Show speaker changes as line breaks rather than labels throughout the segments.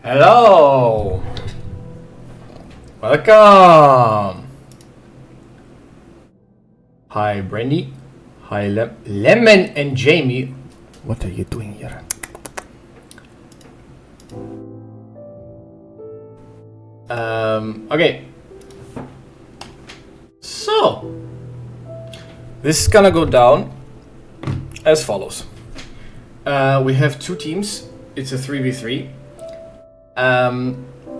Hello! Welcome! Hi, Brandy. Hi, Lemon and Jamie. What are you doing here? Okay. So, this is gonna go down as follows. We have two teams. It's a 3v3.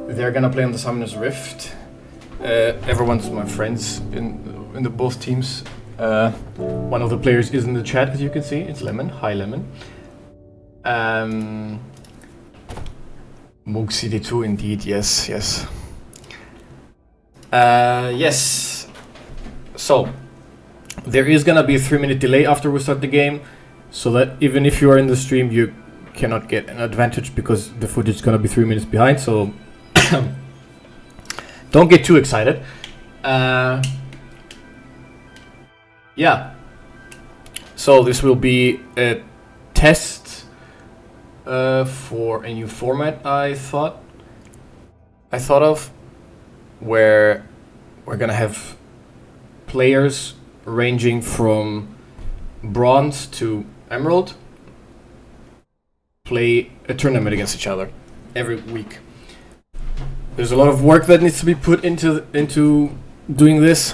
They're gonna play on the Summoner's Rift. Everyone's my friends in the both teams. One of the players is in the chat, as you can see. It's Lemon. Hi, Lemon. Moog CD2, indeed. Yes. Yes. So, there is gonna be a 3-minute delay after we start the game, so that even if you are in the stream, you cannot get an advantage because the footage is gonna be 3 minutes behind. So, don't get too excited. Yeah. So this will be a test for a new format I thought of, where we're gonna have players ranging from bronze to emerald play a tournament against each other every week. There's a lot of work that needs to be put into doing this,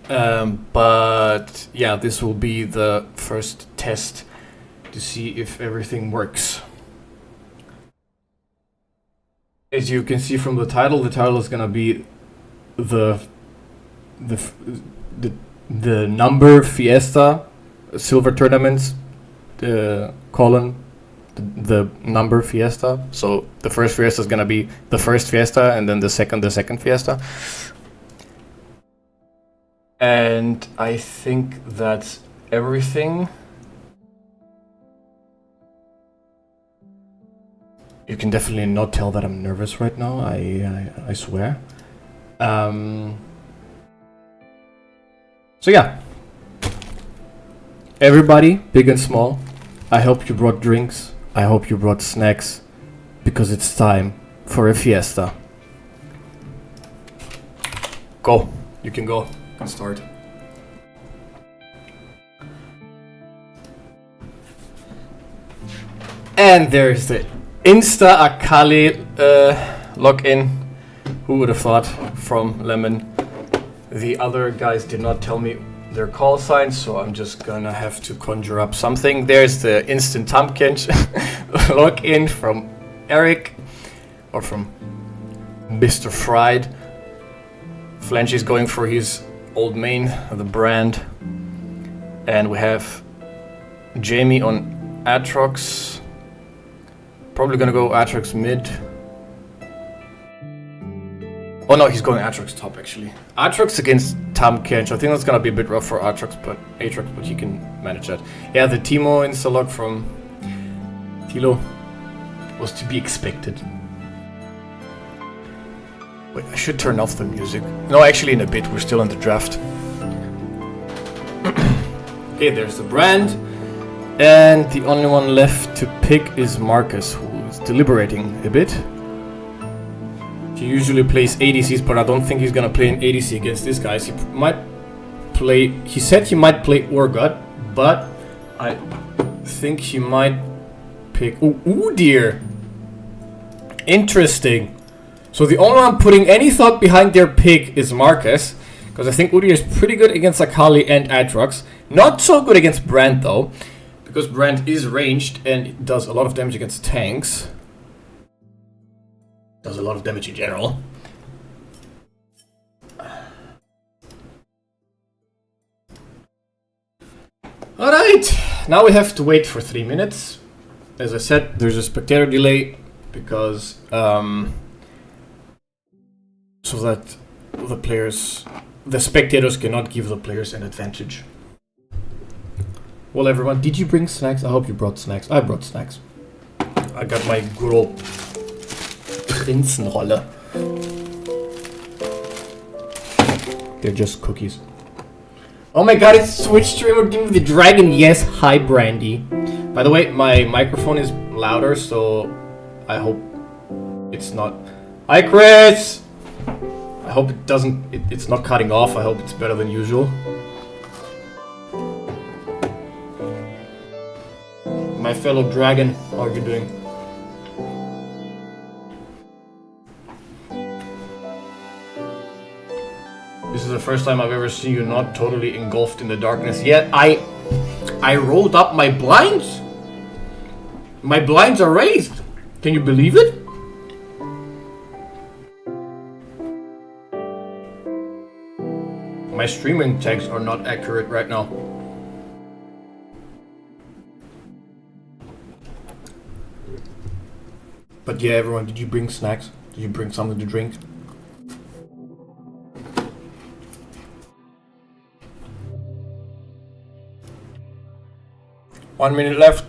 but yeah, this will be the first test to see if everything works. As you can see from the title is gonna be the number Fiesta silver tournaments, the number Fiesta. So the first Fiesta is gonna be the first Fiesta, and then the second Fiesta. And I think that's everything. You can definitely not tell that I'm nervous right now. I swear. So yeah, everybody, big and small, I hope you brought drinks. I hope you brought snacks, because it's time for a fiesta. Go. You can go. You can start. And there's the Insta Akali login. Who would have thought, from Lemon. The other guys did not tell me their call signs, so I'm just gonna have to conjure up something. There's the instant Tumpkinch login from Eric, or from Mr. Fried. Flanchy's going for his old main, the brand. And we have Jamie on Atrox. Probably gonna go Atrox mid. Oh no, he's going Atrox top actually. Atrox against Tumpkinch. I think that's gonna be a bit rough for Atrox, but he can manage that. Yeah, the Timo insta-log from Tilo was to be expected. Wait, I should turn off the music. No, actually in a bit, we're still in the draft. Okay, there's the brand. And the only one left to pick is Marcus, who is deliberating a bit. He usually plays ADCs, but I don't think he's gonna play an ADC against these guys. He said he might play Urgot, but I think he might pick Udyr. Interesting. So the only one putting any thought behind their pick is Marcus, because I think Udyr is pretty good against Akali and Atrox. Not so good against Brand though, because Brand is ranged and does a lot of damage against tanks. Does a lot of damage in general. Alright, now we have to wait for 3 minutes. As I said, there's a spectator delay because so that the spectators cannot give the players an advantage. Well, everyone, did you bring snacks? I hope you brought snacks. I brought snacks. I got my good old Prinzenrolle. They're just cookies. Oh my god, it's Twitch streamer King the Dragon. Yes, hi Brandy. By the way, my microphone is louder, so I hope It's not. Hi, Chris! I hope it doesn't. It's not cutting off. I hope it's better than usual. My fellow dragon, how are you doing? This is the first time I've ever seen you not totally engulfed in the darkness yet. I rolled up my blinds. My blinds are raised. Can you believe it? My streaming tags are not accurate right now. But yeah, everyone, did you bring snacks? Did you bring something to drink? One minute left.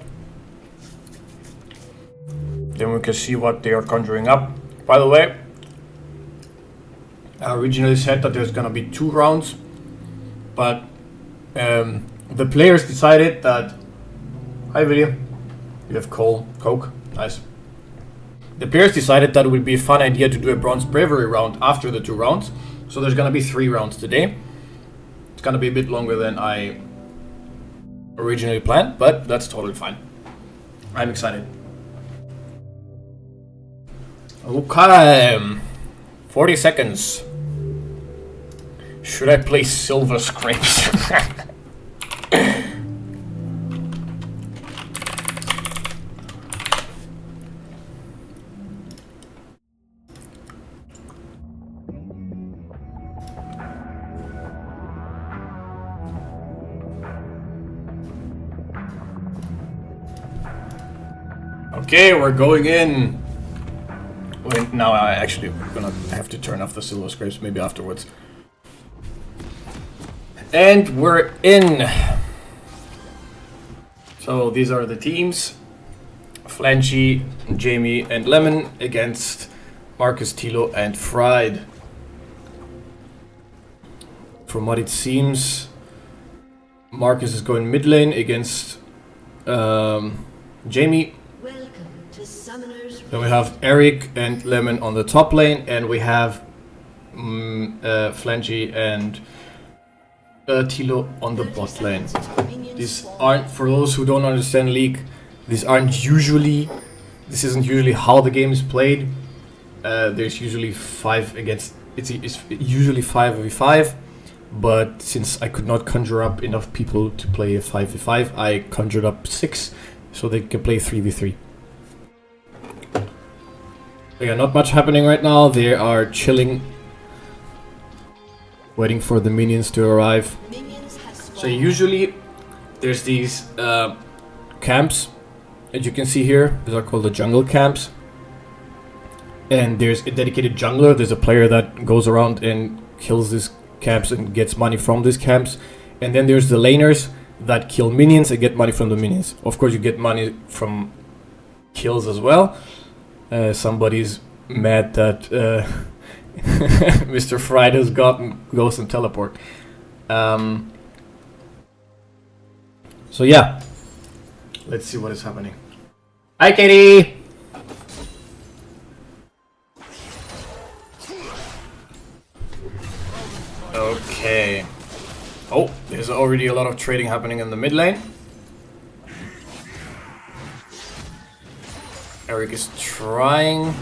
Then we can see what they are conjuring up. By the way, I originally said that there's gonna be 2 rounds, but the players decided that. Hi, video. You have Coke. Nice. The players decided that it would be a fun idea to do a bronze bravery round after the 2 rounds. So there's gonna be 3 rounds today. It's gonna be a bit longer than I originally planned, but that's totally fine. I'm excited. Okay, 40 seconds. Should I play Silver Scrapes? Okay, we're going in. Wait, now I actually gonna have to turn off the Silver Scrapes maybe afterwards. And we're in. So these are the teams. Flanchy, Jamie and Lemon against Marcus, Tilo and Fried. From what it seems, Marcus is going mid lane against Jamie. Then we have Eric and Lemon on the top lane, and we have Flanchy and Tilo on the bot lane. These aren't, for those who don't understand League, this isn't usually how the game is played. There's usually 5 against, it's usually 5v5, but since I could not conjure up enough people to play a 5v5, I conjured up 6 so they can play 3v3. Yeah, not much happening right now. They are chilling, waiting for the minions to arrive. So usually there's these camps, as you can see here. These are called the jungle camps. And there's a dedicated jungler. There's a player that goes around and kills these camps and gets money from these camps. And then there's the laners that kill minions and get money from the minions. Of course, you get money from kills as well. Somebody's mad that Mr. Fried has gotten Ghost and Teleport. So yeah, let's see what is happening. Hi, Katie! Okay. Oh, there's already a lot of trading happening in the mid lane. Eric is trying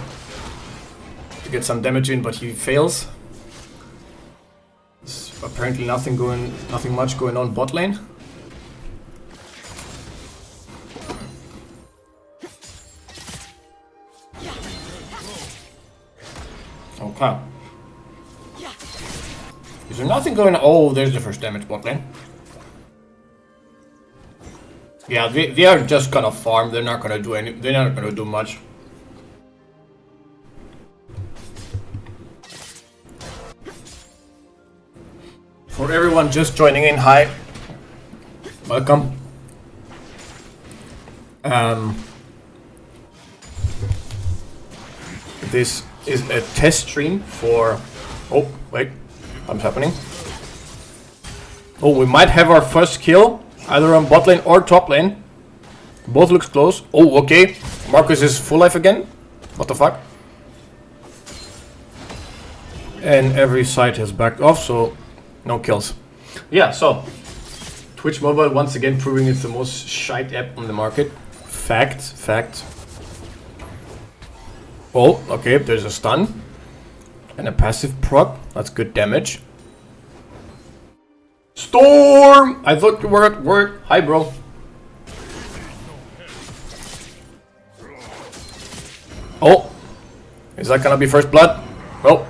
to get some damage in, but he fails. There's apparently nothing much going on bot lane. Okay. Is there nothing going on? Oh, there's the first damage bot lane. Yeah, they are just gonna farm. They're not gonna do they're not gonna do much. For everyone just joining in, hi. Welcome. This is a test stream for... Oh, wait. What's happening? Oh, we might have our first kill. Either on bot lane or top lane. Both looks close. Oh, okay. Marcus is full life again. What the fuck? And every side has backed off, so no kills. Yeah, so Twitch Mobile once again proving it's the most shite app on the market. Fact. Oh, okay, there's a stun. And a passive proc. That's good damage. Storm! I thought you were at work. Hi, bro. Oh. Is that gonna be first blood? No.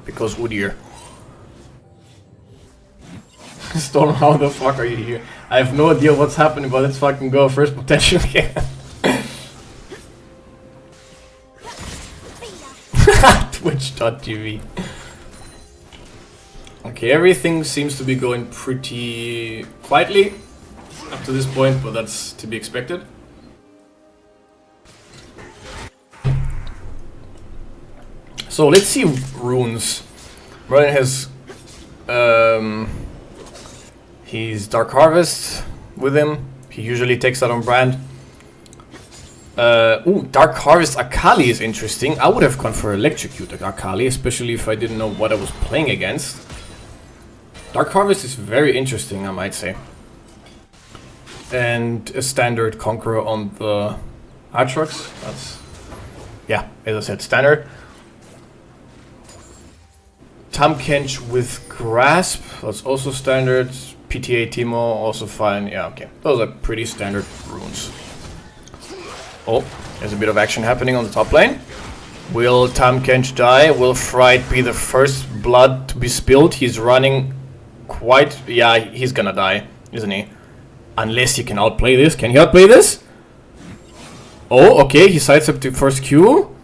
Because Udyr. Storm, how the fuck are you here? I have no idea what's happening, but let's fucking go. First potential here. Twitch.tv. Okay, everything seems to be going pretty quietly up to this point, but that's to be expected. So let's see runes. Brian has he's Dark Harvest with him. He usually takes that on brand. Ooh, Dark Harvest Akali is interesting. I would have gone for Electrocute Akali, especially if I didn't know what I was playing against. Dark Harvest is very interesting, I might say. And a standard Conqueror on the Aatrox. That's, yeah, as I said, standard. Tamkench with Grasp, that's also standard. PTA Timo, also fine. Yeah, okay. Those are pretty standard runes. Oh, there's a bit of action happening on the top lane. Will Tamkench die? Will Fright be the first blood to be spilled? He's running quite... Yeah, he's gonna die, isn't he? Unless he can outplay this. Can he outplay this? Oh, okay, he sidestepped the first Q.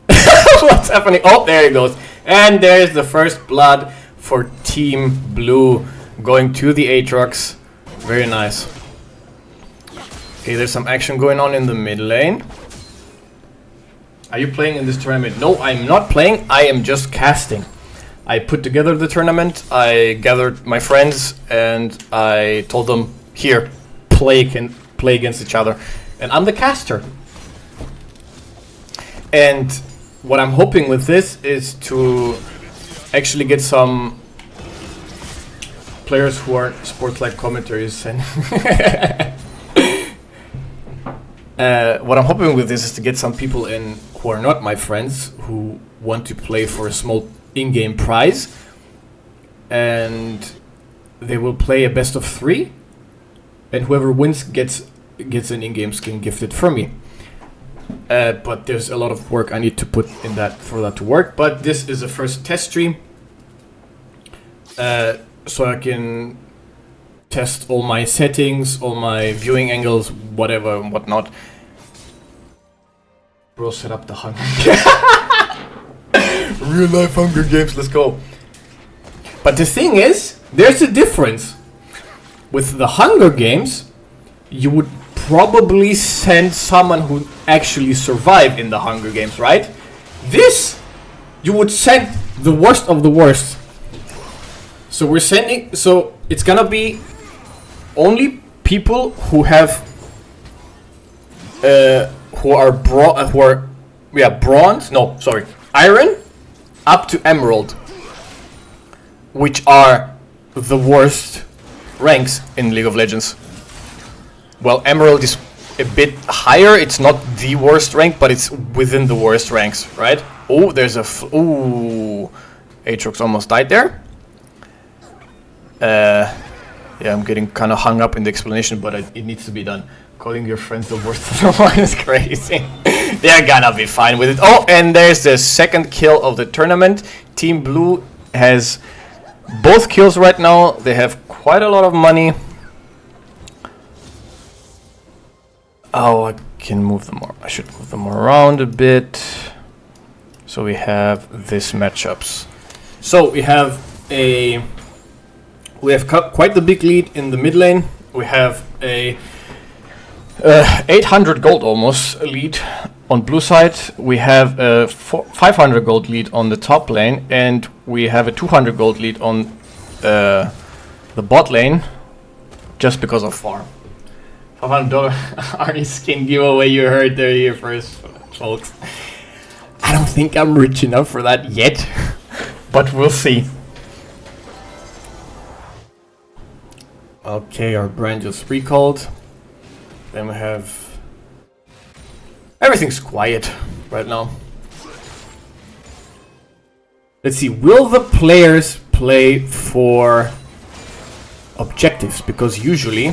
What's happening? Oh, there he goes. And there's the first blood for Team Blue going to the Aatrox. Very nice. Okay, there's some action going on in the mid lane. Are you playing in this tournament? No, I'm not playing. I am just casting. I put together the tournament. I gathered my friends and I told them, here, play against each other. And I'm the caster. And what I'm hoping with this is to actually get some players who are sport-like commentaries and what I'm hoping with this is to get some people in who are not my friends, who want to play for a small in-game prize, and they will play a best of 3, and whoever wins gets an in-game skin gifted from me. But there's a lot of work I need to put in that for that to work. But this is a first test stream, so I can test all my settings, all my viewing angles, whatever and whatnot. Bro, set up the Hunger Real life Hunger Games, let's go. But the thing is, there's a difference. With the Hunger Games, you would probably send someone who actually survived in the Hunger Games, right? This, you would send the worst of the worst. So we're sending, so it's gonna be only people who have, who are bronze, no, sorry, iron up to emerald, which are the worst ranks in League of Legends. Well, emerald is a bit higher. It's not the worst rank, but it's within the worst ranks, right? Oh, there's a ooh, Aatrox almost died there. Yeah, I'm getting kind of hung up in the explanation, but it needs to be done. Calling your friends the worst of the one is crazy. They're gonna be fine with it. Oh, and there's the second kill of the tournament. Team Blue has both kills right now. They have quite a lot of money. Oh, I can move them more. I should move them around a bit. So we have this matchups. So we have quite the big lead in the mid lane. We have a 800 gold almost lead on blue side. We have a 500 gold lead on the top lane, and we have a 200 gold lead on the bot lane, just because of farm. $500 Arnie skin giveaway, you heard there here first, folks. I don't think I'm rich enough for that yet. but we'll see. Okay, our brand just recalled. Then we have... Everything's quiet right now. Let's see, will the players play for objectives? Because usually...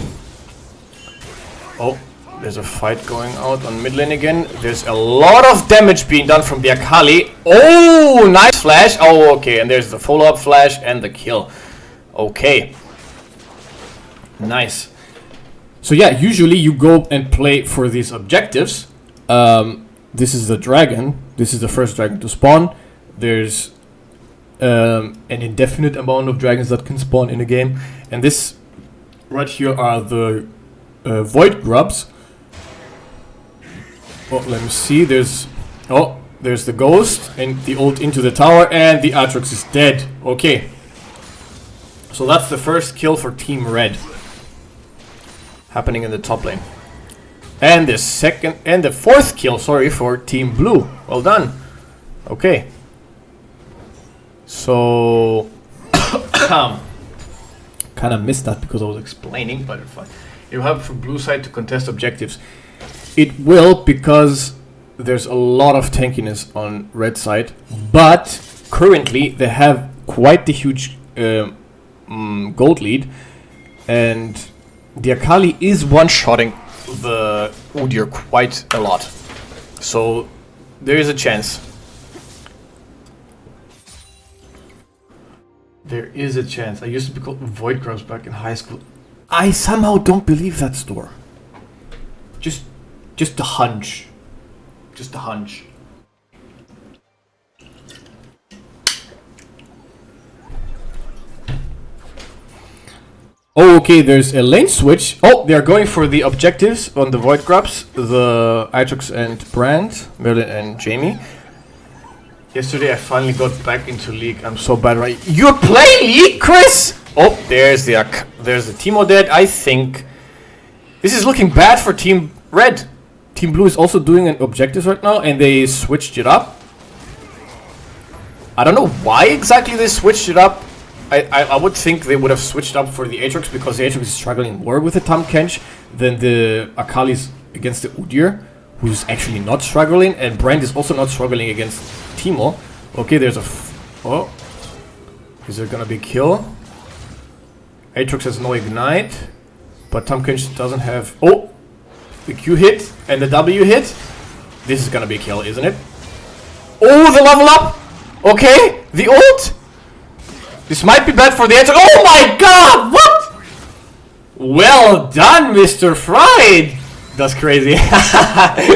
Oh, there's a fight going out on mid lane again. There's a lot of damage being done from the Akali. Oh, nice flash. Oh, okay, and there's the follow-up flash and the kill. Okay. Nice. So yeah, usually you go and play for these objectives. This is the dragon. This is the first dragon to spawn. There's an indefinite amount of dragons that can spawn in a game. And this right here are the void grubs. Oh, let me see. There's the ghost and the ult into the tower, and the Aatrox is dead. Okay. So that's the first kill for Team Red. Happening in the top lane. And the fourth kill, sorry, for Team Blue. Well done. Okay. So kind of missed that because I was explaining, but it's fine. You have for blue side to contest objectives. It will, because there's a lot of tankiness on red side, but currently they have quite the huge gold lead, and the Akali is one-shotting the Udyr quite a lot. So there is a chance. There is a chance. I used to be called Void Grubs back in high school. I somehow don't believe that store. Just a hunch. Just a hunch. Oh, okay, there's a lane switch. Oh, they're going for the objectives on the Void Grubs. The Aatrox and Brand, Merlin and Jamie. Yesterday I finally got back into League. I'm so bad, right? You're playing League, Chris? Oh, there's the Teemo dead. I think this is looking bad for Team Red. Team Blue is also doing an objectives right now, and they switched it up. I don't know why exactly they switched it up. I would think they would have switched up for the Aatrox, because the Aatrox is struggling more with the Tahm Kench than the Akali's against the Udyr, who's actually not struggling, and Brand is also not struggling against Teemo. Okay, there's a... Oh. Is there gonna be a kill? Aatrox has no ignite, but Tahm Kench doesn't have... Oh! The Q hit and the W hit. This is gonna be a kill, isn't it? Oh, the level up! Okay, the ult! This might be bad for the Aatrox. Oh my god! What? Well done, Mr. Fried! That's crazy.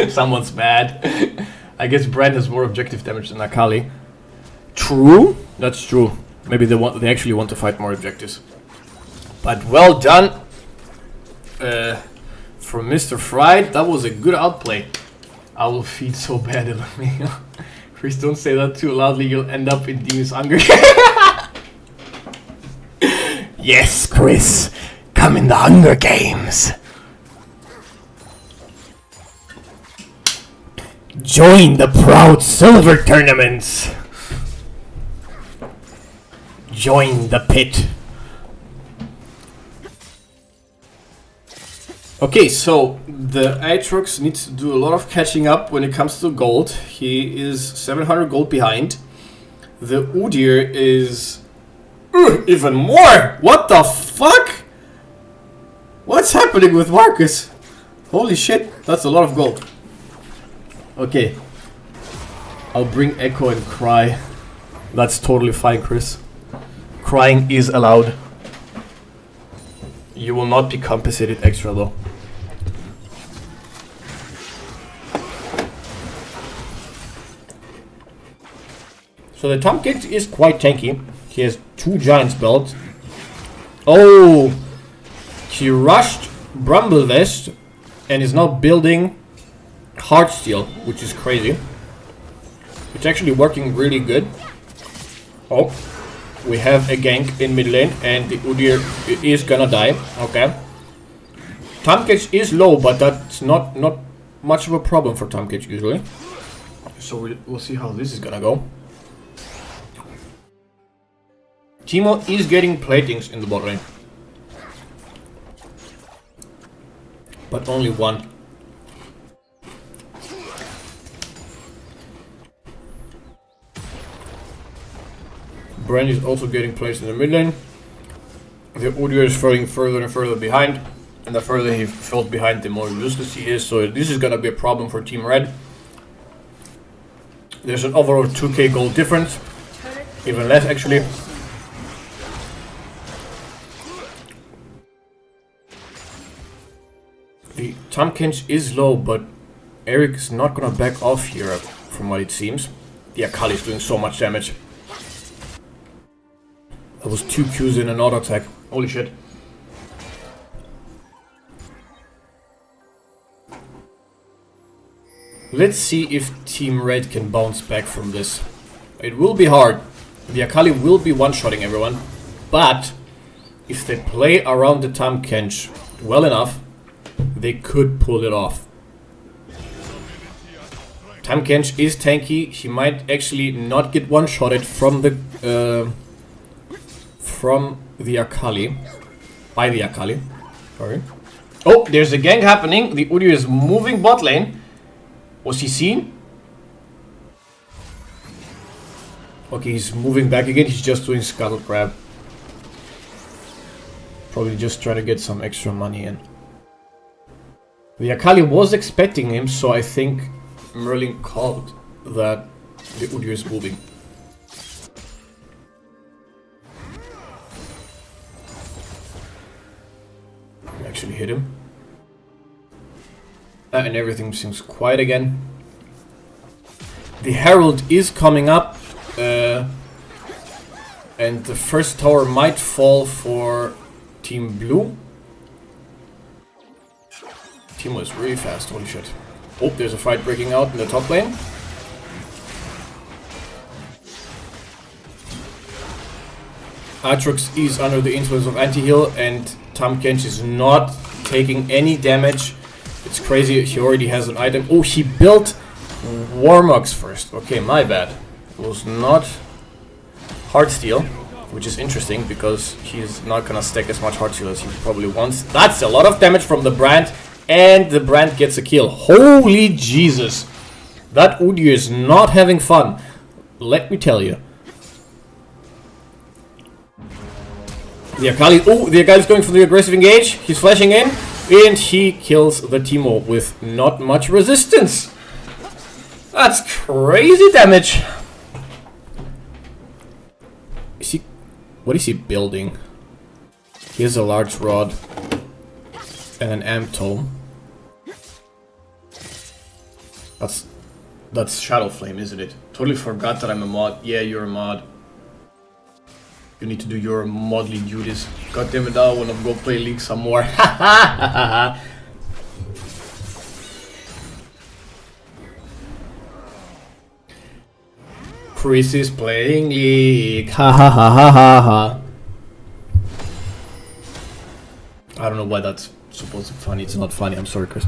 Someone's mad. I guess Brand has more objective damage than Akali. True. That's true. Maybe they actually want to fight more objectives. But well done from Mr. Fried. That was a good outplay. I will feed so bad at me. Chris, don't say that too loudly. You'll end up in Demon's Hunger. Yes, Chris. Come in the Hunger Games. Join the proud silver tournaments. Join the pit. Okay, so the Aatrox needs to do a lot of catching up when it comes to gold. He is 700 gold behind. The Udyr is even more. What the fuck? What's happening with Marcus? Holy shit, that's a lot of gold. Okay, I'll bring Echo and cry. That's totally fine, Chris. Crying is allowed. You will not be compensated extra though. So the Tahm Kench is quite tanky. He has 2 giant spells. Oh, he rushed Bramble Vest and is now building Heartsteel, which is crazy. It's actually working really good. Oh, we have a gank in mid lane, and the Udyr is gonna die. Okay. Tahm Kench is low, but that's not much of a problem for Tahm Kench usually. So we'll see how this is gonna go. Teemo is getting platings in the bot lane. But only one. Brand is also getting placed in the mid lane. The Udyr is falling further and further behind. And the further he falls behind, the more useless he is. So this is gonna be a problem for Team Red. There's an overall 2k gold difference. Even less actually. The Tahm Kench is low, but Eric is not gonna back off here from what it seems. The Akali is doing so much damage. That was 2 Qs in an auto attack. Holy shit. Let's see if Team Red can bounce back from this. It will be hard. The Akali will be one-shotting everyone. But if they play around the Tahm Kench well enough, they could pull it off. Tahm Kench is tanky. He might actually not get one-shotted from the Akali. By the Akali. Sorry. Oh, there's a gank happening. The Udyr is moving bot lane. Was he seen? Okay, he's moving back again. He's just doing scuttle grab. Probably just trying to get some extra money in. The Akali was expecting him, so I think Merlin called that the Udyr is moving. Actually hit him. And everything seems quiet again. The Herald is coming up. And the first tower might fall for Team Blue. Teemo is really fast, holy shit. Oh, there's a fight breaking out in the top lane. Aatrox is under the influence of anti-heal and Tahm Kench is not taking any damage. It's crazy, he already has an item. Oh, he built Warmogs first. Okay, my bad. It was not Heartsteel, which is interesting because he's not gonna stack as much Heartsteel as he probably wants. That's a lot of damage from the Brand, and the Brand gets a kill. Holy Jesus. That Udyr is not having fun. Let me tell you. The Akali, oh, the Akali is going for the aggressive engage. He's flashing in. And he kills the Teemo with not much resistance. That's crazy damage. Is he... What is he building? He has a large rod. And an amp tome. That's Shadow Flame, isn't it? Totally forgot that I'm a mod. Yeah, you're a mod. You need to do your modly duties. God damn it, I wanna go play League some more. Chris is playing League. Ha ha ha ha ha ha. I don't know why that's supposed to be funny. It's not funny. I'm sorry, Chris.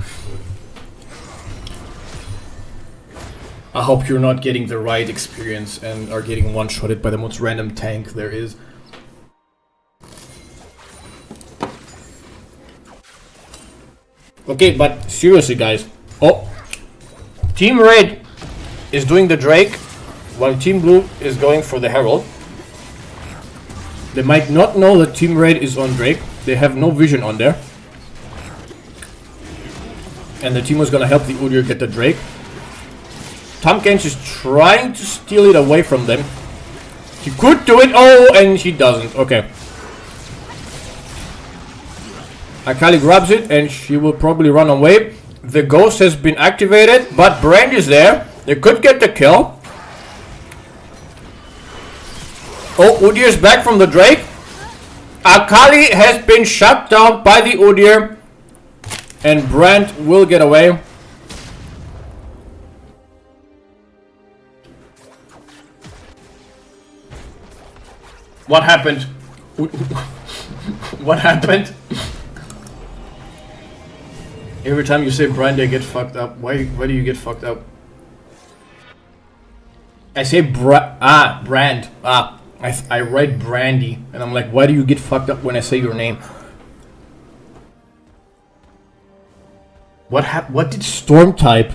I hope you're not getting the right experience and are getting one-shotted by the most random tank there is. Okay, but seriously guys. Oh! Team Red is doing the Drake, while Team Blue is going for the Herald. They might not know that Team Red is on Drake. They have no vision on there. And the team was gonna help the Udyr get the Drake. Tahm Kench is trying to steal it away from them. He could do it. Oh, and he doesn't. Okay. Akali grabs it and she will probably run away. The ghost has been activated, but Brand is there. They could get the kill. Oh, Udyr is back from the Drake. Akali has been shut down by the Udyr. And Brand will get away. What happened? What happened? Every time you say Brand, I get fucked up. Why do you get fucked up? I say Brand. Ah, I write Brandy, and I'm like, why do you get fucked up when I say your name? What did Storm type?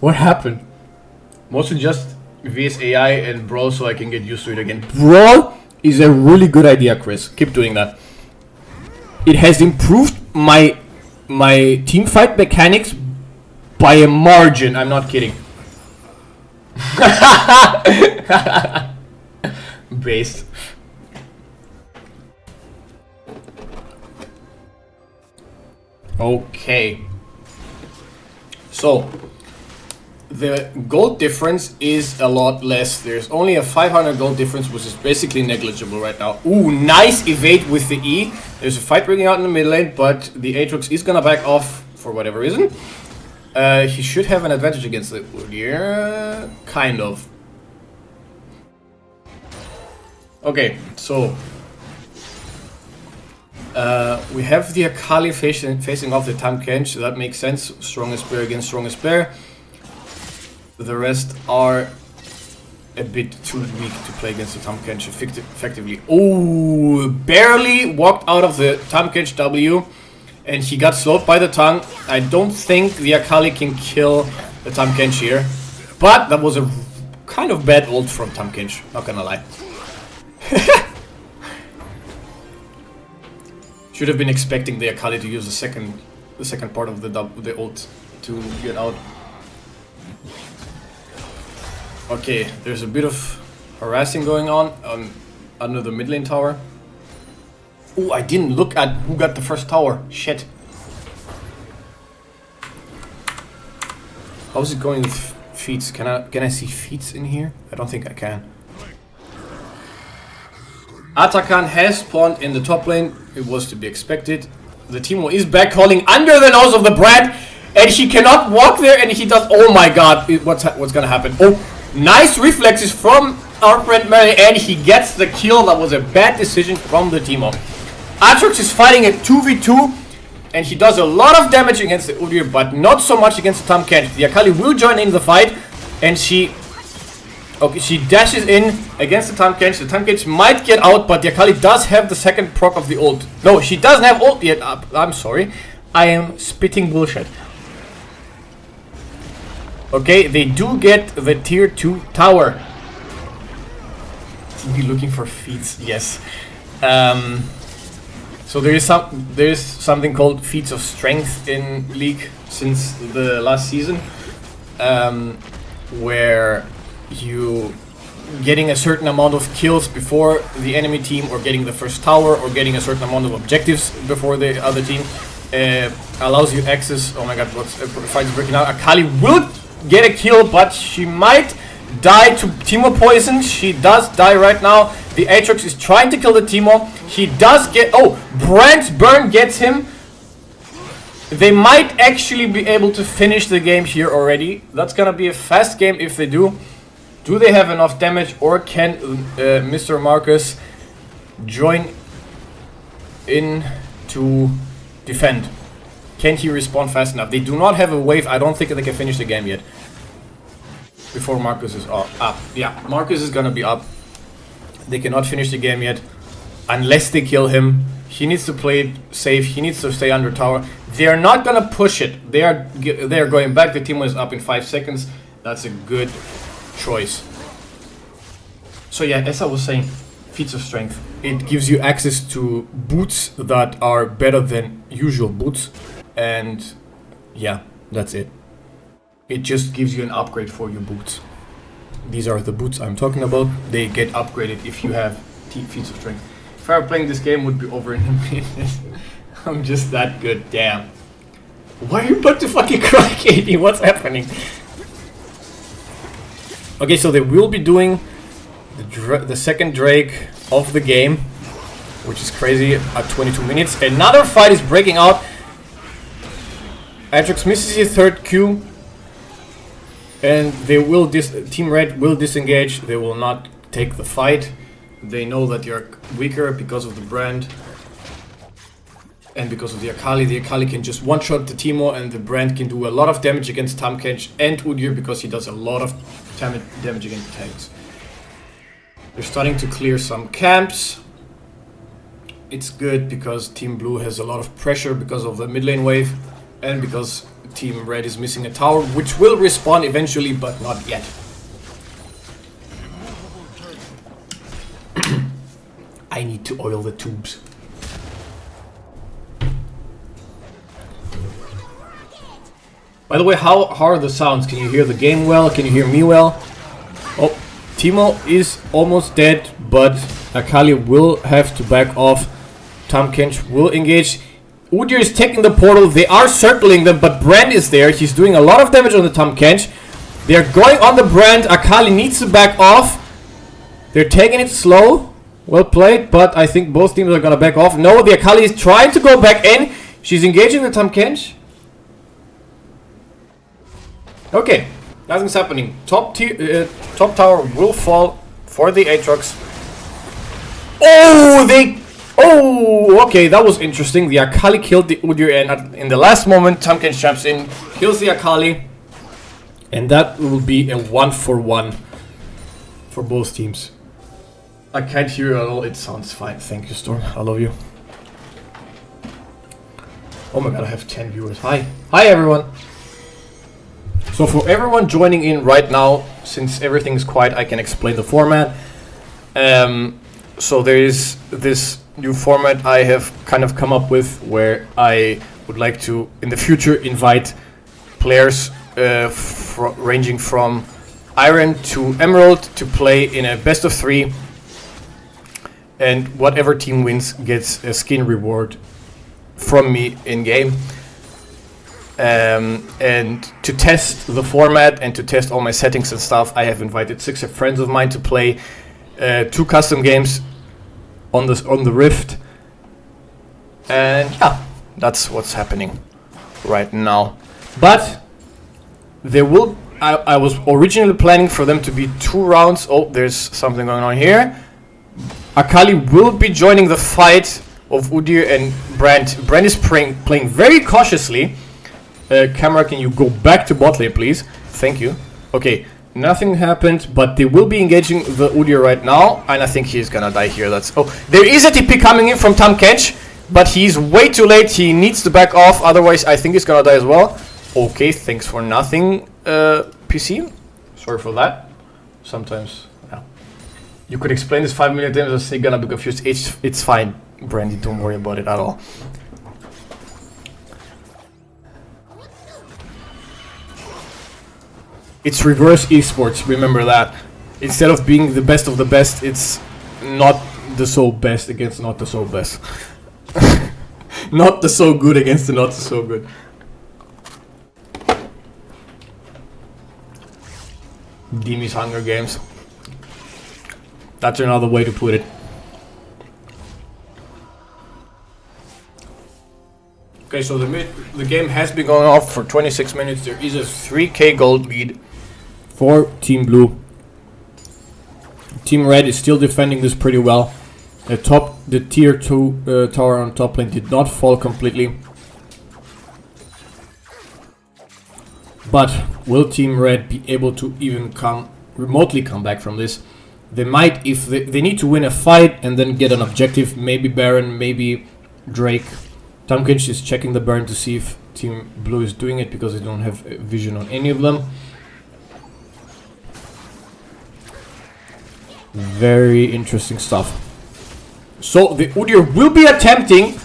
What happened? Mostly just VS AI and Brawl so I can get used to it again. Brawl is a really good idea, Chris. Keep doing that. It has improved my team fight mechanics by a margin. I'm not kidding. Based. Okay. So the gold difference is a lot less. There's only a 500 gold difference, which is basically negligible right now. Ooh, nice evade with the E. There's a fight breaking out in the mid lane, but the Aatrox is gonna back off for whatever reason. He should have an advantage against it. Yeah, kind of. Okay, so we have the Akali facing off the Tahm Kench, so that makes sense. Strongest bear against strongest bear. The rest are a bit too weak to play against the Tahm Kench effectively. Oh, barely walked out of the Tahm Kench W, and he got slowed by the tongue. I don't think the Akali can kill the Tahm Kench here, but that was a kind of bad ult from Tahm Kench, not gonna lie. Should have been expecting the Akali to use the second part of the ult to get out. Okay, there's a bit of harassing going on under the mid lane tower. Oh, I didn't look at who got the first tower. Shit. How's it going with feats? Can I see feats in here? I don't think I can. Atakan has spawned in the top lane. It was to be expected. The Teemo is back calling under the nose of the Brand, and he cannot walk there, and he does. Oh my god, what's gonna happen? Oh, nice reflexes from our friend Mary, and he gets the kill. That was a bad decision from the Teemo. Aatrox is fighting a 2v2, and he does a lot of damage against the Udyr, but not so much against the Tahm Kench. The Akali will join in the fight, and she dashes in against the Tahm Kench. The Tahm Kench might get out, but the Akali does have the second proc of the ult. No, she doesn't have ult yet. I'm sorry. I am spitting bullshit. Okay, they do get the tier 2 tower. Be looking for feats, yes. So there is something called feats of strength in League since the last season, where you getting a certain amount of kills before the enemy team, or getting the first tower, or getting a certain amount of objectives before the other team allows you access. Oh my god, what's fight is breaking out. Akali will get a kill, but she might die to Teemo poison. She does die right now. The Aatrox is trying to kill the Teemo. He does get... Oh, Brand's burn gets him. They might actually be able to finish the game here already. That's gonna be a fast game if they do. Do they have enough damage, or can Mr. Marcus join in to defend? Can he respawn fast enough? They do not have a wave. I don't think they can finish the game yet. Before Marcus is up. Yeah, Marcus is gonna be up. They cannot finish the game yet. Unless they kill him. He needs to play it safe. He needs to stay under tower. They are not gonna push it. They are going back. The team is up in 5 seconds. That's a good choice. So yeah, as I was saying, feats of strength. It gives you access to boots that are better than usual boots. And yeah, that's it. It just gives you an upgrade for your boots. These are the boots I'm talking about. They get upgraded if you have feats of strength. If I were playing this game, it would be over in a minute. I'm just that good, damn. Why are you about to fucking cry, Katie? What's happening? Okay, so they will be doing the second Drake of the game, which is crazy, at 22 minutes. Another fight is breaking out. Aatrox misses his third Q, and they will Team Red will disengage. They will not take the fight. They know that you're weaker because of the Brand and because of the Akali. The Akali can just one-shot the Teemo, and the Brand can do a lot of damage against Tahm Kench and Udyr because he does a lot of damage against tanks. They're starting to clear some camps. It's good because Team Blue has a lot of pressure because of the mid lane wave and because Team Red is missing a tower, which will respawn eventually, but not yet. I need to oil the tubes. By the way, how are the sounds? Can you hear the game well? Can you hear me well? Oh, Teemo is almost dead, but Akali will have to back off. Tahm Kench will engage. Udyr is taking the portal. They are circling them, but Brand is there. He's doing a lot of damage on the Tahm Kench. They're going on the Brand. Akali needs to back off. They're taking it slow. Well played, but I think both teams are gonna back off. No, the Akali is trying to go back in. She's engaging the Tahm Kench. Okay, nothing's happening. Top tower will fall for the Aatrox. Oh, okay, that was interesting. The Akali killed the Udyr, and in the last moment, Tahm Kench jumps in, kills the Akali, and that will be a 1-for-1 for both teams. I can't hear you at all. It sounds fine. Thank you, Storm. I love you. Oh my god, I have 10 viewers. Hi, everyone. So for everyone joining in right now, since everything is quiet, I can explain the format. So there is this new format I have kind of come up with where I would like to, in the future, invite players ranging from Iron to Emerald to play in a best of 3. And whatever team wins gets a skin reward from me in-game. And to test the format and to test all my settings and stuff, I have invited 6 friends of mine to play 2 custom games on the Rift, and yeah, that's what's happening right now. But there will. I was originally planning for them to be 2 rounds. Oh, there's something going on here. Akali will be joining the fight of Udyr and Brand. Brand is playing very cautiously. Camera, can you go back to bot lane, please? Thank you. Okay, nothing happened, but they will be engaging the Udyr right now, and I think he's gonna die here. There is a TP coming in from Tahm Kench, but he's way too late. He needs to back off, otherwise I think he's gonna die as well. Okay, thanks for nothing, PC. Sorry for that. Sometimes, yeah. You could explain this 5 million times, I'm still gonna be confused. It's fine, Brandy, don't worry about it at all. It's reverse esports, remember that. Instead of being the best of the best, it's not the so best against not the so best. Not the so good against the not so good. Dimi's Hunger Games. That's another way to put it. Okay, so the game has been going off for 26 minutes. There is a 3k gold lead for Team Blue. Team Red is still defending this pretty well. The tier 2 tower on top lane did not fall completely. But will Team Red be able to even remotely come back from this? They might if they need to win a fight and then get an objective. Maybe Baron, maybe Drake. Tahm Kench is checking the Baron to see if Team Blue is doing it because they don't have vision on any of them. Very interesting stuff. So the Udyr will be attempting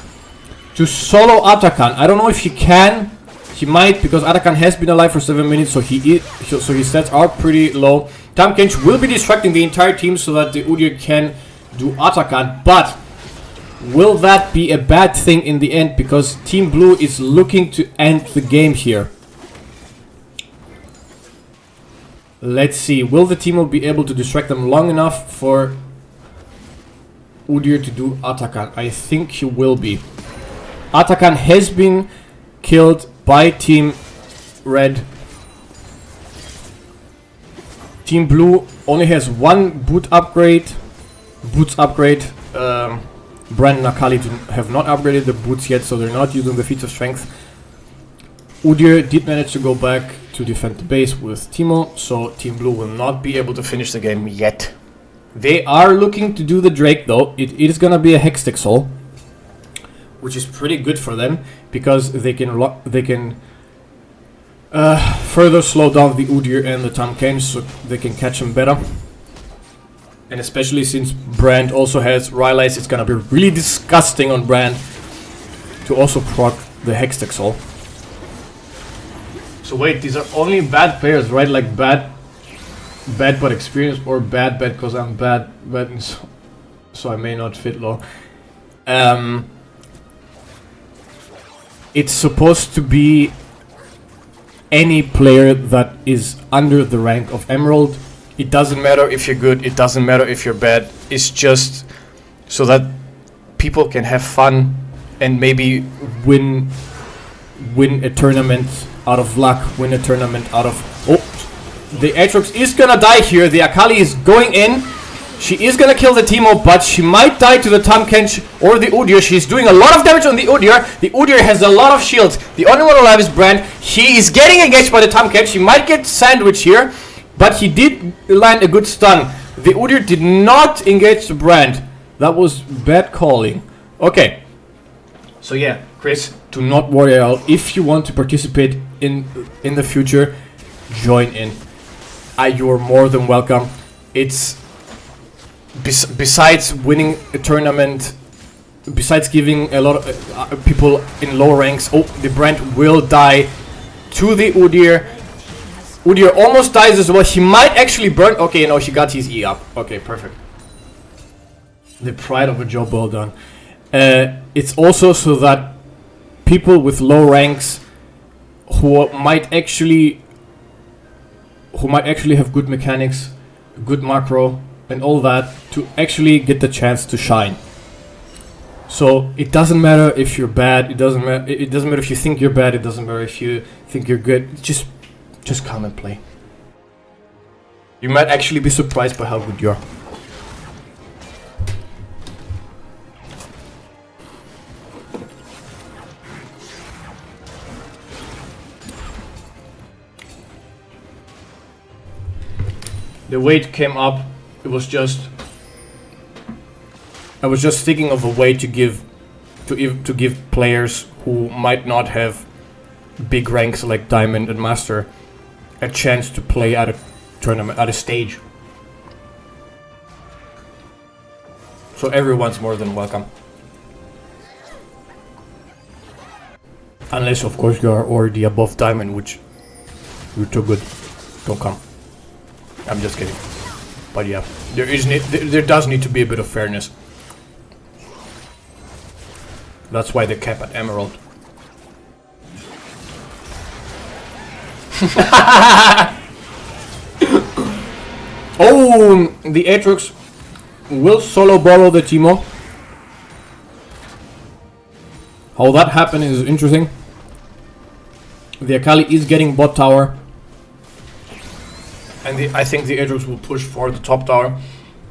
to solo Atakan. I don't know if he can. He might, because Atakan has been alive for 7 minutes, so his stats are pretty low. Tahm Kench will be distracting the entire team so that the Udyr can do Atakan, but will that be a bad thing in the end? Because Team Blue is looking to end the game here. Let's see. Will the team be able to distract them long enough for Udyr to do Atakan? I think he will be. Atakan has been killed by Team Red. Team Blue only has 1 boots upgrade. Brand and Akali have not upgraded the boots yet, so they're not using the feats of strength. Udyr did manage to go back to defend the base with Teemo, so Team Blue will not be able to finish the game yet. They are looking to do the Drake though. It is gonna be a Hextech Soul, which is pretty good for them because they can further slow down the Udyr and the Tahm Kench, so they can catch him better. And especially since Brand also has Rylai's, it's gonna be really disgusting on Brand to also proc the Hextech Soul. So wait, these are only bad players, right? Like bad but experienced, or bad because I'm bad so I may not fit low. It's supposed to be any player that is under the rank of Emerald. It doesn't matter if you're good, it doesn't matter if you're bad. It's just so that people can have fun and maybe win a tournament out of luck, win a tournament out of... Oh, the Aatrox is gonna die here. The Akali is going in. She is gonna kill the Teemo, but she might die to the Tahm Kench or the Udyr. She's doing a lot of damage on the Udyr. The Udyr has a lot of shields. The only one alive is Brand. He is getting engaged by the Tahm Kench. He might get sandwiched here, but he did land a good stun. The Udyr did not engage the Brand. That was bad calling. Okay. So yeah, Chris, do not worry at all. If you want to participate in the future, join in. You're more than welcome. It's besides winning a tournament, besides giving a lot of people in low ranks. Oh, the Brand will die to the Udyr. Udyr almost dies as well. He might actually burn. Okay, no, he got his E up. Okay, perfect. The pride of a job well done. It's also so that people with low ranks who might actually have good mechanics, good macro, and all that to actually get the chance to shine. So it doesn't matter if you're bad. It doesn't matter. It doesn't matter if you think you're bad. It doesn't matter if you think you're good. Just come and play. You might actually be surprised by how good you are. The weight came up. I was just thinking of a way to give players who might not have big ranks like Diamond and Master a chance to play at a tournament, at a stage. So everyone's more than welcome. Unless of course you are already above Diamond, which you're too good. Don't come. I'm just kidding. But yeah, there does need to be a bit of fairness. That's why they cap at Emerald. Oh, the Aatrox will solo borrow the Teemo. How that happened is interesting. The Akali is getting bot tower. And I think the Aatrox will push for the top tower.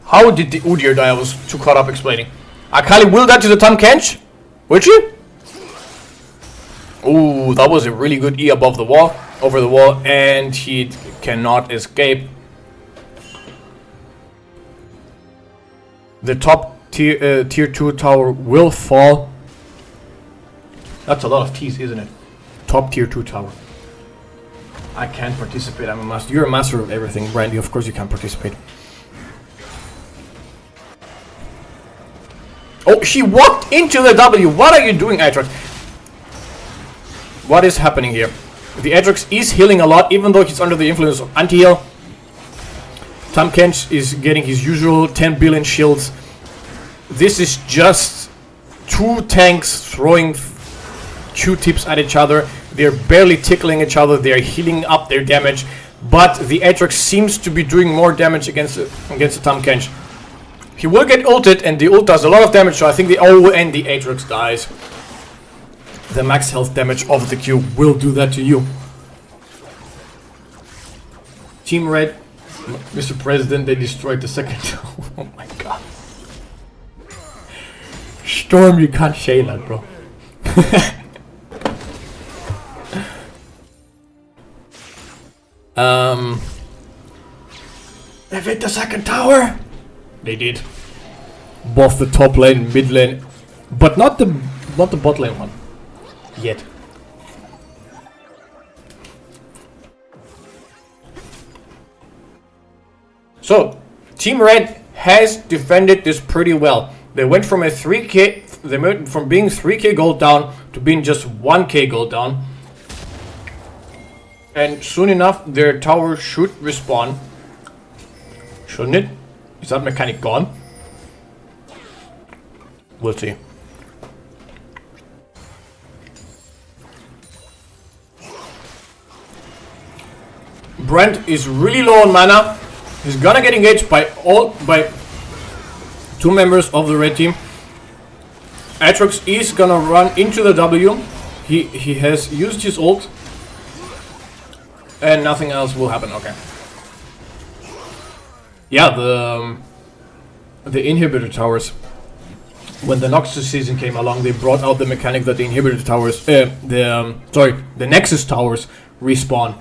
How did the Udyr die? I was too caught up explaining. Akali will die to the Tahm Kench? Will she? Ooh, that was a really good E above the wall, over the wall, and he cannot escape. The top tier 2 tower will fall. That's a lot of T's, isn't it? Top tier 2 tower. I can't participate. I'm a master. You're a master of everything, Brandy. Of course you can't participate. Oh, she walked into the W. What are you doing, Aatrox? What is happening here? The Aatrox is healing a lot, even though he's under the influence of anti-heal. Tahm Kench is getting his usual 10 billion shields. This is just two tanks throwing Q-tips at each other. They're barely tickling each other. They're healing up their damage. But the Aatrox seems to be doing more damage against the Tahm Kench. He will get ulted, and the ult does a lot of damage, so I think the Aatrox dies. The max health damage of the Q will do that to you. Team Red, Mr. President, they destroyed the second. Oh my god. Storm, you can't say that, bro. They've hit the second tower. They did. Both the top lane, mid lane, but not the bot lane one yet. So, Team Red has defended this pretty well. They went from a 3k, they went from being 3k gold down to being just 1k gold down. And soon enough, their tower should respawn. Shouldn't it? Is that mechanic gone? We'll see. Brent is really low on mana. He's gonna get engaged by two members of the red team. Aatrox is gonna run into the W. He has used his ult. And nothing else will happen. Okay. Yeah, the inhibitor towers. When the Noxus season came along, they brought out the mechanic that the inhibitor towers, the Nexus towers respawn.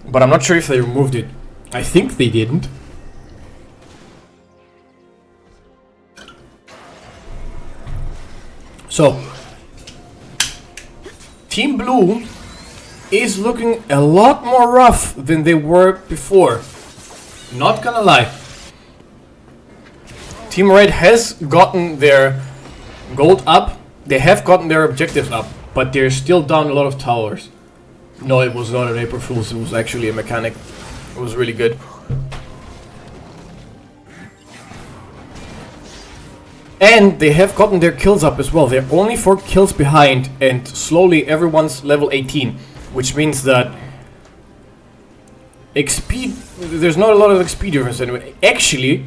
But I'm not sure if they removed it. I think they didn't. So, Team Blue is looking a lot more rough than they were before. Not gonna lie. Team Red has gotten their gold up. They have gotten their objectives up, but they're still down a lot of towers. No, it was not an April Fool's. It was actually a mechanic. It was really good. And they have gotten their kills up as well. They're only 4 kills behind, and slowly everyone's level 18, which means that XP, there's not a lot of XP difference anyway. Actually,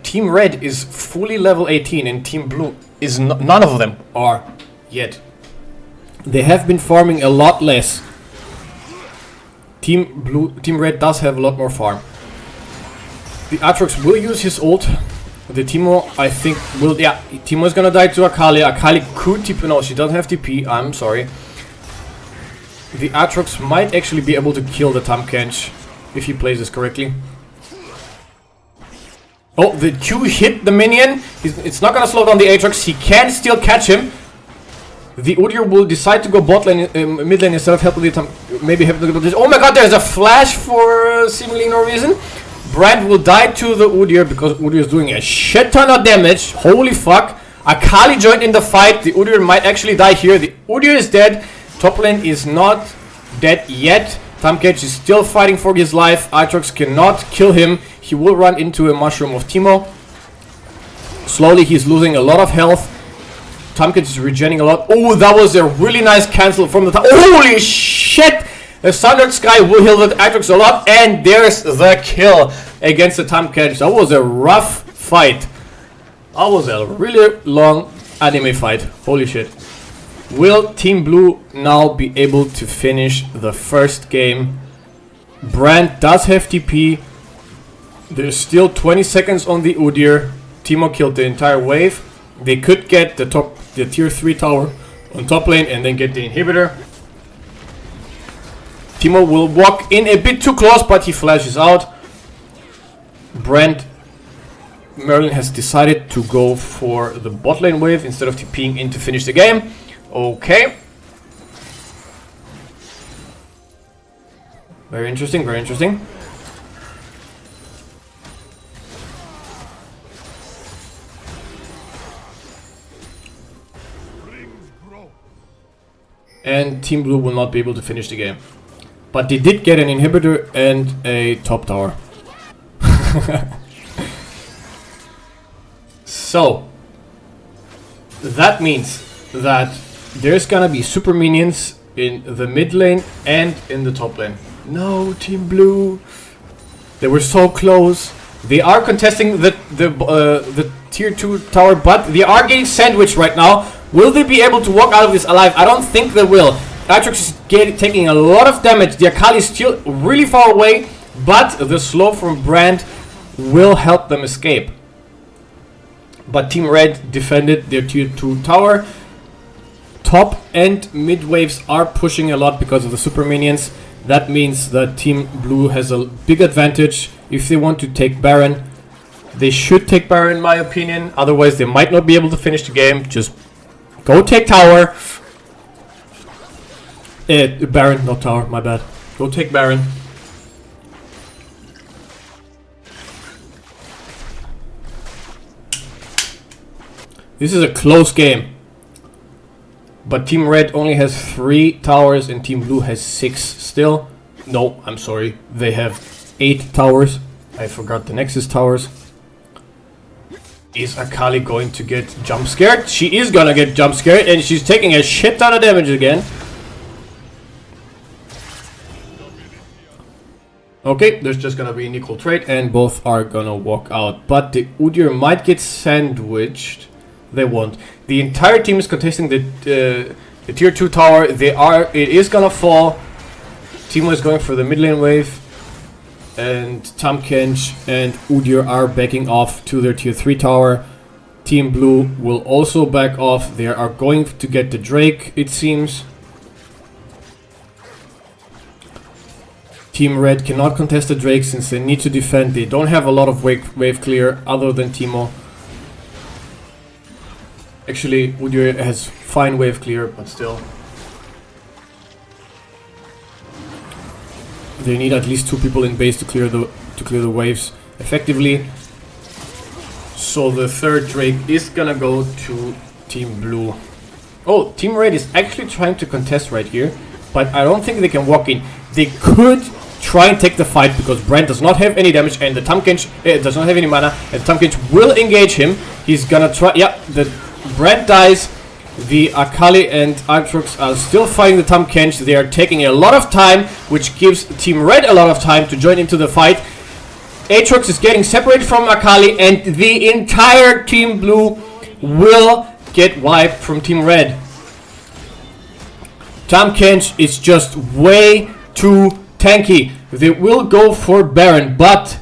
Team Red is fully level 18 and Team Blue is none of them are yet. They have been farming a lot less. Team Red does have a lot more farm. The Aatrox will use his ult. The Teemo, I think, will... Yeah, Teemo is gonna die to Akali. Akali could TP... No, she doesn't have TP. I'm sorry. The Aatrox might actually be able to kill the Tahm Kench if he plays this correctly. Oh, the Q hit the minion. It's not gonna slow down the Aatrox. He can still catch him. The Udyr will decide to go bot lane, mid lane instead of helping the Tahm. Maybe help the... Oh my god, there's a flash for seemingly no reason. Brand will die to the Udyr because Udyr is doing a shit ton of damage. Holy fuck. Akali joined in the fight. The Udyr might actually die here. The Udyr is dead. Top lane is not dead yet. Tahm Kench is still fighting for his life. Aatrox cannot kill him. He will run into a mushroom of Teemo. Slowly he's losing a lot of health. Tahm Kench is regenerating a lot. Oh, that was a really nice cancel from the... Holy shit! The Sundered Sky will heal the Aatrox a lot. And there's the kill against the Tahm Kench. That was a rough fight. That was a really long anime fight. Holy shit. Will Team Blue now be able to finish the first game? Brand does have TP. There's still 20 seconds on the Udyr. Teemo killed the entire wave. They could get the tier 3 tower on top lane and then get the inhibitor. Teemo will walk in a bit too close, but he flashes out. Merlin has decided to go for the bot lane wave instead of TPing in to finish the game. Okay. Very interesting, very interesting. And Team Blue will not be able to finish the game. But they did get an inhibitor and a top tower. So, that means that there's gonna be super minions in the mid lane and in the top lane. No, Team Blue. They were so close. They are contesting the tier 2 tower, but they are getting sandwiched right now. Will they be able to walk out of this alive? I don't think they will. Aatrox is taking a lot of damage. The Akali is still really far away, but the slow from Brand will help them escape. But Team Red defended their tier 2 tower. Top and mid waves are pushing a lot because of the super minions. That means that Team Blue has a big advantage if they want to take Baron. They should take Baron in my opinion, otherwise they might not be able to finish the game. Just go take tower. Baron, not tower, my bad. Go take Baron. This is a close game. But Team Red only has 3 towers and Team Blue has 6 still. No, I'm sorry. They have 8 towers. I forgot the Nexus towers. Is Akali going to get jump scared? She is gonna get jump scared and she's taking a shit ton of damage again. Okay, there's just gonna be an equal trade and both are gonna walk out. But the Udyr might get sandwiched. They won't. The entire team is contesting the tier 2 tower. It is gonna fall. Teemo is going for the mid lane wave. And Tamkench and Udyr are backing off to their tier 3 tower. Team Blue will also back off. They are going to get the Drake, it seems. Team Red cannot contest the Drake since they need to defend. They don't have a lot of wave clear other than Teemo. Actually, Udyr has fine wave clear, but still. They need at least 2 people in base to clear the waves effectively. So the third Drake is gonna go to Team Blue. Oh, Team Red is actually trying to contest right here, but I don't think they can walk in. They could try and take the fight because Brand does not have any damage and the Tamkench does not have any mana, and Tamkench will engage him. He's gonna try. Yeah, the Brand dies. The Akali and Aatrox are still fighting the Tamkench. They are taking a lot of time, which gives Team Red a lot of time to join into the fight. Aatrox is getting separated from Akali, and the entire Team Blue will get wiped from Team Red. Tamkench is just way too tanky. They will go for Baron, but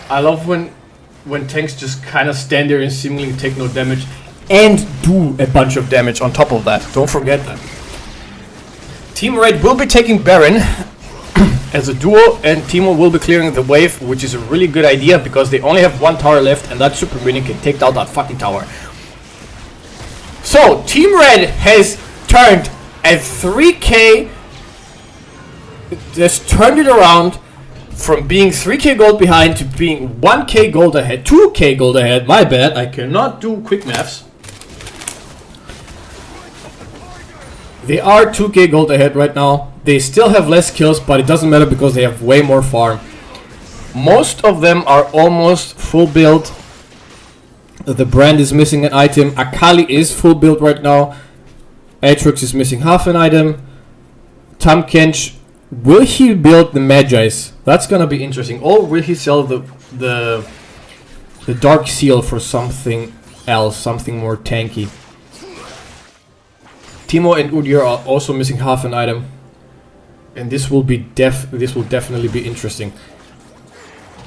I love when tanks just kind of stand there and seemingly take no damage and do a bunch of damage on top of that. Don't forget that. Team Red will be taking Baron as a duo, and Teemo will be clearing the wave, which is a really good idea because they only have 1 tower left and that super minion can take down that fucking tower. So Team Red has turned a 3k, just turned it around from being 3k gold behind to being 1k gold ahead, 2k gold ahead. My bad, I cannot do quick maths. They are 2k gold ahead right now. They still have less kills, but it doesn't matter because they have way more farm. Most of them are almost full build. The Brand is missing an item. Akali is full build right now. Aatrox is missing half an item. Tamkench, will he build the Magi's? That's gonna be interesting. Or will he sell the Dark Seal for something else, something more tanky? Teemo and Udyr are also missing half an item, and this will definitely be interesting.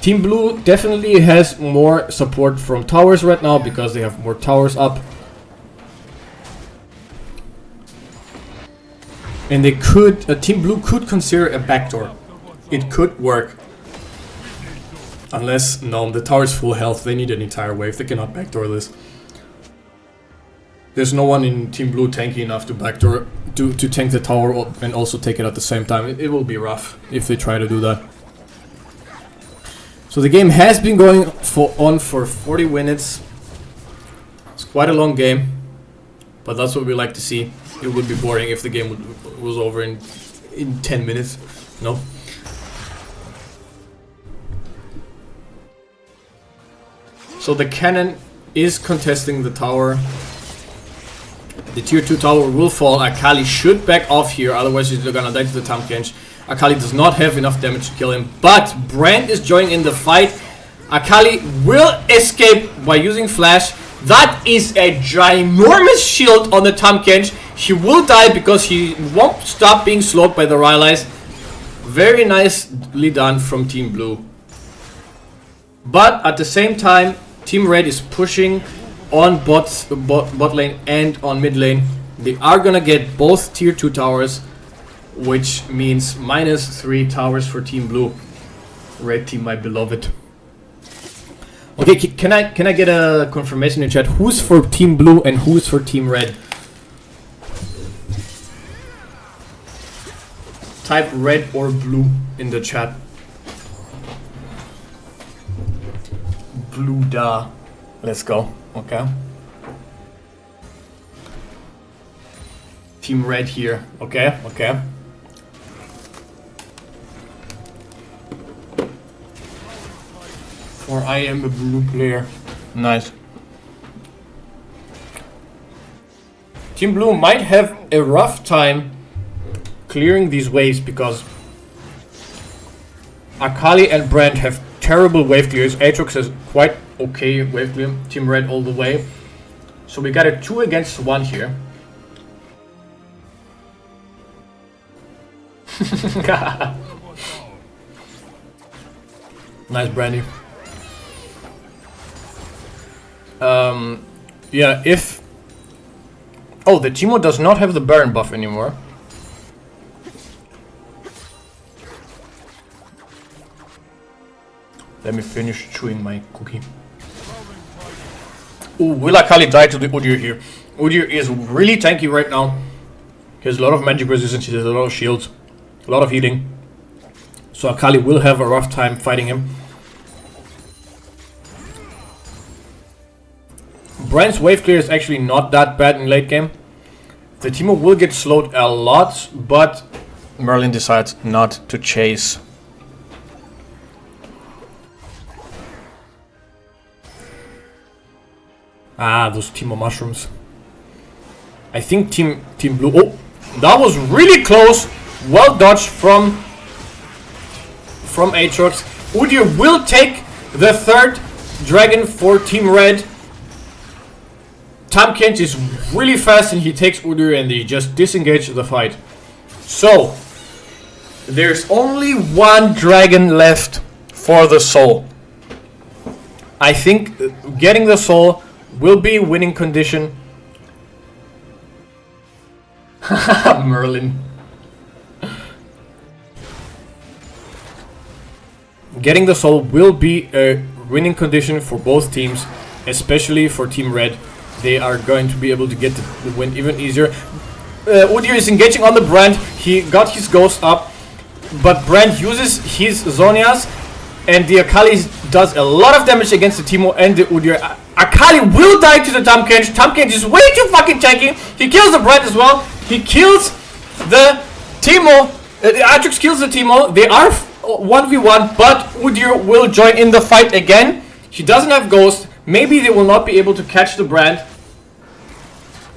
Team Blue definitely has more support from towers right now because they have more towers up, and they could. Team Blue could consider a backdoor. It could work, unless no, the tower's full health. They need an entire wave. They cannot backdoor this. There's no one in Team Blue tanky enough to backdoor to tank the tower and also take it at the same time. It will be rough if they try to do that. So the game has been going on for 40 minutes. It's quite a long game, but that's what we like to see. It would be boring if the game was over in 10 minutes. No. So the cannon is contesting the tower. The tier 2 tower will fall. Akali should back off here, otherwise he's gonna die to the Tamkench. Akali does not have enough damage to kill him, but Brand is joining in the fight. Akali will escape by using flash. That is a ginormous shield on the Tamkench. He will die because he won't stop being slowed by the Rylai's. Very nicely done from Team Blue. But at the same time, Team Red is pushing on bot lane and on mid lane. They are gonna get both tier 2 towers, which means -3 towers for Team Blue. Red team, my beloved. Okay, can I get a confirmation in chat? Who's for Team Blue and who's for Team Red? Type red or blue in the chat. Blue da. Let's go. Okay. Team red here. Okay, okay. For I am a blue player. Nice. Team Blue might have a rough time clearing these waves because Akali and Brand have terrible wave clears. Aatrox has quite okay wave clear. Team Red all the way. So we got a 2 against 1 here. Nice, Brandy. Yeah, if... Oh, the Teemo does not have the Baron buff anymore. Let me finish chewing my cookie. Ooh, will Akali die to the Udyr here? Udyr is really tanky right now. He has a lot of magic resistance, he has a lot of shields, a lot of healing. So Akali will have a rough time fighting him. Brand's wave clear is actually not that bad in late game. The Teemo will get slowed a lot, but Merlin decides not to chase. Ah, those Teemo mushrooms. I think Team Blue... Oh, that was really close. Well dodged from Aatrox. Udyr will take the third dragon for Team Red. Tahm Kench is really fast and he takes Udyr and they just disengage the fight. So, there's only one dragon left for the soul. I think getting the soul will be winning condition. Merlin. Getting the soul will be a winning condition for both teams, especially for Team Red. They are going to be able to get the win even easier. Udyr is engaging on the Brand. He got his ghost up, but Brand uses his Zhonya's, and the Akali does a lot of damage against the Teemo and the Udyr. Akali will die to the Tahm Kench. Tahm Kench is way too fucking tanky. He kills the Brand as well. He kills the Teemo. Aatrox kills the Teemo. They are 1v1, but Udyr will join in the fight again. He doesn't have ghost. Maybe they will not be able to catch the Brand.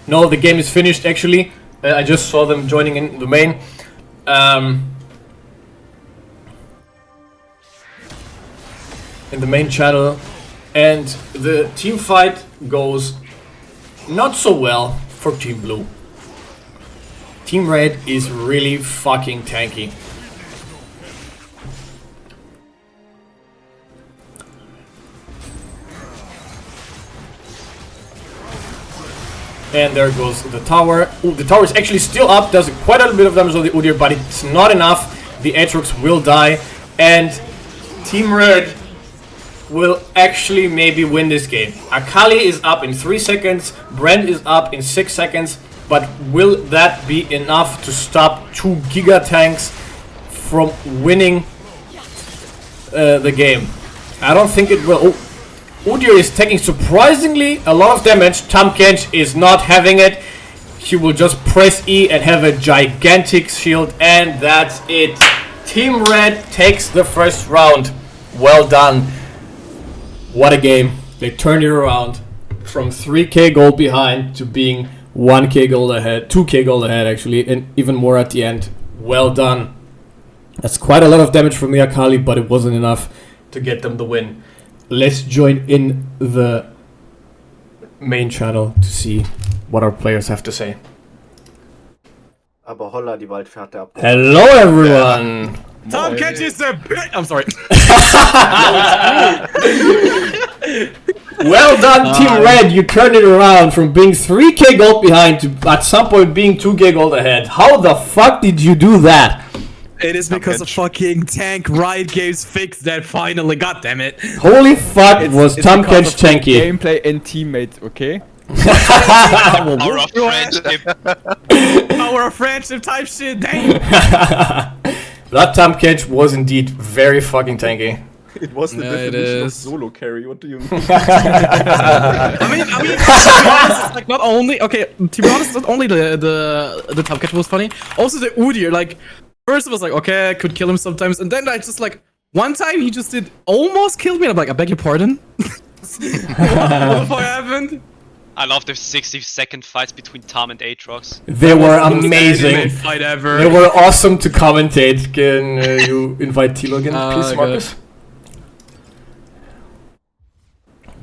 No, the game is finished actually. I just saw them joining in the main. In the main channel. And the team fight goes not so well for Team Blue. Team Red is really fucking tanky. And there goes the tower. Ooh, the tower is actually still up. Does quite a bit of damage on the Udyr, but it's not enough. The Aatrox will die. And Team Red will actually maybe win this game. Akali is up in 3 seconds. Brand is up in 6 seconds. But will that be enough to stop 2 Giga Tanks from winning the game? I don't think it will. Oh. Udyr is taking surprisingly a lot of damage. Tahm Kench is not having it. He will just press E and have a gigantic shield, and that's it. Team Red takes the first round. Well done. What a game. They turned it around from 3k gold behind to being 1k gold ahead, 2k gold ahead actually, and even more at the end. Well done. That's quite a lot of damage from the Akali, but it wasn't enough to get them the win. Let's join in the main channel to see what our players have to say.
Aber holla, die Waldfährte ab.
Hello everyone!
Tahm Kench is a bitch! I'm sorry.
Well done, Team Red. You turned it around from being 3k gold behind to at some point being 2k gold ahead. How the fuck did you do that?
It is because of fucking Tank Riot Games fixed that finally. God damn it.
Holy fuck, was Tom Catch tanky.
Gameplay and teammates, okay?
Power of friendship.
Power of friendship type shit. Dang.
That Tom Catch was indeed very fucking tanky.
It was the definition of solo carry. What do you mean?
I mean, to be honest, it's like not only to be honest, not only the Tom Catch was funny, also the Udyr. Like, first it was like, okay, I could kill him sometimes, and then I just like one time he just did almost kill me, and I'm like, I beg your pardon. What happened?
I love the 60-second fights between Tom and Aatrox.
They were amazing.
Anime fight ever.
They were awesome to commentate. Can you invite Tilo again, please, Marcus?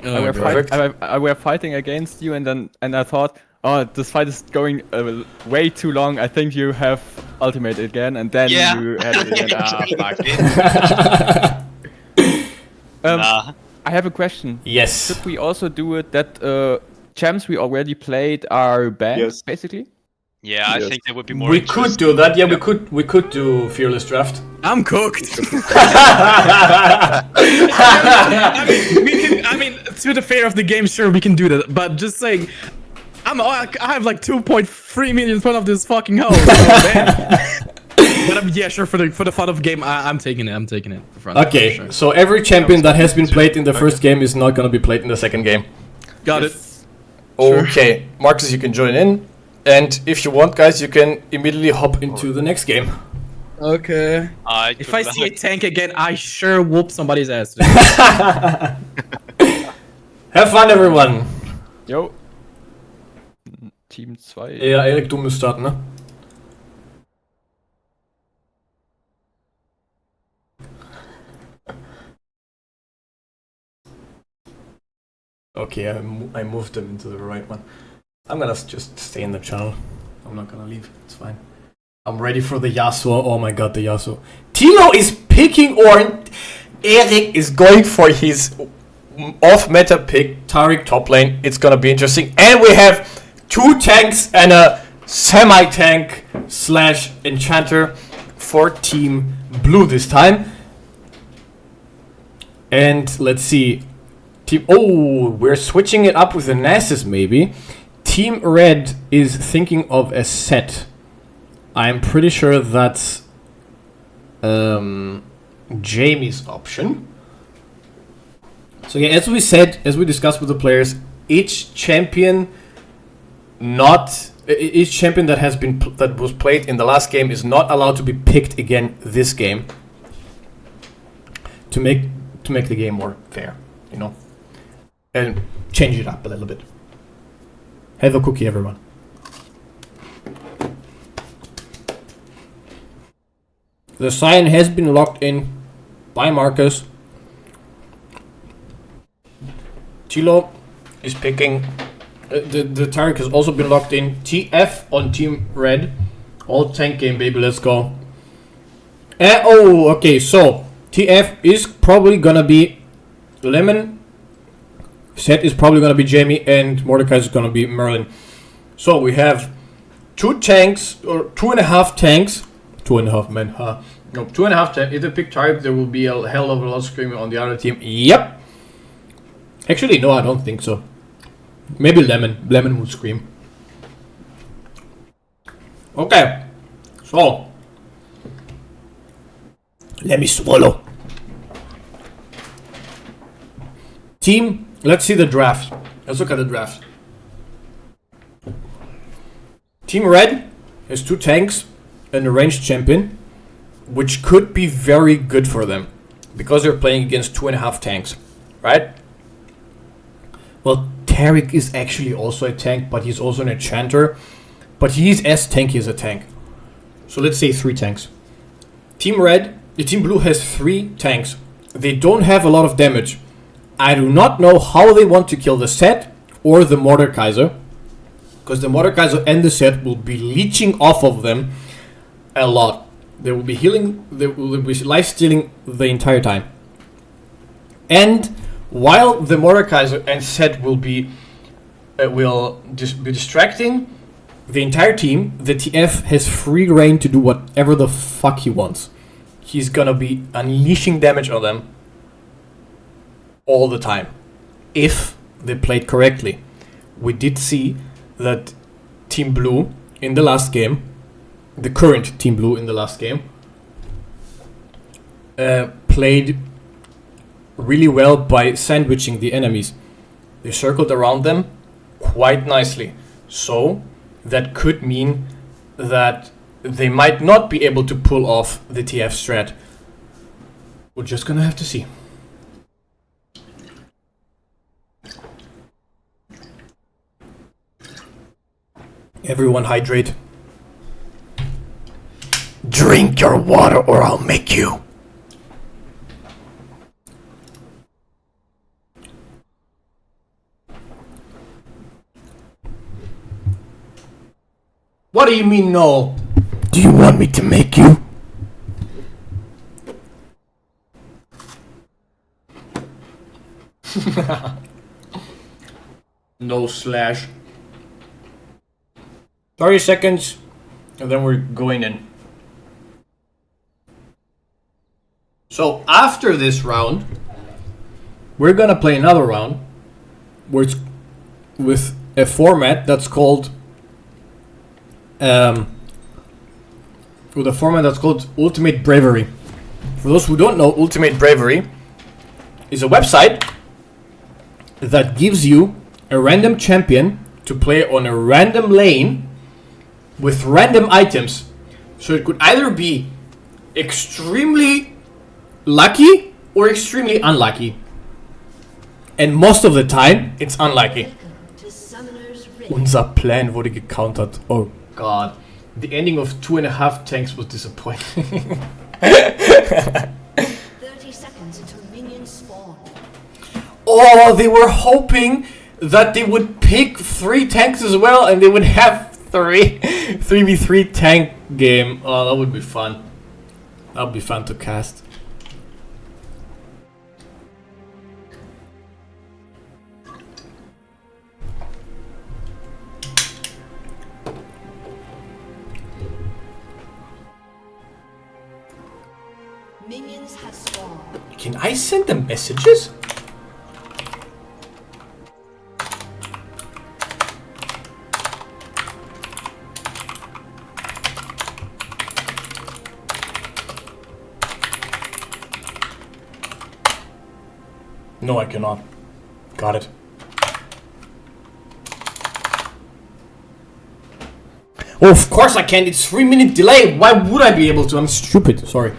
I were fighting against you, and I thought, oh, this fight is going way too long. I think you have ultimate again, and then you had it again.
Nah.
I have a question.
Yes.
Should we also do it that champs we already played are banned, basically?
Yeah, I think that would be more.
We could do that. Yeah, we could do fearless draft.
I'm cooked. I mean, to the fair of the game, sure, we can do that. But just saying, I have like 2.3 million fun of this fucking hole. But yeah, sure, for the fun of the game, I'm taking it. I'm taking it. For fun,
Okay,
for sure.
so every champion that has been played in the first game is not gonna be played in the second game.
Got it.
Okay, Marcus, you can join in. And if you want, guys, you can immediately hop into the next game.
Okay. If I see a tank again, I sure whoop somebody's ass.
Have fun, everyone.
Yo. Team 2.
Ja, Erik, du musst starten, ne? Okay, I moved them into the right one. I'm gonna just stay in the channel. I'm not gonna leave. It's fine. I'm ready for the Yasuo. Oh my god, the Yasuo. Tilo is picking Ornn. Erik is going for his off-meta pick, Taric top lane. It's gonna be interesting. And we have 2 tanks and a semi-tank / enchanter for Team Blue this time. And let's see. We're switching it up with the Nasus maybe. Team Red is thinking of a set. I'm pretty sure that's Jamie's option. So yeah, as we discussed with the players, each champion that was played in the last game is not allowed to be picked again this game. To make the game more fair, you know, and change it up a little bit. Have a cookie, everyone. The sign has been locked in by Marcus. Tilo is picking. The Taric has also been locked in. TF on Team Red. All tank game, baby. Let's go. Okay. So TF is probably gonna be Lemon. Set is probably gonna be Jamie, and Mordecai is gonna be Merlin. So we have 2 tanks or 2.5 tanks. 2.5 men, huh? No, 2.5 tanks. If they pick Taric, there will be a hell of a lot of screaming on the other team. Yep. Actually, no, I don't think so. Maybe Lemon. Lemon would scream. Okay. So. Let me swallow. Team, let's see the draft. Let's look at the draft. Team Red has 2 tanks and a ranged champion, which could be very good for them because they're playing against 2.5 tanks, right? Well, Taric is actually also a tank, but he's also an enchanter, but he's as tanky as a tank. So let's say 3 tanks. Team Blue has 3 tanks. They don't have a lot of damage. I do not know how they want to kill the set or the Mordekaiser, because the Mordekaiser and the set will be leeching off of them a lot. They will be healing, they will be life-stealing the entire time. And while the Mordekaiser and set will be distracting, the entire team, the TF has free reign to do whatever the fuck he wants. He's gonna be unleashing damage on them all the time, if they played correctly. We did see that Team Blue in the last game, the current Team Blue in the last game, played really well by sandwiching the enemies. They circled around them quite nicely. So that could mean that they might not be able to pull off the TF strat. We're just gonna have to see. Everyone hydrate. Drink your water or I'll make you. What do you mean no? Do you want me to make you? No slash. 30 seconds and then we're going in. So after this round, we're gonna play another round where it's with a format that's called Ultimate Bravery. For those who don't know, Ultimate Bravery is a website that gives you a random champion to play on a random lane with random items. So it could either be extremely lucky or extremely unlucky. And most of the time, it's unlucky. Unser Plan wurde gecountert. Oh god. The ending of 2.5 tanks was disappointing.
30 seconds until minions spawn.
Oh, they were hoping that they would pick 3 tanks as well and they would have 3v3 tank game. Oh, that would be fun. That would be fun to cast.
Minions have spawned.
Can I send them messages? No, I cannot. Got it. Oh, of course I can. It's 3-minute delay. Why would I be able to? I'm stupid. Sorry.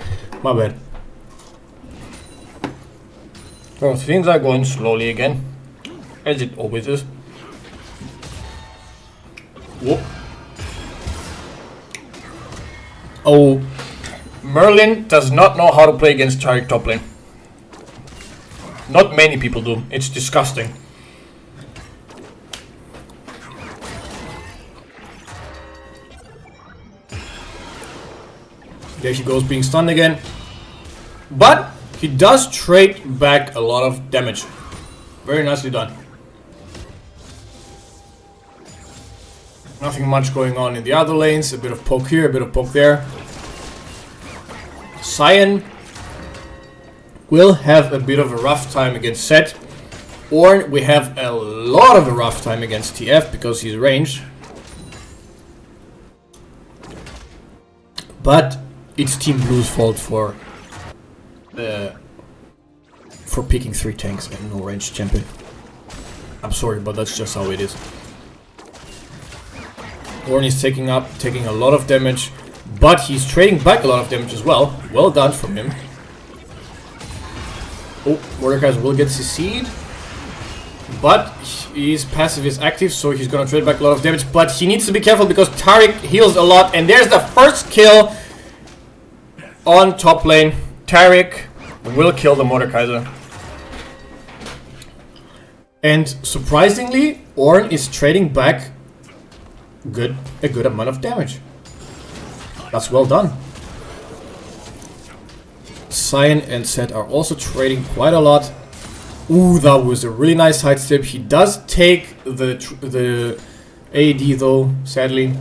My bad. So things are going slowly again. As it always is. Whoop. Oh. Merlin does not know how to play against Tariq top lane. Not many people do. It's disgusting. There she goes, being stunned again. But he does trade back a lot of damage. Very nicely done. Nothing much going on in the other lanes. A bit of poke here, a bit of poke there. Cyan will have a bit of a rough time against Set. Ornn, we have a lot of a rough time against TF because he's ranged. But it's Team Blue's fault for picking 3 tanks and no ranged champion. I'm sorry, but that's just how it is. Ornn is taking a lot of damage, but he's trading back a lot of damage as well. Well done from him. Oh, Mordekaiser will get CC'd, but his passive is active, so he's gonna trade back a lot of damage. But he needs to be careful because Tariq heals a lot, and there's the first kill on top lane. Tariq will kill the Mordekaiser. And surprisingly, Ornn is trading back a good amount of damage. That's well done. Cyan and Set are also trading quite a lot. Ooh, that was a really nice sidestep. He does take the AD though, sadly.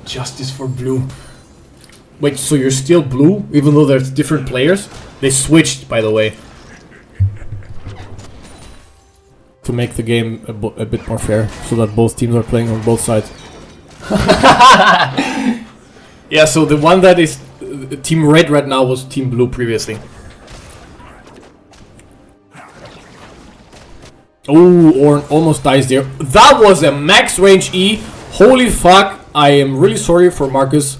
Justice for blue. Wait, so you're still blue, even though there's different players? They switched, by the way. To make the game a bit more fair, so that both teams are playing on both sides. Yeah, so the one that is Team Red right now was Team Blue previously. Oh, Ornn almost dies there. That was a max range E. Holy fuck. I am really sorry for Marcus.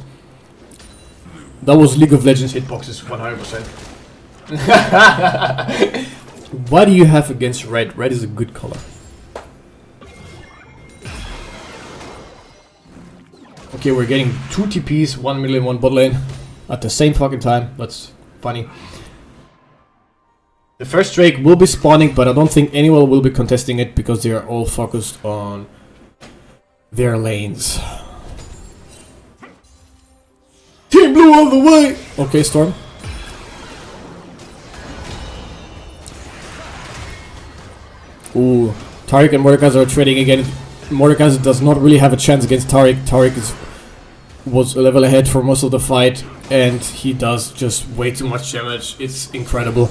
That was League of Legends hitboxes 100%. What do you have against red? Red is a good color. Okay, we're getting 2 TPs, 1 middle lane, 1 bot lane at the same fucking time. That's funny. The first Drake will be spawning, but I don't think anyone will be contesting it because they are all focused on their lanes. Team Blue all the way! Okay, Storm. Ooh, Taric and Mordekaiser are trading again. Mordekaiser does not really have a chance against Taric. Taric was a level ahead for most of the fight, and he does just way too much damage. It's incredible.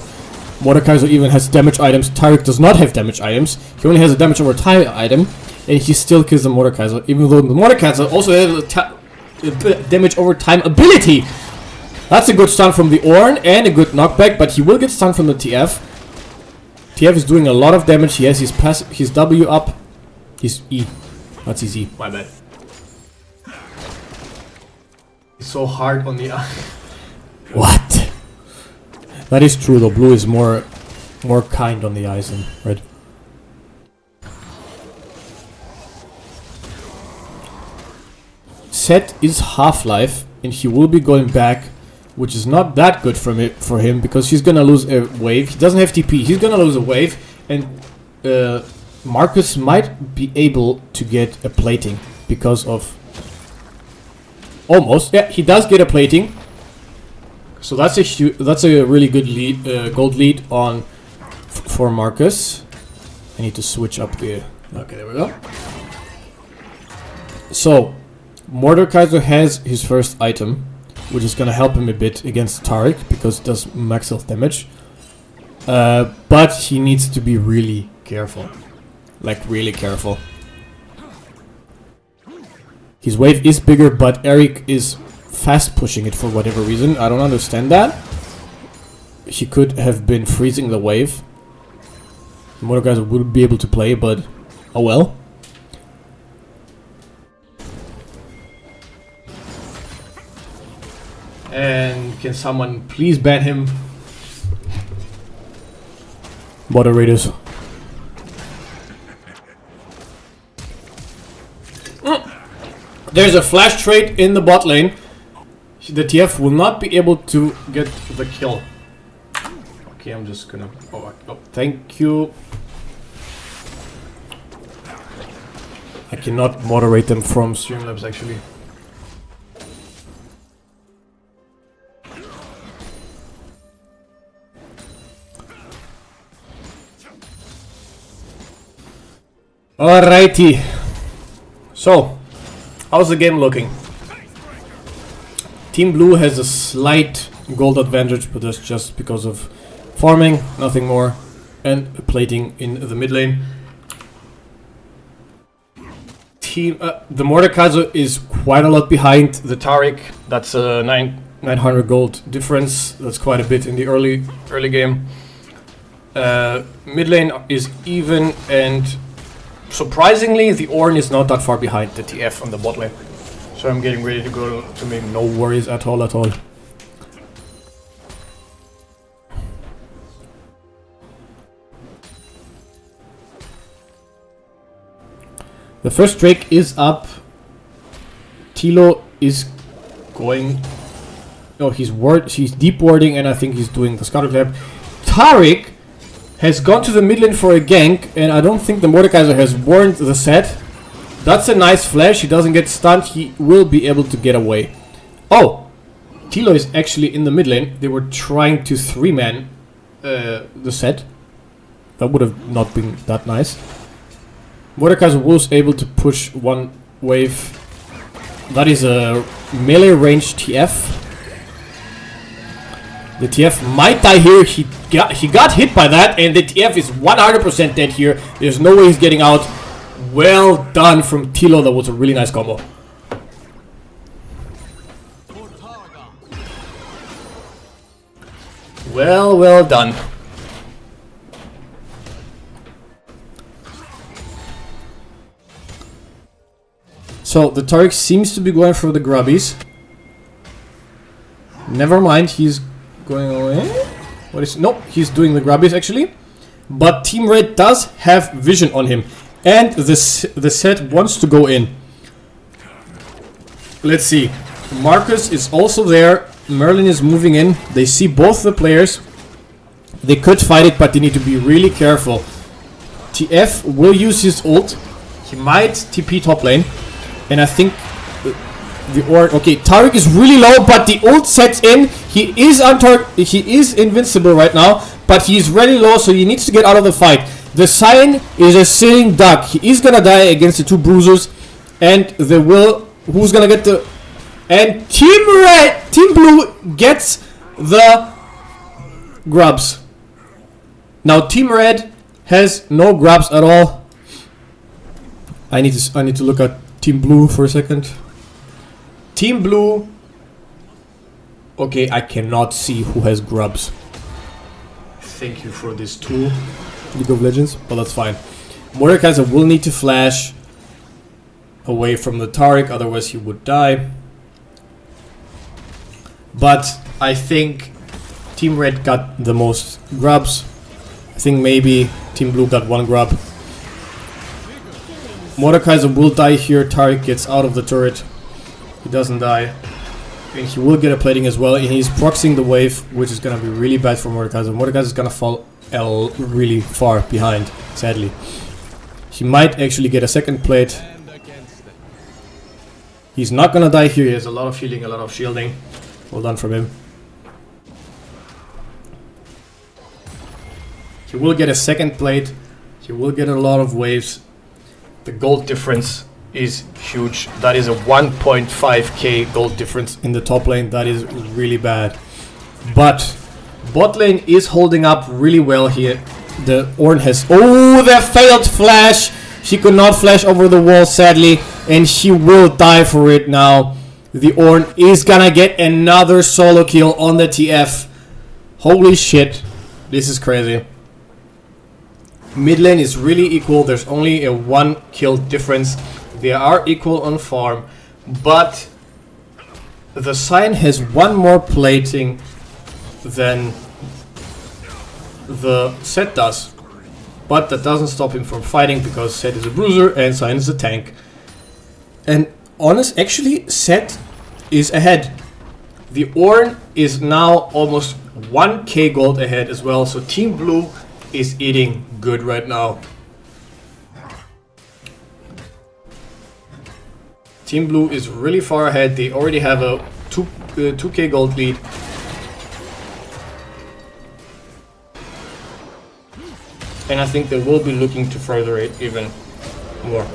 Mordekaiser even has damage items. Taric does not have damage items. He only has a damage over time item, and he still kills the Mordekaiser, even though the Mordekaiser also has a damage over time ability. That's a good stun from the Ornn and a good knockback, but he will get stunned from the TF. TF is doing a lot of damage. He has his W up. His E. That's his E. My bad. He's so hard on the eye. What? That is true though. Blue is more kind on the eyes than red. Set is Half-Life, and he will be going back, which is not that good for him because he's gonna lose a wave. He doesn't have TP. He's gonna lose a wave, and Marcus might be able to get a plating because of almost. Yeah, he does get a plating. So that's a really good lead, gold lead on for Marcus. I need to switch up the. Okay, there we go. So Mordekaiser has his first item, which is gonna help him a bit against Taric because it does max health damage. But he needs to be really careful. Like, really careful. His wave is bigger, but Eric is fast pushing it for whatever reason. I don't understand that. He could have been freezing the wave. Mordekaiser would be able to play, but oh well. And can someone please ban him? Moderators. There's a flash trade in the bot lane. The TF will not be able to get the kill. Okay, I'm just gonna... Oh, thank you. I cannot moderate them from Streamlabs actually. Alrighty. So, how's the game looking? Team Blue has a slight gold advantage, but that's just because of farming, nothing more, and plating in the mid lane. The Mordekaiser is quite a lot behind the Taric. That's a 900 gold difference. That's quite a bit in the early game. Mid lane is even, and surprisingly, the Ornn is not that far behind the TF on the bot lane. So I'm getting ready to go to make no worries at all. The first Drake is up. Tilo is going... No, he's deep warding, and I think he's doing the Scuttle Clap. Taric has gone to the mid lane for a gank, and I don't think the Mordekaiser has warned the set. That's a nice flash. He doesn't get stunned. He will be able to get away. Oh! Tilo is actually in the mid lane. They were trying to 3-man the set. That would have not been that nice. Mordekaiser was able to push one wave. That is a melee range TF. The TF might die here. He got hit by that, and the TF is 100% dead here. There's no way he's getting out. Well done from Tilo. That was a really nice combo. Well done. So the Taric seems to be going for the grubbies. Never mind, he's going away. What is? Nope, he's doing the grubbies actually. But Team Red does have vision on him, and the set wants to go in. Let's see. Marcus is also there. Merlin is moving in. They see both the players. They could fight it, but they need to be really careful. TF will use his ult. He might TP top lane. And I think okay, Taric is really low, but the ult sets in. He is invincible right now, but he's really low, so he needs to get out of the fight. The Cyan is a sitting duck. He is gonna die against the two bruisers, and who's gonna get the? And Team Blue gets the grubs. Now Team Red has no grubs at all. I need to look at Team Blue for a second. Team Blue. Okay, I cannot see who has grubs. Thank you for this tool, League of Legends, but that's fine. Mordekaiser will need to flash away from the Taric, otherwise he would die. But I think Team Red got the most grubs. I think maybe Team Blue got one grub. Mordekaiser will die here. Taric gets out of the turret. He doesn't die. And he will get a plating as well. And he's proxying the wave, which is going to be really bad for Mordekaiser. Mordekaiser is going to fall really far behind, sadly. He might actually get a second plate. He's not going to die here. He has a lot of healing, a lot of shielding. Well done from him. He will get a second plate. He will get a lot of waves. The gold difference is huge. That is a 1.5k gold difference in the top lane. That is really bad. But bot lane is holding up really well here. The Ornn has... Oh, the failed flash! She could not flash over the wall, sadly. And she will die for it now. The Ornn is gonna get another solo kill on the TF. Holy shit. This is crazy. Mid lane is really equal. There's only a 1 kill difference. They are equal on farm. But the Cyan has one more plating than the Set does. But that doesn't stop him from fighting because Set is a bruiser and Cyan is a tank. And actually, Set is ahead. The Ornn is now almost 1k gold ahead as well. So Team Blue is eating good right now. Team Blue is really far ahead. They already have a 2k gold lead. And I think they will be looking to further it even more.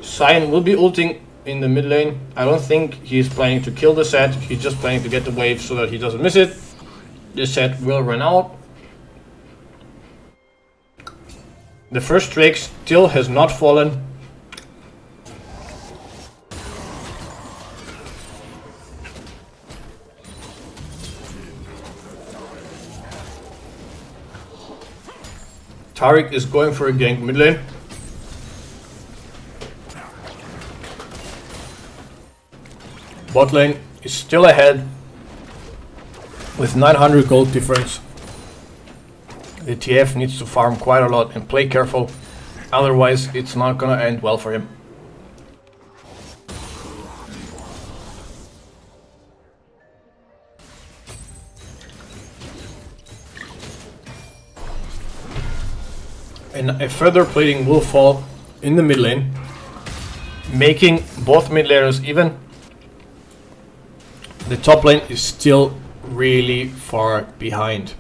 Cyan will be ulting in the mid lane. I don't think he's planning to kill the Set. He's just planning to get the wave so that he doesn't miss it. The Set will run out. The first Drake still has not fallen. Taric is going for a gank mid lane. Bot lane is still ahead with 900 gold difference. The TF needs to farm quite a lot and play careful, otherwise it's not gonna end well for him. And a further plating will fall in the mid lane, making both mid laners even. The top lane is still really far behind.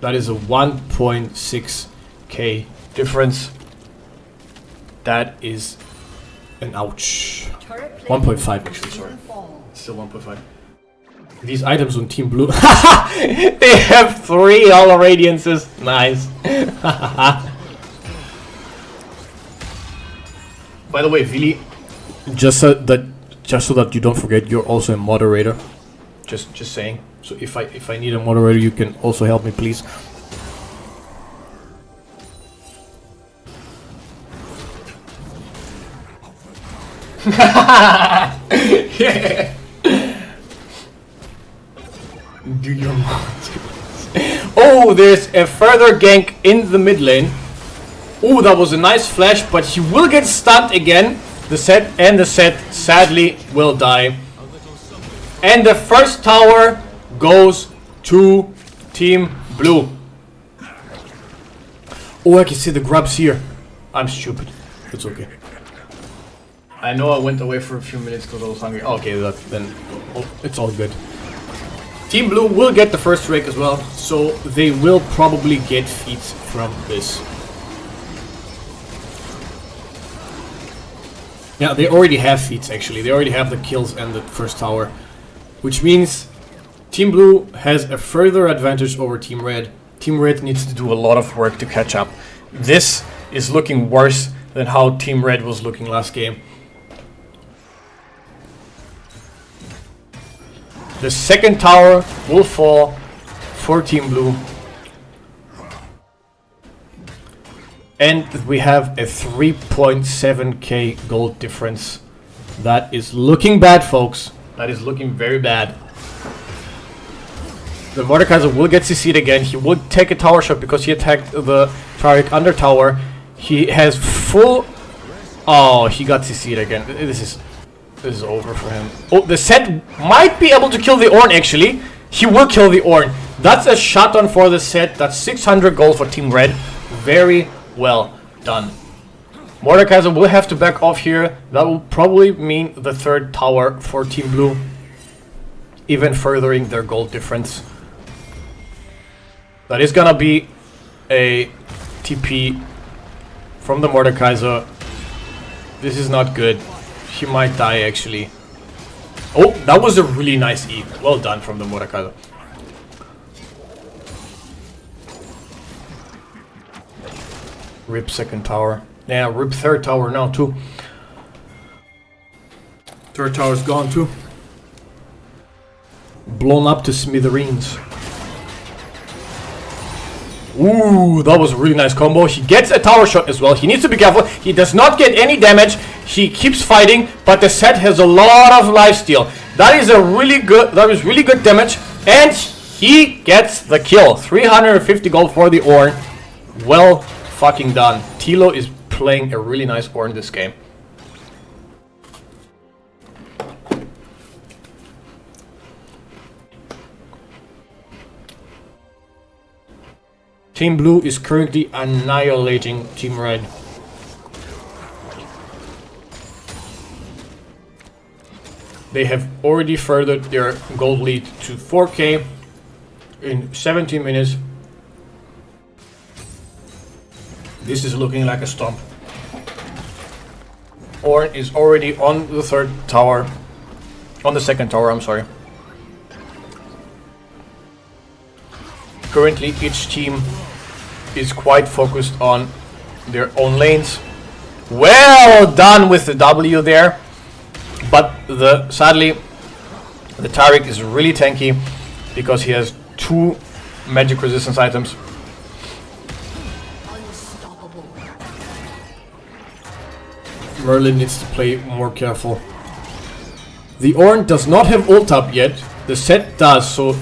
That is a 1.6k difference. That is an ouch.
Turret plate
1.5 actually, sorry.
fall.
Still 1.5. These items on Team Blue. They have 3 Hollow Radiances. Nice. By the way, Vili, just so that you don't forget, you're also a moderator. Just saying. So if I need a moderator, you can also help me, please. Yeah. Do your Oh, there's a further gank in the mid lane. Oh, that was a nice flash, but he will get stunned again. The set sadly will die. And the first tower goes to Team Blue. Oh, I can see the grubs here. I'm stupid. It's okay. I know I went away for a few minutes because I was hungry. Okay, then it's all good. Team Blue will get the first rake as well, so they will probably get feats from this. Yeah, they already have feats actually. They already have the kills and the first tower, which means Team Blue has a further advantage over Team Red. Team Red needs to do a lot of work to catch up. This is looking worse than how Team Red was looking last game. The second tower will fall for Team Blue. And we have a 3.7k gold difference. That is looking bad, folks. That is looking very bad. The Mordekaiser will get CC'd again. He will take a tower shot because he attacked the Taric under tower. He has full... Oh, he got CC'd again. This is over for him. Oh, the set might be able to kill the Ornn actually. He will kill the Ornn. That's a shot on for the set. That's 600 gold for Team Red. Very well done. Mordekaiser will have to back off here. That will probably mean the third tower for Team Blue, even furthering their gold difference. That is gonna be a TP from the Mordekaiser. This is not good. He might die actually. Oh, that was a really nice E. Well done from the Mordekaiser. Rip second tower. Yeah, rip third tower now too. Third tower's gone too. Blown up to smithereens. Ooh, that was a really nice combo. He gets a tower shot as well. He needs to be careful. He does not get any damage. He keeps fighting, but the set has a lot of lifesteal. That is really good damage. And he gets the kill. 350 gold for the Ornn. Well fucking done. Tilo is playing a really nice Ornn this game. Team Blue is currently annihilating Team Red. They have already furthered their gold lead to 4k in 17 minutes. This is looking like a stomp. Ornn is already on the third tower. On the second tower, I'm sorry. Currently, each team is quite focused on their own lanes. Well done with the W there. But sadly, the Taric is really tanky because he has 2 magic resistance items.
Unstoppable.
Merlin needs to play more careful. The Ornn does not have ult up yet. The set does, so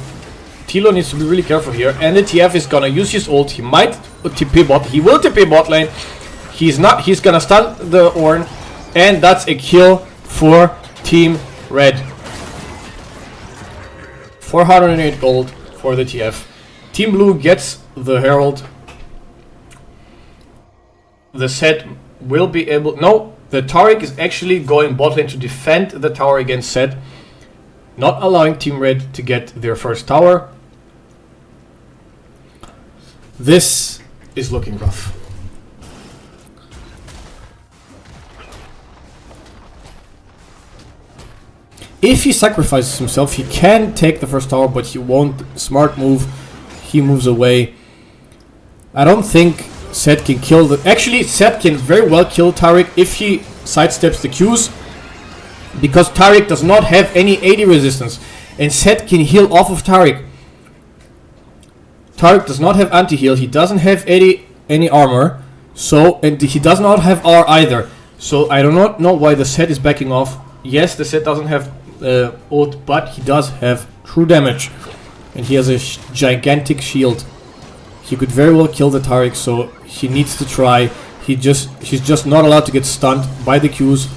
Tilo needs to be really careful here. And the TF is gonna use his ult. He might TP bot. He will TP bot lane. He's not. He's gonna stun the Ornn, and that's a kill for Team Red. 408 gold for the TF. Team Blue gets the Herald. The set will be able... No, the Taric is actually going bot lane to defend the tower against set, not allowing Team Red to get their first tower. This is looking rough. If he sacrifices himself, he can take the first tower, but he won't. Smart move. He moves away. I don't think Zed can kill the... Actually, Zed can very well kill Taric if he sidesteps the Qs, because Taric does not have any AD resistance, and Zed can heal off of Taric. Taric does not have anti-heal, he doesn't have any armor, so, and he does not have R either. So I do not know why the Zed is backing off. Yes, the Zed doesn't have ult, but he does have true damage, and he has a gigantic shield. He could very well kill the Taric, so he needs to try. He's just not allowed to get stunned by the Qs.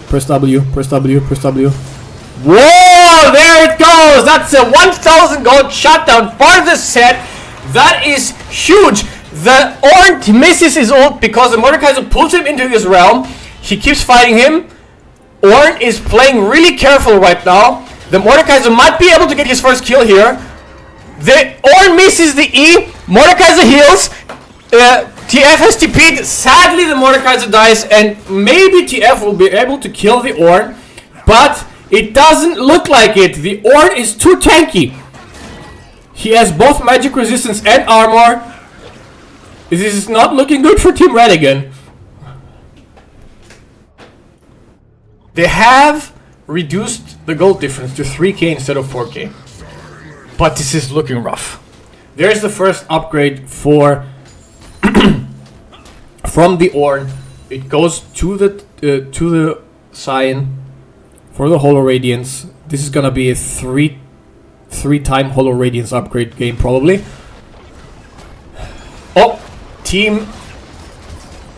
Press W, press W, press W. Whoa! There it goes! That's a 1,000 gold shutdown for the Zed. That is huge. The Ornn misses his ult because the Mordekaiser pulls him into his realm. He keeps fighting him. Ornn is playing really careful right now. The Mordekaiser might be able to get his first kill here. The Ornn misses the E. Mordekaiser heals. TF has TP'd. Sadly, the Mordekaiser dies, and maybe TF will be able to kill the Ornn, but it doesn't look like it. The Ornn is too tanky. He has both magic resistance and armor. This is not looking good for Team Red again. They have reduced the gold difference to 3k instead of 4k. But this is looking rough. There's the first upgrade for from the Ornn. It goes to the Scion for the Holo Radiance. This is gonna be a three-time Holo Radiance upgrade game probably. Oh, team.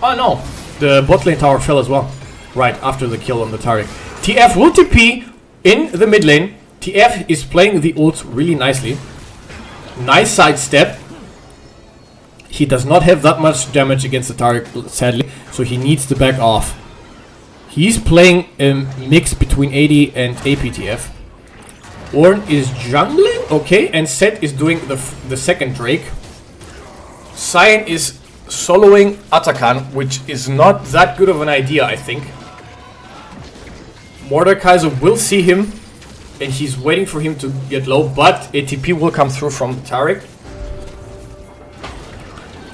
Oh no, the bot lane tower fell as well. Right after the kill on the Taric. TF will TP in the mid lane. TF is playing the ult really nicely. Nice sidestep. He does not have that much damage against the Taric, sadly, so he needs to back off. He's playing a mix between AD and APTF. Ornn is jungling, okay, and Zed is doing the second Drake. Scion is soloing Atakan, which is not that good of an idea, I think. Mordekaiser will see him, and he's waiting for him to get low, but ATP will come through from Taric.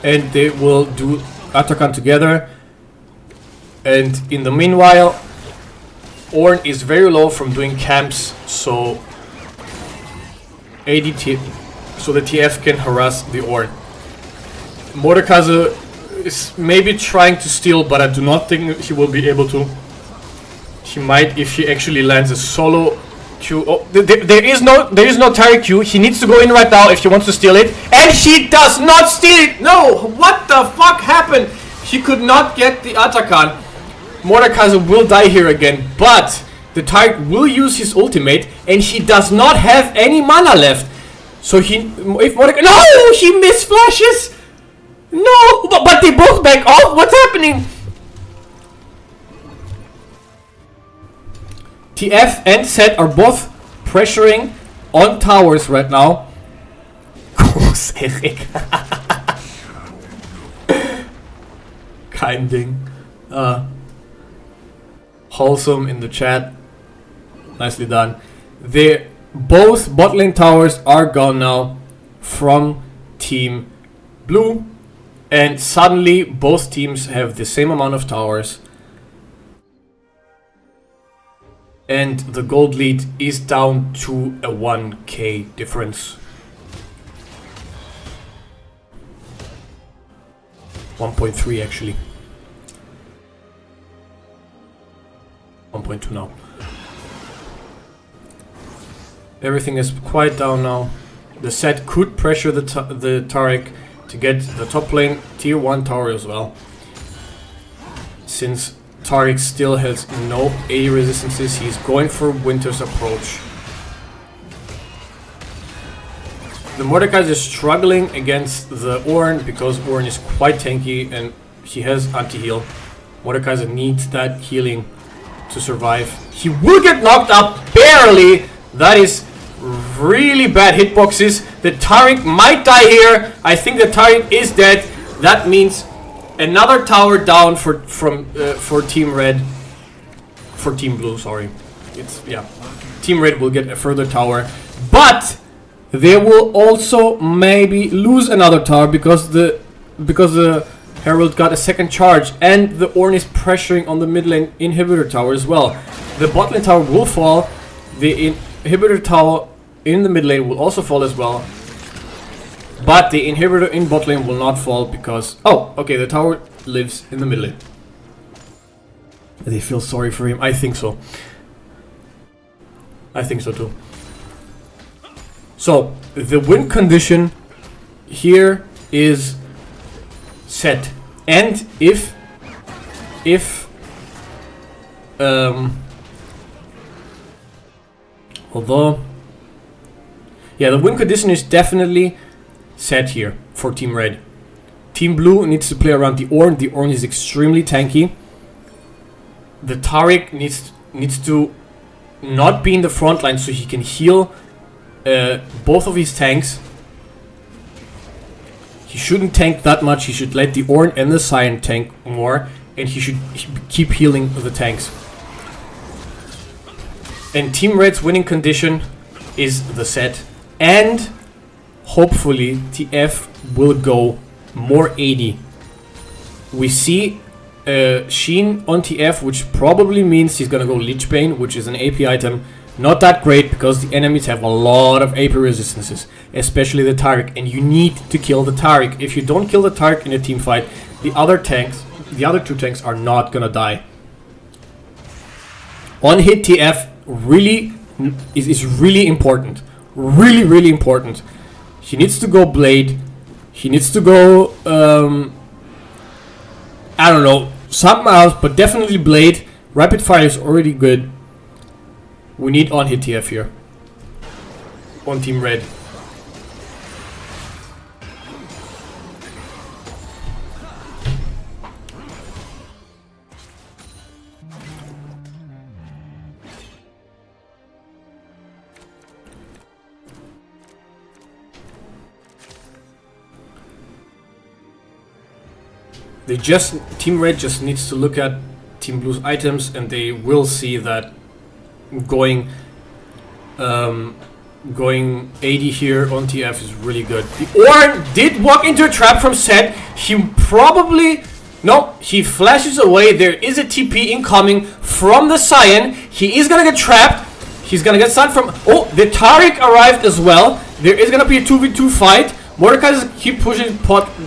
And they will do Atakan together. And in the meanwhile, Ornn is very low from doing camps, so so the TF can harass the Ornn. Mordekaiser is maybe trying to steal, but I do not think he will be able to. He might if he actually lands a solo Q. Oh, there is no Taric Q. He needs to go in right now if he wants to steal it, and he does not steal it. No, what the fuck happened? He could not get the Atakan. Mordekaiser will die here again, but the Taric will use his ultimate, and he does not have any mana left. So if Mordekaiser, no, he missed flashes. No, but they both back off. What's happening? TF and Zed are both pressuring on towers right now. Groß Erik. Kein Ding. Wholesome in the chat. Nicely done. Both bot lane towers are gone now from Team Blue. And suddenly both teams have the same amount of towers. And the gold lead is down to a 1k difference. 1.3 actually. 1.2 now. Everything is quite down now. The Zed could pressure the Taric to get the top lane tier 1 tower as well. Since Taric still has no AD resistances, he's going for Winter's approach. The Mordekaiser is struggling against the Ornn because Ornn is quite tanky and he has anti-heal. Mordekaiser needs that healing to survive. He will get knocked up barely. That is really bad hitboxes. The Taric might die here. I think the Taric is dead. That means another tower down for Team Red. For Team Blue, sorry. It's, yeah. Team Red will get a further tower. But they will also maybe lose another tower because the Herald got a second charge, and the Ornn is pressuring on the mid lane inhibitor tower as well. The bot lane tower will fall. The inhibitor tower in the mid lane will also fall as well. But the inhibitor in bot lane will not fall because... Oh, okay, the tower lives in the mid lane. They feel sorry for him. I think so. I think so too. So, the win condition here is set. And if although, yeah, the win condition is definitely set here for Team Red. Team Blue needs to play around the Ornn. The Ornn is extremely tanky. The Taric needs to not be in the front line so he can heal both of his tanks. He shouldn't tank that much. He should let the Ornn and the Sion tank more, and he should keep healing the tanks. And Team Red's winning condition is the set, and hopefully TF will go more 80. We see Sheen on TF, which probably means he's gonna go Lich Bane, which is an AP item. Not that great because the enemies have a lot of AP resistances, especially the Taric, and you need to kill the Taric. If you don't kill the Taric in a team fight, the other two tanks are not gonna die. On hit TF really is really important. Really important. He needs to go Blade. He needs to go I don't know, something else, but definitely Blade. Rapid Fire is already good. We need on hit TF here. On Team Red. Team Red just needs to look at Team Blue's items, and they will see that going 80 here on TF is really good. The Ornn did walk into a trap from Set. He probably... No, he flashes away. There is a TP incoming from the Sion. He is gonna get trapped. He's gonna get stunned from... Oh, the Taric arrived as well. There is gonna be a 2v2 fight. Mordekaiser keep pushing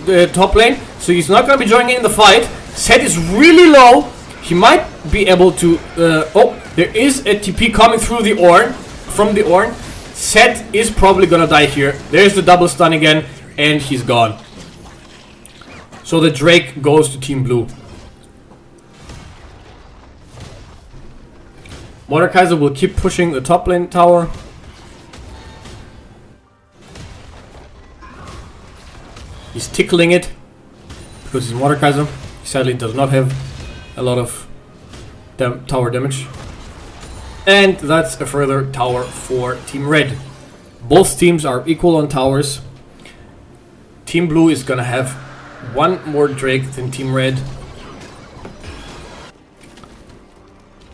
the top lane, so he's not gonna be joining in the fight. Set is really low. He might be able to... oh, there is a TP coming through the Ornn, from the Ornn. Set is probably gonna die here. There's the double stun again, and he's gone. So the Drake goes to Team Blue. Mordekaiser will keep pushing the top lane tower. He's tickling it because he's Mordekaiser. He sadly does not have a lot of tower damage. And that's a further tower for Team Red. Both teams are equal on towers. Team Blue is gonna have one more Drake than Team Red.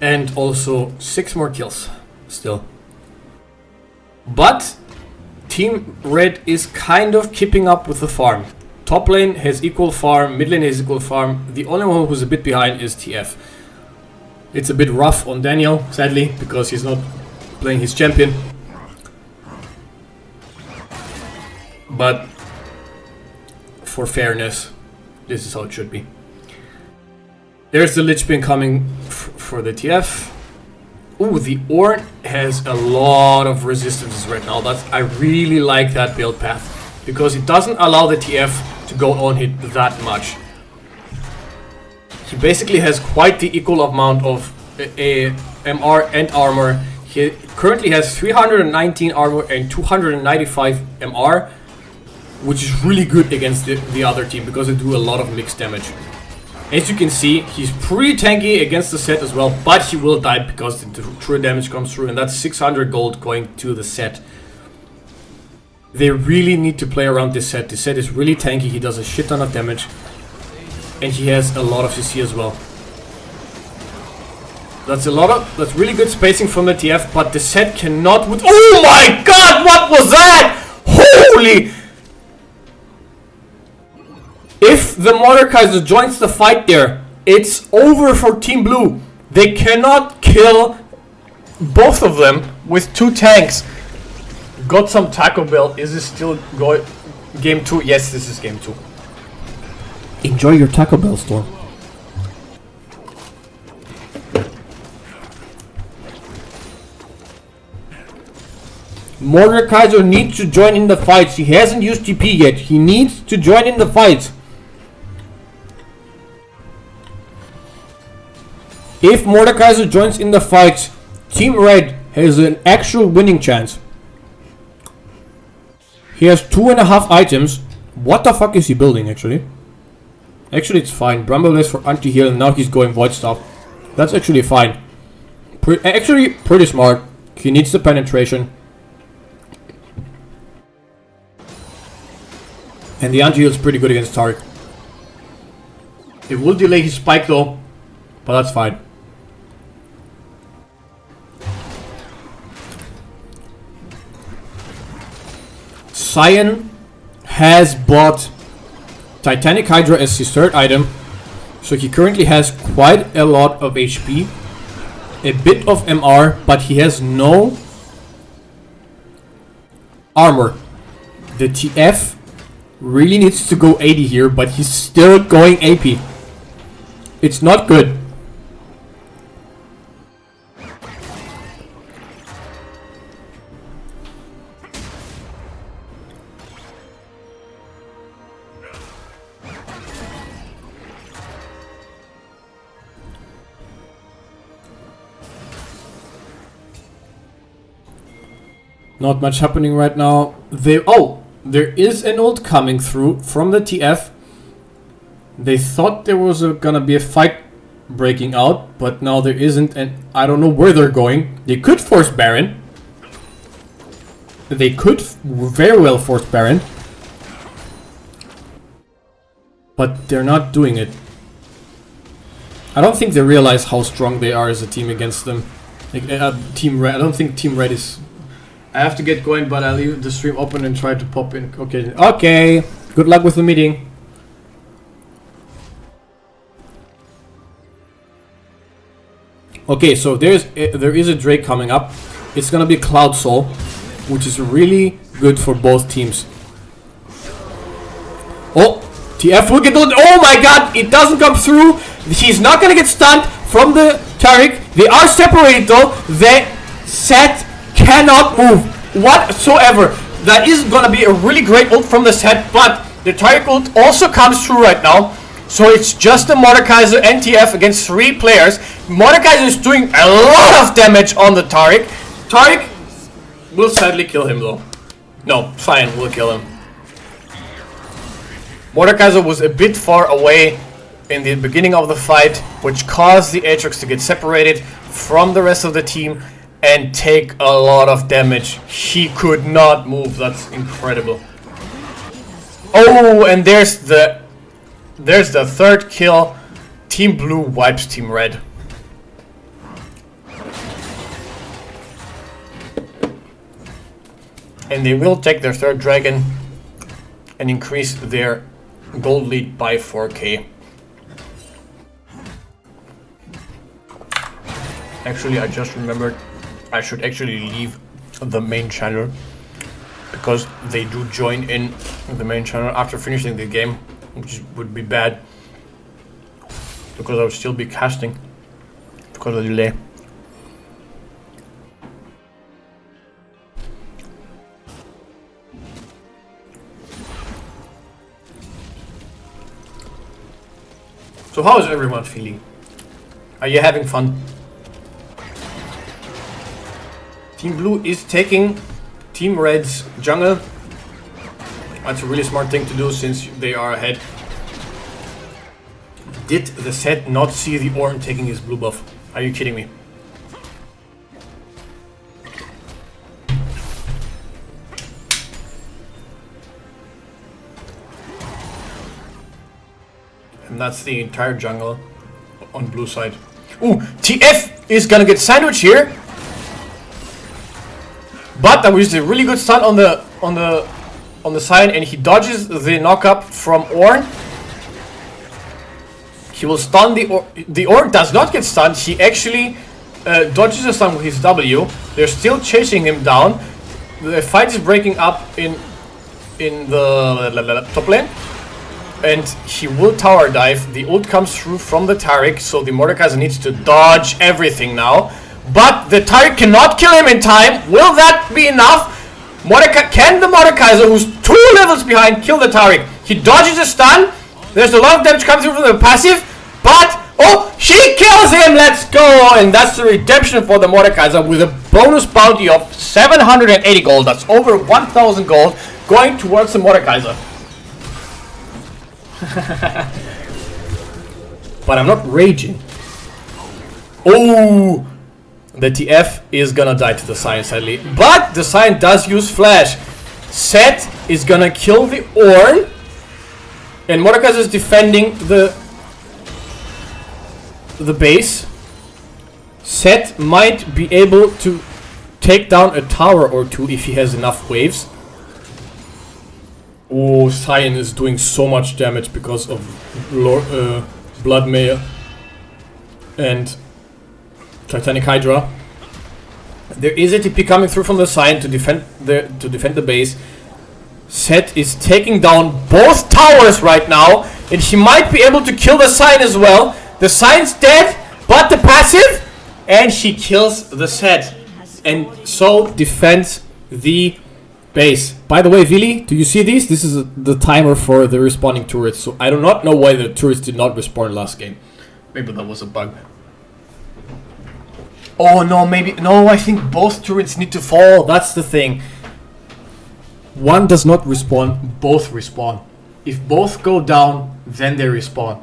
And also 6 more kills still. But Team Red is kind of keeping up with the farm. Top lane has equal farm, mid lane has equal farm. The only one who's a bit behind is TF. It's a bit rough on Daniel, sadly, because he's not playing his champion. But for fairness, this is how it should be. There's the Lich Bane coming for the TF. Ooh, the Ornn has a lot of resistances right now. I really like that build path, because it doesn't allow the TF to go on hit that much. He basically has quite the equal amount of MR and armor. He currently has 319 armor and 295 MR, which is really good against the other team because they do a lot of mixed damage. As you can see, he's pretty tanky against the Set as well, but he will die because the true damage comes through, and that's 600 gold going to the Set. They really need to play around this Set. The Set is really tanky, he does a shit ton of damage, and he has a lot of CC as well. That's that's really good spacing from the TF, but the set cannot oh my god, what was that? Holy! If the Mordekaiser joins the fight there, it's over for Team Blue. They cannot kill both of them with 2 tanks. Got some Taco Bell. Is this still game 2? Yes, this is game 2. Enjoy your Taco Bell, Storm. Mordekaiser needs to join in the fights. He hasn't used TP yet. He needs to join in the fights. If Mordekaiser joins in the fights, Team Red has an actual winning chance. He has 2.5 items. What the fuck is he building, actually? Actually, it's fine. Bramble is for anti-heal, and now he's going Void Staff. That's actually fine. Actually, pretty smart. He needs the penetration. And the anti-heal is pretty good against Taric. It will delay his spike, though. But that's fine. Cyan has bought Titanic Hydra as his 3rd item, so he currently has quite a lot of HP, a bit of MR, but he has no armor. The TF really needs to go 80 here, but he's still going AP. It's not good. Not much happening right now. There is an ult coming through from the TF. They thought there was gonna be a fight breaking out, but now there isn't, and I don't know where they're going. They could force Baron. They could very well force Baron. But they're not doing it. I don't think they realize how strong they are as a team against them. Team Red. I don't think Team Red is... I have to get going, but I'll leave the stream open and try to pop in. Okay. Okay. Good luck with the meeting. Okay, so there is a Drake coming up. It's gonna be Cloud Soul, which is really good for both teams. Oh, TF will get the... Oh my god, it doesn't come through. He's not gonna get stunned from the Taric. They are separated though. The set cannot move whatsoever. That is gonna be a really great ult from the set, but the Taric ult also comes through right now. So it's just the Mordekaiser and TF against 3 players. Mordekaiser is doing a lot of damage on the Taric. Taric will sadly kill him though. No, fine, we'll kill him. Mordekaiser was a bit far away in the beginning of the fight, which caused the Aatrox to get separated from the rest of the team and take a lot of damage. He could not move. That's incredible. Oh, and there's the 3rd kill. Team Blue wipes Team Red. And they will take their 3rd dragon and increase their gold lead by 4k. Actually, I just remembered I should actually leave the main channel, because they do join in the main channel after finishing the game, which would be bad, because I would still be casting because of the delay. So how is everyone feeling? Are you having fun? Team Blue is taking Team Red's jungle. That's a really smart thing to do since they are ahead. Did the set not see the Ornn taking his blue buff? Are you kidding me? And that's the entire jungle on blue side. Ooh, TF is gonna get sandwiched here. But that was a really good stun on the Sion, and he dodges the knock-up from Ornn. He will stun the Ornn does not get stunned. He actually dodges the stun with his W. They're still chasing him down. The fight is breaking up in the top lane. And he will tower dive. The ult comes through from the Taric, so the Mordekaiser needs to dodge everything now. But the Taric cannot kill him in time. Will that be enough? Can the Mordekaiser, who's 2 levels behind, kill the Taric? He dodges a stun. There's a lot of damage coming through from the passive. But, oh, she kills him. Let's go. And that's the redemption for the Mordekaiser with a bonus bounty of 780 gold. That's over 1,000 gold going towards the Mordekaiser. But I'm not raging. Oh, the TF is gonna die to the Sion sadly. But the Sion does use flash. Set is gonna kill the Ornn. And Mordekaiser is defending the base. Set might be able to take down a tower or two if he has enough waves. Oh, Sion is doing so much damage because of Blood Mare and Titanic Hydra. There is a TP coming through from the Sion to defend the base. Set is taking down both towers right now, and he might be able to kill the Sion as well. The Sion's dead, but the passive, and she kills the Set, and so defends the base. By the way, Vili, do you see these? This is the timer for the respawning turrets. So I do not know why the turrets did not respawn last game. Maybe that was a bug. Oh no, maybe no. I think both turrets need to fall. That's the thing. One does not respawn. Both respawn. If both go down, then they respawn.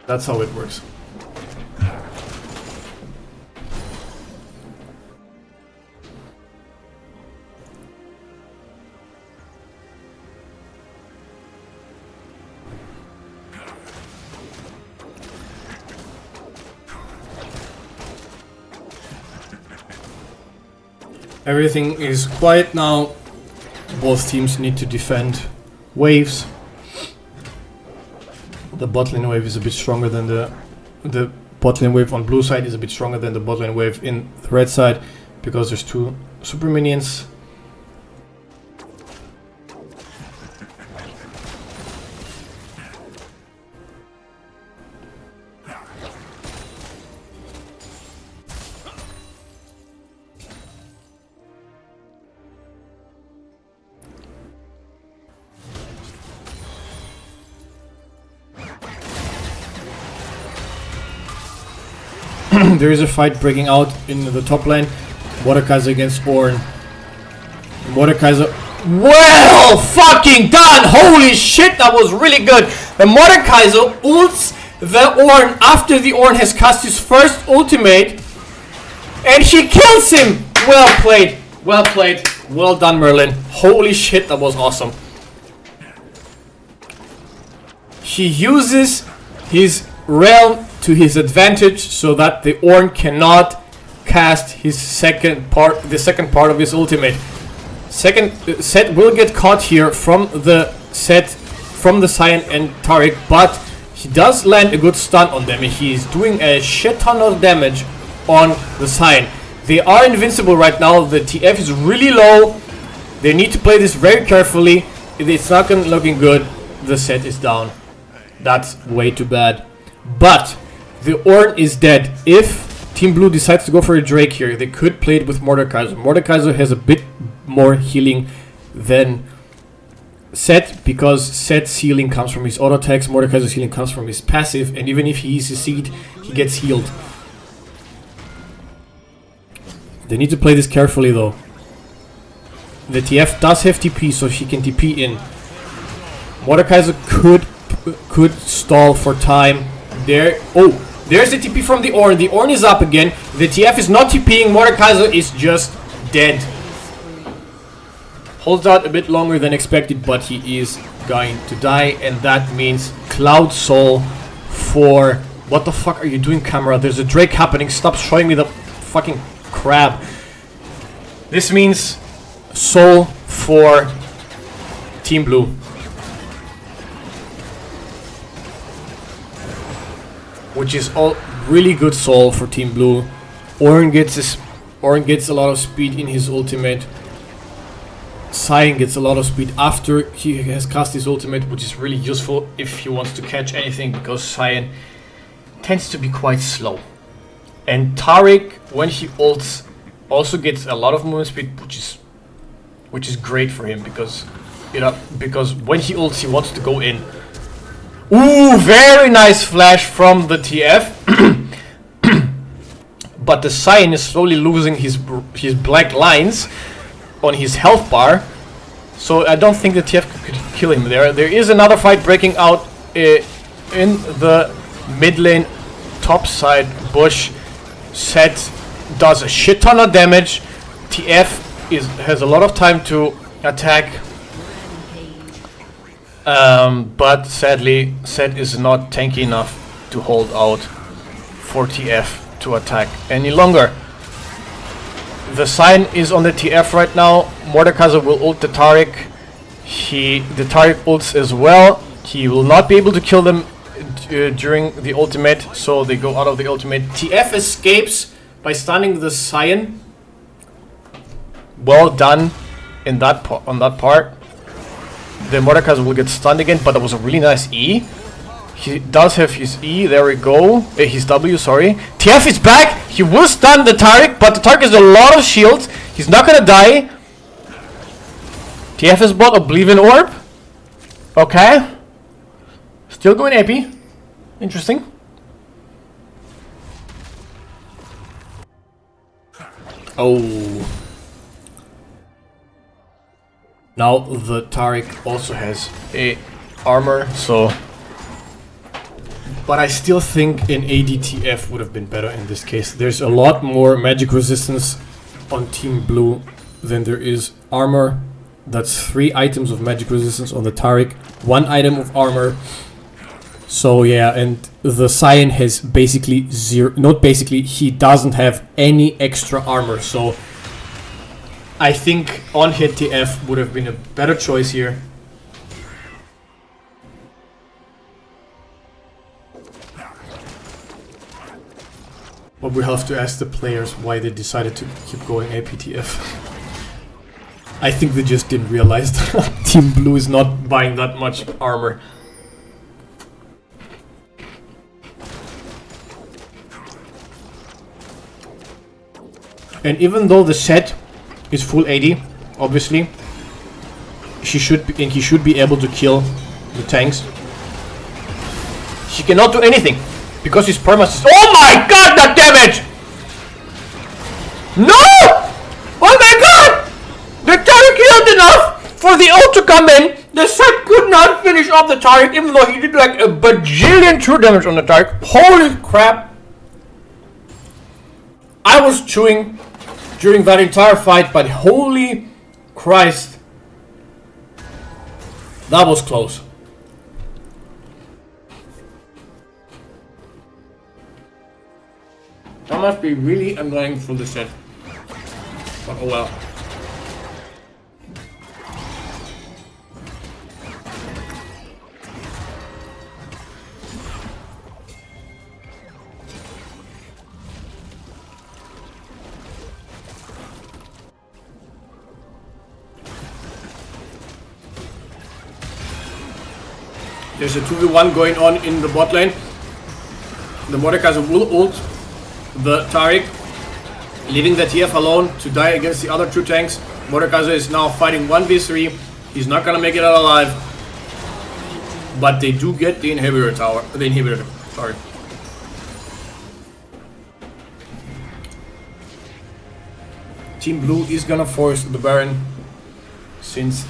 That's how it works. Everything is quiet now. Both teams need to defend waves. The bot lane wave is a bit stronger than the bot lane wave on blue side is a bit stronger than the bot lane wave in the red side because there's 2 super minions. There is a fight breaking out in the top lane. Mordekaiser against Ornn. Mordekaiser. Well fucking done! Holy shit, that was really good! The Mordekaiser ults the Ornn after the Ornn has cast his first ultimate. And she kills him! Well played. Well played. Well done, Merlin. Holy shit, that was awesome. He uses his realm to his advantage so that the Ornn cannot cast his the second part of his ultimate. Set will get caught here from the Sion and Taric, but he does land a good stun on them and he's doing a shit ton of damage on the Sion. They are invincible right now. The TF is really low. They need to play this very carefully. It's not looking good. The Set is down. That's way too bad. But the Ornn is dead. If Team Blue decides to go for a Drake here, they could play it with Mordekaiser. Mordekaiser has a bit more healing than Set because Set's healing comes from his auto attacks, Mordekaiser's healing comes from his passive, and even if he is a seed, he gets healed. They need to play this carefully though. The TF does have TP, so she can TP in. Mordekaiser could stall for time. There's the TP from the Ornn. The Ornn is up again. The TF is not TPing. Mordekaiser is just dead. Holds out a bit longer than expected, but he is going to die. And that means Cloud Soul for What the fuck are you doing, camera? There's a Drake happening. Stop showing me the fucking crab. This means soul for Team Blue. Which is all really good soul for Team Blue. Ornn gets a lot of speed in his ultimate. Cyan gets a lot of speed after he has cast his ultimate, which is really useful if he wants to catch anything, because Cyan tends to be quite slow. And Taric, when he ults, also gets a lot of movement speed, which is great for him, because because when he ults, he wants to go in. Ooh, very nice flash from the TF. But the Cyan is slowly losing his black lines on his health bar, so I don't think the TF could kill him there. There is another fight breaking out in the mid lane, top side bush. Set does a shit ton of damage. TF has a lot of time to attack, but sadly Set is not tanky enough to hold out for TF to attack any longer. The Cyan is on the TF right now. Mordekaiser will ult the Taric. The Taric ults as well. He will not be able to kill them during the ultimate, so they go out of the ultimate. TF escapes by stunning the Cyan. Well done in on that part. The Mordekaiser will get stunned again, but that was a really nice E. He does have his E, there we go. His W, sorry. TF is back! He will stun the Taric, but the Taric has a lot of shields. He's not gonna die. TF has bought Oblivion Orb. Okay. Still going AP. Interesting. Oh. Now the Taric also has a armor, so... But I still think an ADTF would have been better in this case. There's a lot more magic resistance on Team Blue than there is armor. That's 3 items of magic resistance on the Taric, 1 item of armor. So yeah, and the Cyan has basically zero, not basically, he doesn't have any extra armor. So I think on-hit TF would have been a better choice here. But we have to ask the players why they decided to keep going APTF. I think they just didn't realize that Team Blue is not buying that much armor. And even though the set is full 80, obviously, he should be able to kill the tanks. She cannot do anything. Because his permas is... Oh my god, that damage! No! Oh my god! The Taric healed enough for the ult to come in. The set could not finish off the Taric, even though he did like a bajillion true damage on the Taric. Holy crap! I was chewing during that entire fight, but holy Christ. That was close. That must be really annoying for the set. But oh well. There's a 2v1 going on in the bot lane. The Mordekaiser will ult the Taric, leaving the TF alone to die against the other 2 tanks. Mordekaiser is now fighting 1v3. He's not gonna make it out alive. But they do get the inhibitor tower. Sorry. Team Blue is gonna force the Baron since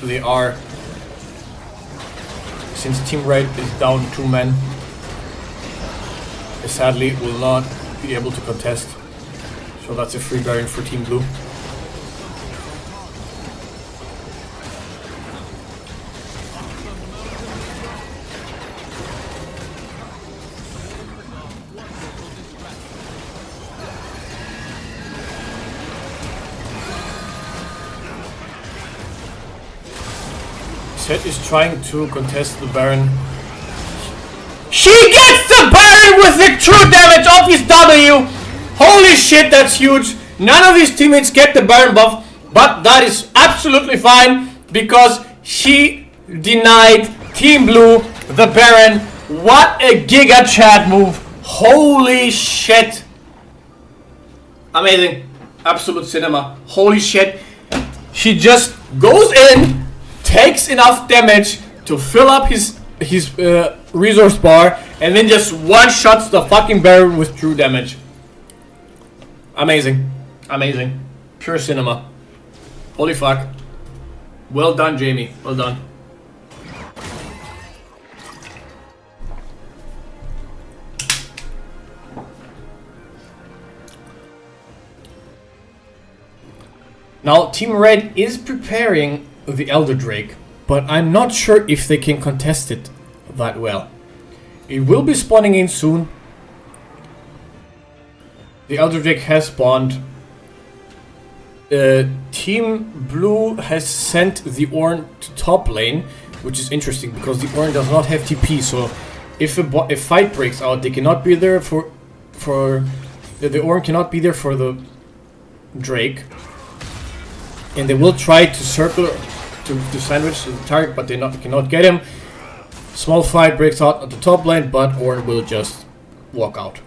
Team Red is down 2 men. They sadly will not be able to contest. So that's a free Baron for Team Blue. Set is trying to contest the Baron. She gets the Baron with the true damage of his W! Holy shit, that's huge! None of his teammates get the Baron buff, but that is absolutely fine because she denied Team Blue the Baron. What a Giga Chat move! Holy shit! Amazing. Absolute cinema. Holy shit. She just goes in, takes enough damage to fill up his resource bar, and then just one-shots the fucking Baron with true damage. Amazing. Amazing. Pure cinema. Holy fuck. Well done, Jamie. Well done. Now, Team Red is preparing the Elder Drake, but I'm not sure if they can contest it that well. It will be spawning in soon. The Elder Drake has spawned. Team Blue has sent the Ornn to top lane, which is interesting because the Ornn does not have TP. So if a fight breaks out, they cannot be there for the Ornn cannot be there for the Drake, and they will try to circle to sandwich the target, but they cannot get him. Small fight breaks out at the top lane, but Ornn will just walk out.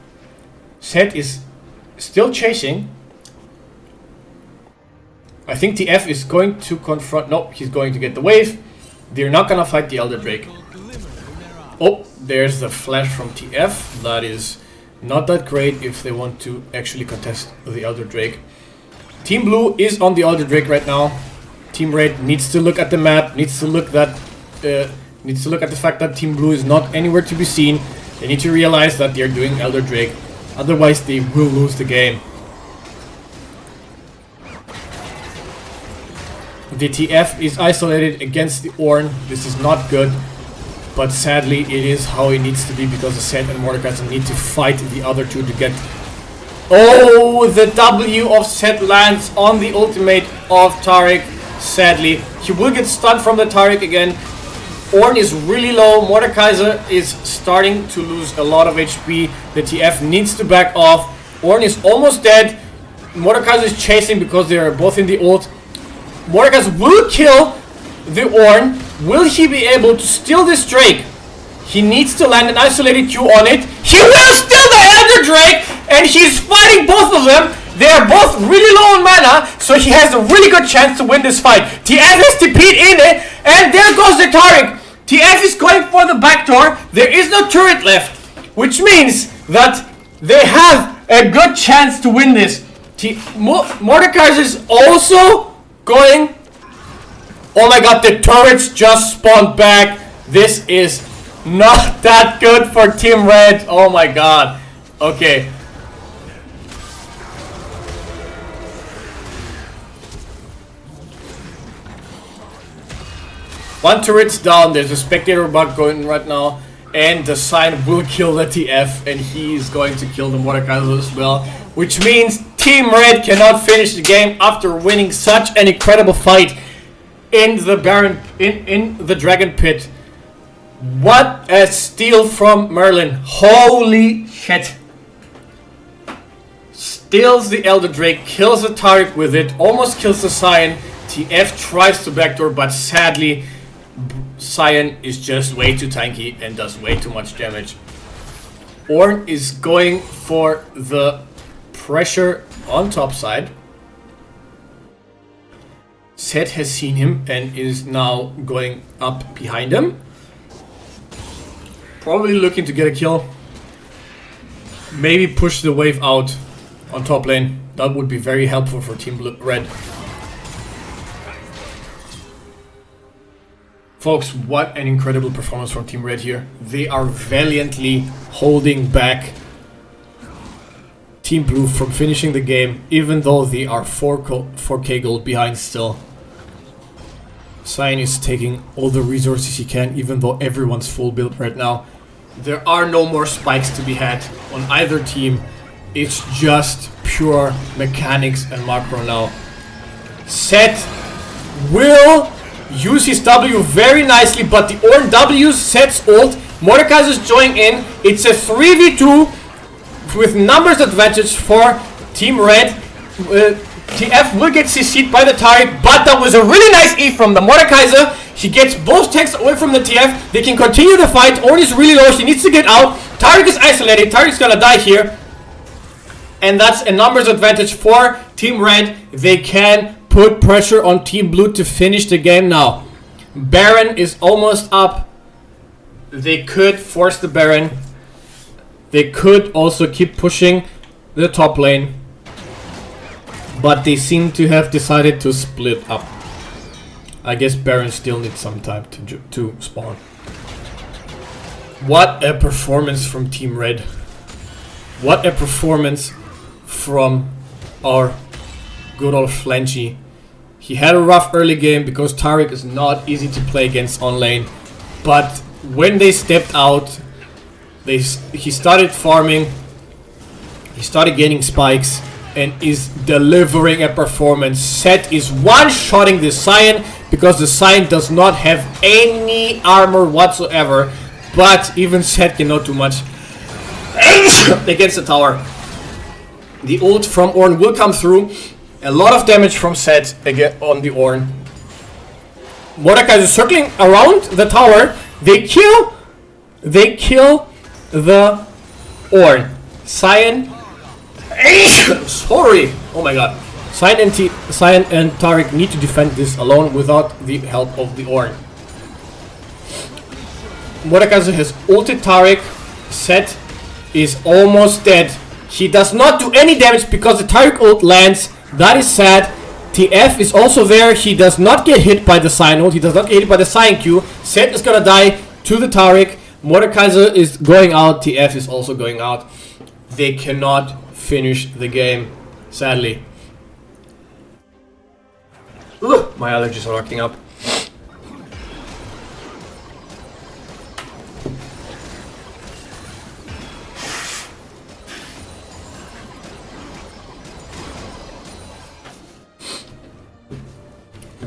Set is still chasing. I think TF is going to confront... No, he's going to get the wave. They're not gonna fight the Elder Drake. Oh, there's the flash from TF. That is not that great if they want to actually contest the Elder Drake. Team Blue is on the Elder Drake right now. Team Red needs to look at the map, needs to look at the fact that Team Blue is not anywhere to be seen. They need to realize that they're doing Elder Drake. Otherwise, they will lose the game. The TF is isolated against the Ornn. This is not good, but sadly it is how it needs to be because the Set and Mordekaiser need to fight the other two to get... Oh, the W of Set lands on the ultimate of Taric. Sadly, he will get stunned from the Taric again. Ornn is really low. Mordekaiser is starting to lose a lot of HP. The TF needs to back off. Ornn is almost dead. Mordekaiser is chasing because they are both in the ult. Mordekaiser will kill the Ornn. Will he be able to steal this Drake? He needs to land an isolated Q on it. He will steal the Elder Drake, and he's fighting both of them. They are both really low on mana, so he has a really good chance to win this fight. TF has TP'd in it, and there goes the Taric. TF is going for the backdoor. There is no turret left, which means that they have a good chance to win this. Mordekaiser is also going... Oh my god, the turrets just spawned back. This is not that good for Team Red. Oh my god. Okay. One turret's down. There's a spectator bug going right now. And the sign will kill the TF. And he's going to kill the Mordekaiser as well. Which means Team Red cannot finish the game after winning such an incredible fight in the Baron, in the Dragon Pit. What a steal from Merlin. Holy shit. Steals the Elder Drake, kills the Taric with it, almost kills the Sion. TF tries to backdoor, but sadly, Sion is just way too tanky and does way too much damage. Ornn is going for the pressure on top side. Set has seen him and is now going up behind him. Probably looking to get a kill. Maybe push the wave out on top lane. That would be very helpful for Team Red. Folks, what an incredible performance from Team Red here. They are valiantly holding back Team Blue from finishing the game, even though they are 4k gold behind still. Sion is taking all the resources he can, even though everyone's full build right now. There are no more spikes to be had on either team. It's just pure mechanics and macro now. Set will use his W very nicely, but the Ornn W sets ult. Mordekaiser's joining in. It's a 3v2 with numbers advantage for Team Red. TF will get CC'd by the Taric, but that was a really nice E from the Mordekaiser. He gets both tanks away from the TF. They can continue the fight. Ornn is really low. She needs to get out. Taric is isolated. Taric's gonna die here. And that's a numbers advantage for Team Red. They can put pressure on Team Blue to finish the game now. Baron is almost up. They could force the Baron. They could also keep pushing the top lane. But they seem to have decided to split up. I guess Baron still needs some time to spawn. What a performance from Team Red. What a performance from our good old Flanchy. He had a rough early game because Taric is not easy to play against on lane. But when they stepped out, he started farming. He started getting spikes and is delivering a performance. Set is one-shotting the Sion because the Sion does not have any armor whatsoever. But even Set cannot do much against the tower. The ult from Ornn will come through. A lot of damage from Set again on the Ornn. Mordekaiser is circling around the tower. They kill the Ornn. Sion. Sorry. Oh my god. Sion and Taric need to defend this alone without the help of the Ornn. Mordekaiser has ulted Taric. Set is almost dead. He does not do any damage because the Taric ult lands. That is sad. TF is also there. He does not get hit by the Sion ult. He does not get hit by the Sion Q. Set is gonna die to the Taric. Mordekaiser is going out. TF is also going out. They cannot finish the game, sadly. Ugh, my allergies are acting up.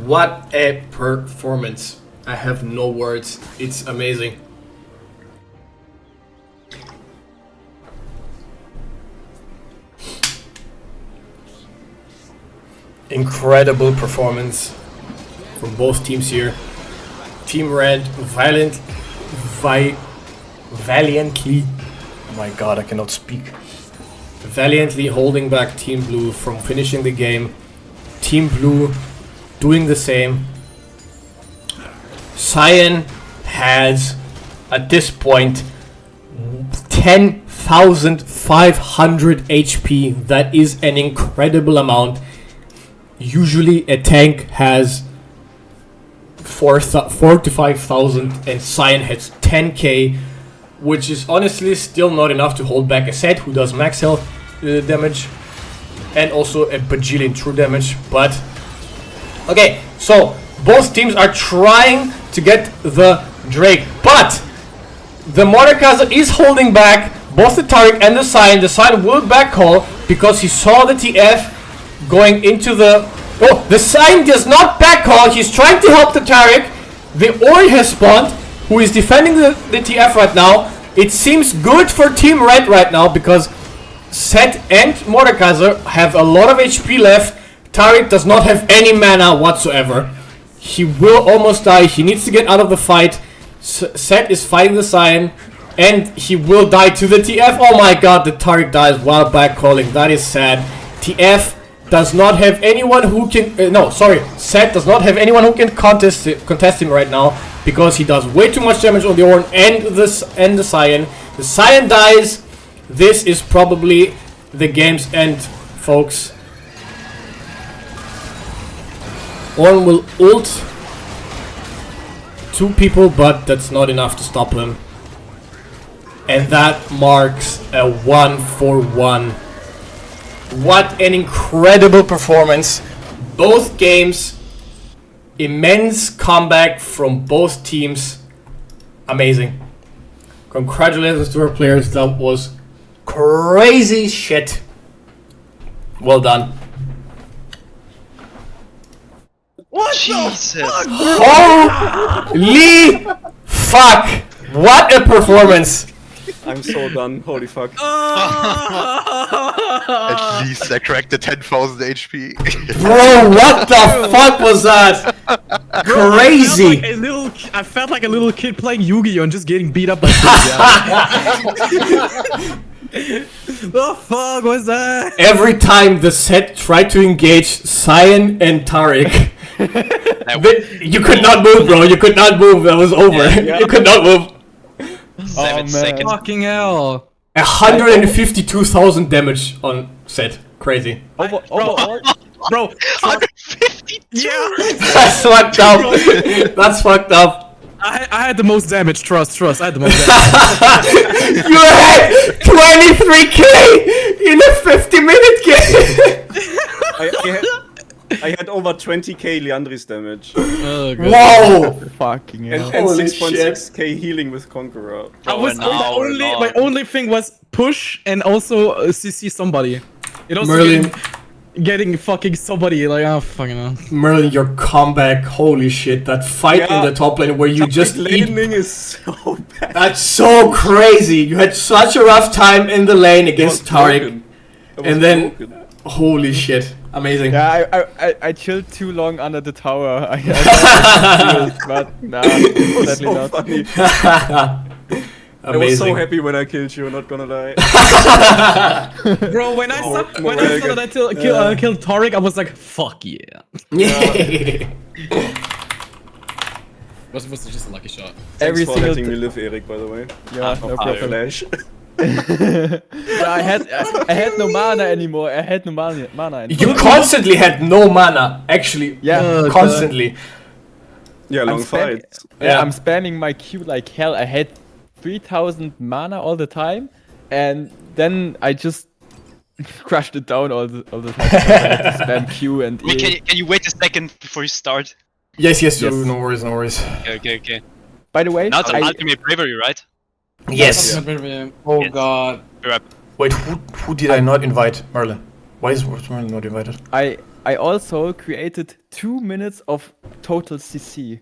What a performance. I have no words. It's amazing. Incredible performance from both teams here. Team Red valiantly, oh my god, I cannot speak. Valiantly holding back Team Blue from finishing the game. Team Blue doing the same. Sion has at this point 10,500 HP. That is an incredible amount. Usually a tank has 4 to 5,000 and Sion has 10k, which is honestly still not enough to hold back a Set who does max health damage and also a bajillion true damage. But okay, so both teams are trying to get the Drake, but the Mordekaiser is holding back both the Taric and the Sion. The Sion will backcall because he saw the TF going into the... Oh, the Sion does not backcall. He's trying to help the Taric. The Ornn has spawned, who is defending the TF right now. It seems good for Team Red right now because Set and Mordekaiser have a lot of HP left. Taric does not have any mana whatsoever. He will almost die. He needs to get out of the fight. Set is fighting the Sion, and he will die to the TF. Oh my god, the Taric dies while backcalling. That is sad. TF does not have anyone who can... Set does not have anyone who can contest him right now because he does way too much damage on the Ornn and the Sion. The Sion dies. This is probably the game's end, folks. Ornn will ult 2 people, but that's not enough to stop him. And that marks a 1-for-1. What an incredible performance. Both games, immense comeback from both teams. Amazing. Congratulations to our players. That was crazy shit. Well done.
What
Jesus.
the fuck?
Holy fuck! What a performance!
I'm so done. Holy fuck.
At least I cracked the 10,000 HP.
Bro, what the fuck was that? Crazy!
I felt like a little kid playing Yu-Gi-Oh! And just getting beat up by kids. The fuck was that?
Every time the set tried to engage Cyan and Tariq, you could not move, bro. You could not move. That was over. You could not move.
7 seconds.
Fucking hell.
152,000 damage on set. Crazy.
Overall,
Bro,
152.
yeah.
That's fucked up. That's fucked up.
I had the most damage. Trust. I had the most damage.
You had 23k in a 50-minute game.
I had over 20k Leandris damage.
Oh, God.
Whoa!
fucking hell.
And
Holy
6.6k healing with Conqueror.
My only thing was push and also CC somebody. It also
Merlin.
getting fucking somebody like fucking hell.
Merlin, your comeback, holy shit. That fight in the top lane where you just eat.
Laning is so bad.
That's so crazy. You had such a rough time in the lane against Tariq. And then, holy shit. Amazing.
Yeah, I chilled too long under the tower. I but nah, sadly
so
not.
funny. I was
Amazing.
so happy when I killed you, not gonna lie.
Bro, when I saw that I killed Tariq, I was like, fuck yeah. Was just a lucky shot.
Thanks
Every
for
single
letting me live, Eric, by the way.
Yeah, no problem.
Flash.
Yeah, I had no mana anymore. I had no mana anymore.
You constantly had no mana. Actually,
Yeah.
constantly.
Yeah, long
spam-
fights.
Yeah, I'm spamming my Q like hell. I had 3,000 mana all the time, and then I just crushed it down all the time. I had to spam Q and E.
Wait, can you wait a second before you start?
Yes.
Yes.
No worries.
Okay.
By the way,
Now it's ultimate bravery, right?
Yes.
Oh
Yes.
god.
Wait, who did I not invite? Merlin. Why is Merlin not invited?
I also created 2 minutes of total CC.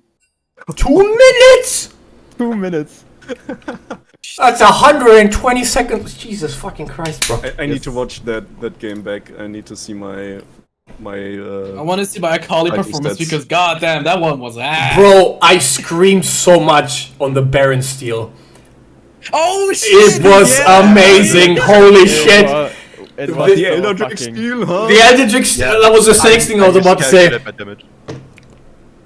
2 minutes?
2 minutes.
That's 120 seconds. Jesus fucking Christ, bro.
I need to watch that game back. I need to see my
I want to see my Akali
Like
performance
stats.
because goddamn, that one was ass.
Bro, I screamed so much on the Baron steal.
Oh shit!
It was amazing. Holy shit.
It was
the
so
Elder Drake
fucking-
steal, huh?
The Eldritch, that was the next thing I was about to say.
miscalculated my damage.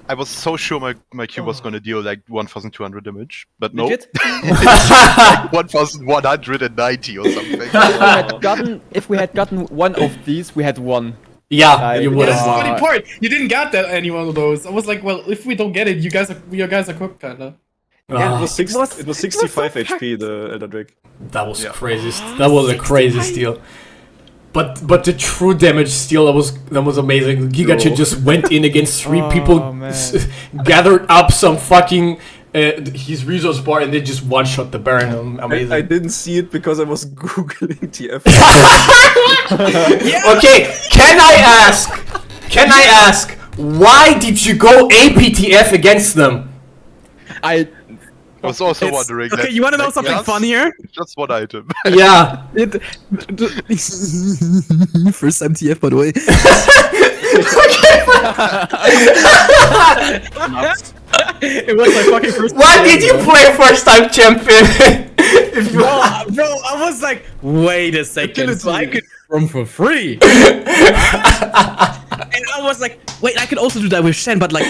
I was so sure my Q was gonna deal like 1,200 damage, but no.
Legit?
Like 1,190 or something.
If we had gotten one of these, we had won.
Yeah, you would
That's the
have.
funny part. You didn't get that any one of those. I was like, well, if we don't get it, you guys are cooked, kinda.
Yeah, it was,
was-
it was 65 HP, the Elder Drake.
That was crazy. That was a crazy steal. But the true damage steal that was amazing. Gigachi just went in against 3 people,
man.
gathered up some fucking his resource bar, and they just one shot the Baron. Amazing.
I didn't see it because I was googling TF.
Okay, can I ask, why did you go APTF against them?
I
was also wondering that.
Okay, you want to know
like,
something
yes,
funnier?
Just one item.
Yeah.
First time TF, by the way. It was my fucking first.
Why did you play first time champion? If you
Bro, I was like, wait a second, so I could run for free. And I was like, wait, I could also do that with Shen, but like,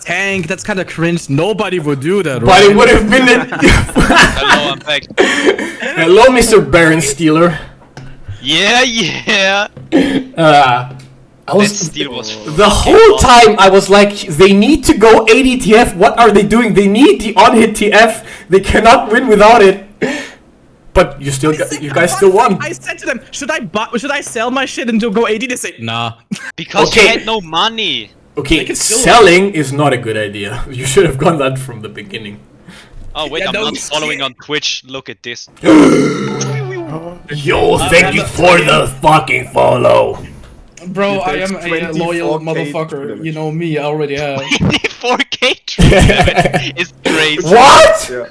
tank, that's kind of cringe. Nobody would do that,
but
right?
it would have been
Hello, I'm back.
Hello, Mr. Baron Stealer.
Yeah.
I
That
was
steal was
the whole time I was like, they need to go ADTF. What are they doing? They need the on-hit TF. They cannot win without it. But you guys still won.
I said to them, should I sell my shit and go 80? They say, nah.
because
Okay.
you had no money.
Okay,
can still
selling is not a good idea. You should have gone that from the beginning.
Oh wait,
Yeah,
I'm
no,
not
you
following
can't.
on Twitch. Look at this.
Yo, thank you for the fucking follow.
Bro, I
takes
am a loyal
24K
motherfucker.
damage.
You know me, I already have.
4k damage is crazy.
What?
Yeah.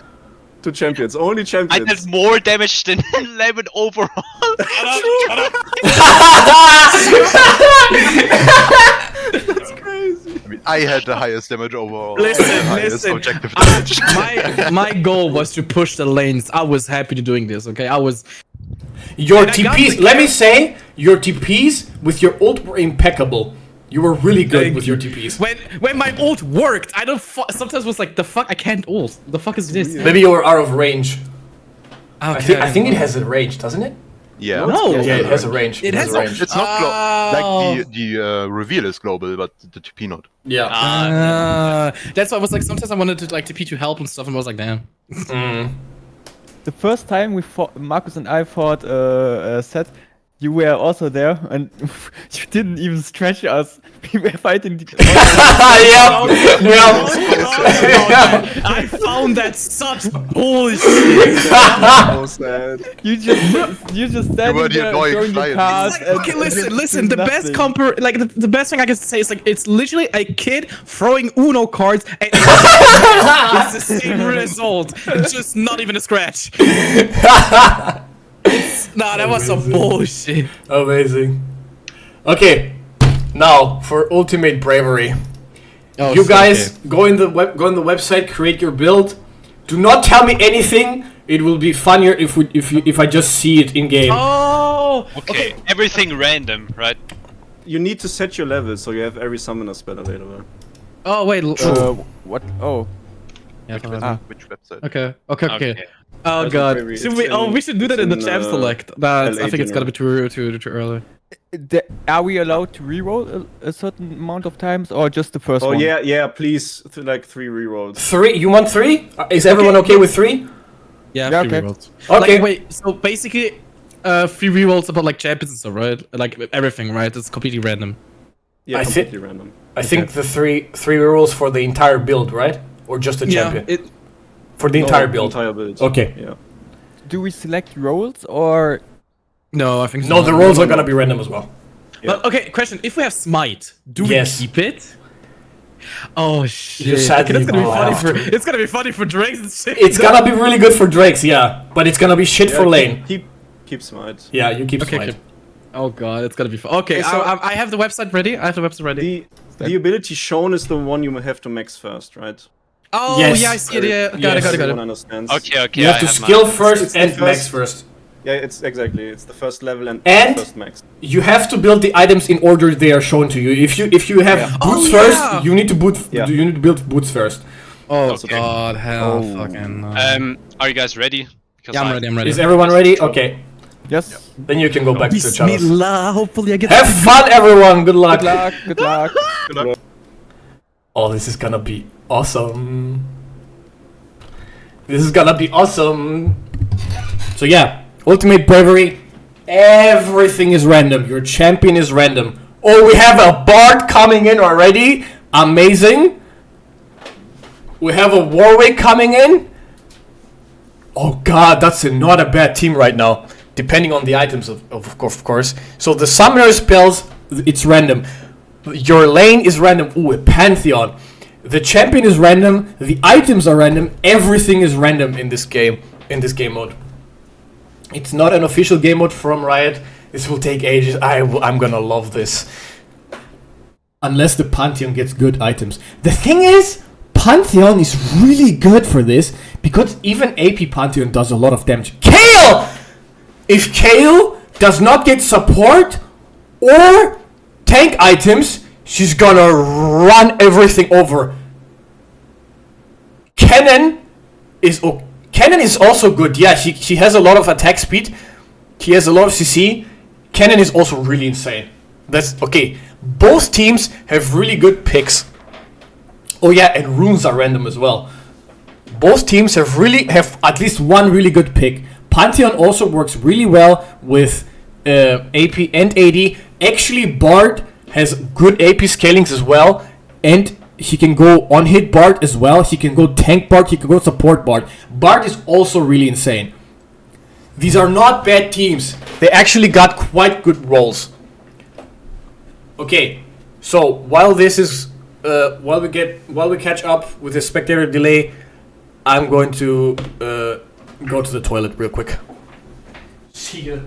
2 champions. Only
I
champions.
did more damage than Lemon overall.
That's crazy.
I mean, I had the highest damage overall.
Listen,
the highest
listen.
objective damage.
My goal was to push the lanes. I was happy to doing this. Okay, I was.
Your
And I got
TPs,
the
let me say, your TPs with your ult were impeccable. You were really good
Thank
with
you.
your TPs.
When my ult worked, I don't. Sometimes was like, the fuck, I can't ult. The fuck is this?
Maybe you were out of range.
Okay.
I think it has a range, doesn't it?
Yeah.
No.
Yeah, it has a range.
It has
a range.
It's not
Oh.
like the reveal is global, but the TP not.
Yeah.
That's why I was like, sometimes I wanted to like TP to help and stuff, and I was like, damn.
The first time we fought, Marcus and I fought set, you were also there, and you didn't even stretch us. We were fighting.
Yep.
I found that such bullshit.
So sad.
You just standing
were the
there
annoying
throwing your
client.
cards.
Like, okay, listen. The best the best thing I can say is like it's literally a kid throwing Uno cards, and it's the same result. It's just not even a scratch. Nah, that was some bullshit.
Amazing. Okay, now for ultimate bravery.
Oh,
You guys go in the website, create your build. Do not tell me anything. It will be funnier if I just see it in game.
Oh,
Okay, everything random, right?
You need to set your level so you have every summoner spell available.
oh wait.
What? Oh.
Yeah,
Which website?
okay.
Okay.
Oh
That's
god.
very-
Should
it's
we? Oh,
in-
we should do that
it's
in the
in,
champ select. Nah, I
LA
think it's gonna be
general.
too early.
Are we allowed to reroll a certain amount of times, or just the first
Oh
one?
yeah, please. Like 3 rerolls.
3? You want 3? Is everyone okay with 3?
Yeah,
Yeah,
free
okay.
rerolls.
Okay.
Like, wait, so basically, free rerolls about like champions and stuff, right? Like everything, right? It's completely random.
Yeah,
I
completely random.
I think the three rules for the entire build, right? Or just the champion?
It.
For the entire build.
Entire build.
Okay.
Yeah.
Do we select roles, or
No, I think.
No, the rolls are gonna be random as well.
But okay, question: if we have smite, do we
Yes.
keep it? Oh shit!
You sadly
that's gonna be
will
funny
have
for.
to.
It's gonna be funny for drakes and shit.
It's gonna be really good for Drakes, yeah. But it's gonna be shit for lane.
Keep smite.
Yeah, you keep
Okay,
smite.
okay. Oh god, it's gonna be fun. Okay,
Okay, so-
I have the website ready.
The ability shown is the one you have to max first, right?
Oh
Yes.
yeah, I see it. Yeah, got
Yes.
it, got
Everyone
it.
understands.
Okay,
You have to
I
skill
mine.
first
It's the
and
first-
max first.
Yeah, it's exactly. It's the first level and
And-
first max.
You have to build the items in order they are shown to you. If you have
Yeah.
boots
Oh,
first,
yeah.
you need to
Yeah.
you need to build boots first.
Oh
Okay.
god, hell, fucking.
Are you guys ready? Because
Yeah, I'm ready. I'm ready.
Is everyone ready? Okay.
yes?
Then you can go back to the channels.
Bismillah. Hopefully I get.
Have fun, everyone. Good luck.
Good luck. Good luck.
Oh, this is gonna be awesome. This is gonna be awesome. So yeah, ultimate bravery. Everything is random. Your champion is random. Oh, we have a bard coming in already. Amazing. We have a Warwick coming in. Oh god, that's not a bad team right now. Depending on the items, of course. So the summoner spells, it's random. Your lane is random. Ooh, a Pantheon. The champion is random. The items are random. Everything is random in this game. In this game mode. It's not an official game mode from Riot. This will take ages. I'm gonna love this. Unless the Pantheon gets good items. The thing is, Pantheon is really good for this because even AP Pantheon does a lot of damage. Kale! If Kale does not get support or tank items, she's gonna run everything over. Cannon is also good. Yeah, she has a lot of attack speed. She has a lot of CC. Cannon is also really insane. That's okay. Both teams have really good picks. Oh yeah, and runes are random as well. Both teams have at least one really good pick. Pantheon also works really well with AP and AD. Actually, Bard has good AP scalings as well, and he can go on hit Bard as well. He can go tank Bard. He can go support Bard. Bard is also really insane. These are not bad teams. They actually got quite good roles. Okay, so while this is while we catch up with the spectator delay, I'm going to go to the toilet real quick. See ya.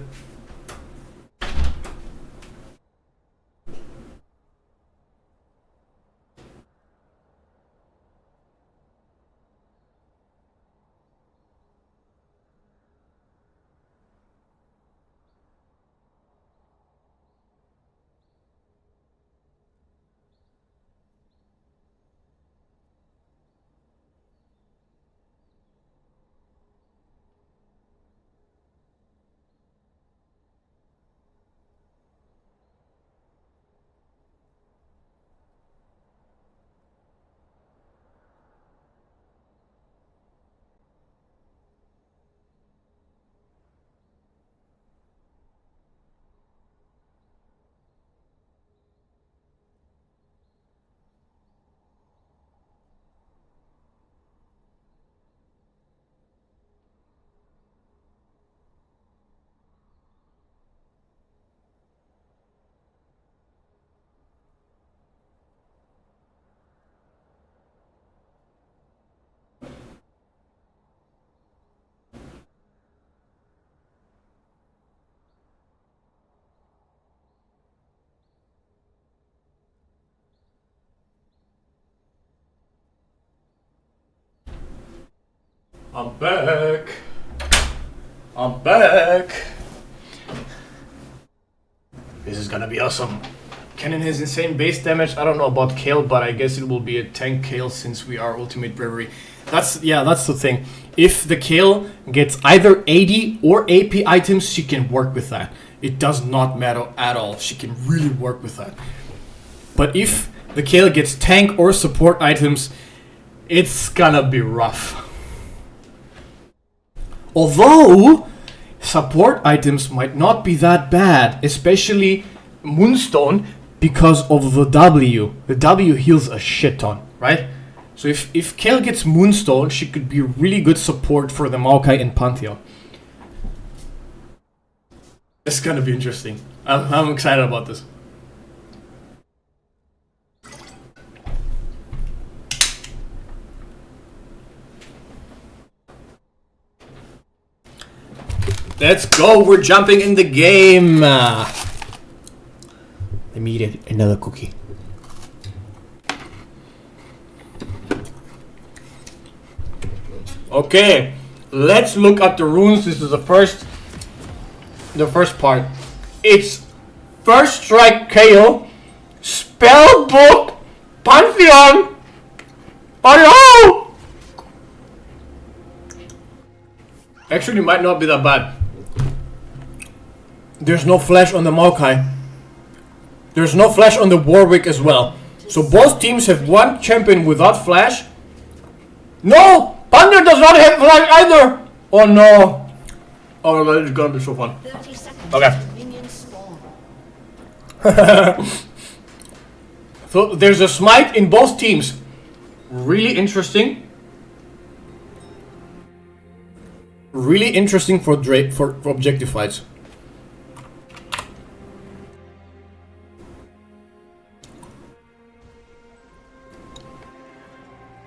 I'm back. I'm back. This is gonna be awesome. Cannon has insane base damage. I don't know about Kale, but I guess it will be a tank Kale since we are Ultimate Bravery. That's the thing. If the Kale gets either AD or AP items, she can work with that. It does not matter at all. She can really work with that. But if the Kale gets tank or support items, it's gonna be rough. Although, support items might not be that bad, especially Moonstone, because of the W. The W heals a shit ton, right? So if Kale gets Moonstone, she could be really good support for the Maokai and Pantheon. It's gonna be interesting. I'm excited about this. Let's go, we're jumping in the game. Let me eat another cookie. Okay, let's look at the runes. This is the first part. It's First Strike KO, Spellbook, Pantheon. Oh no! Actually, it might not be that bad. There's no flash on the Maokai. There's no flash on the Warwick as well. So both teams have one champion without flash. No! Thunder does not have flash either! Oh no! Oh my god, it's gonna be so fun.
30 seconds
Okay.
until minions spawn.
So there's a smite in both teams. Really interesting. Really interesting for objective fights.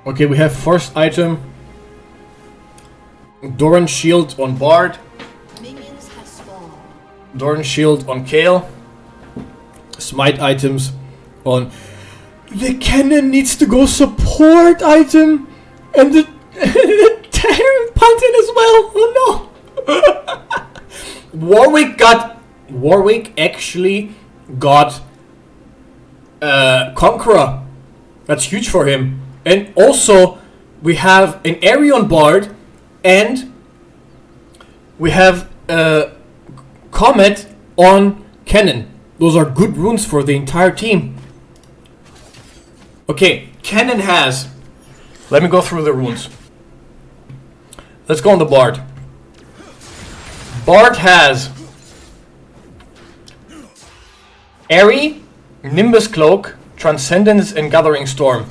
Okay, we have first item. Doran Shield on Bard.
Minions have spawned.
Doran Shield on Kale. Smite items on... The cannon needs to go support item. And the Pantheon as well. Oh no. Warwick actually got Conqueror. That's huge for him. And also we have an Arion Bard and we have Comet on Cannon. Those are good runes for the entire team. Okay, Cannon has... Let me go through the runes. Let's go on the Bard. Bard has Airy, Nimbus Cloak, Transcendence, and Gathering Storm.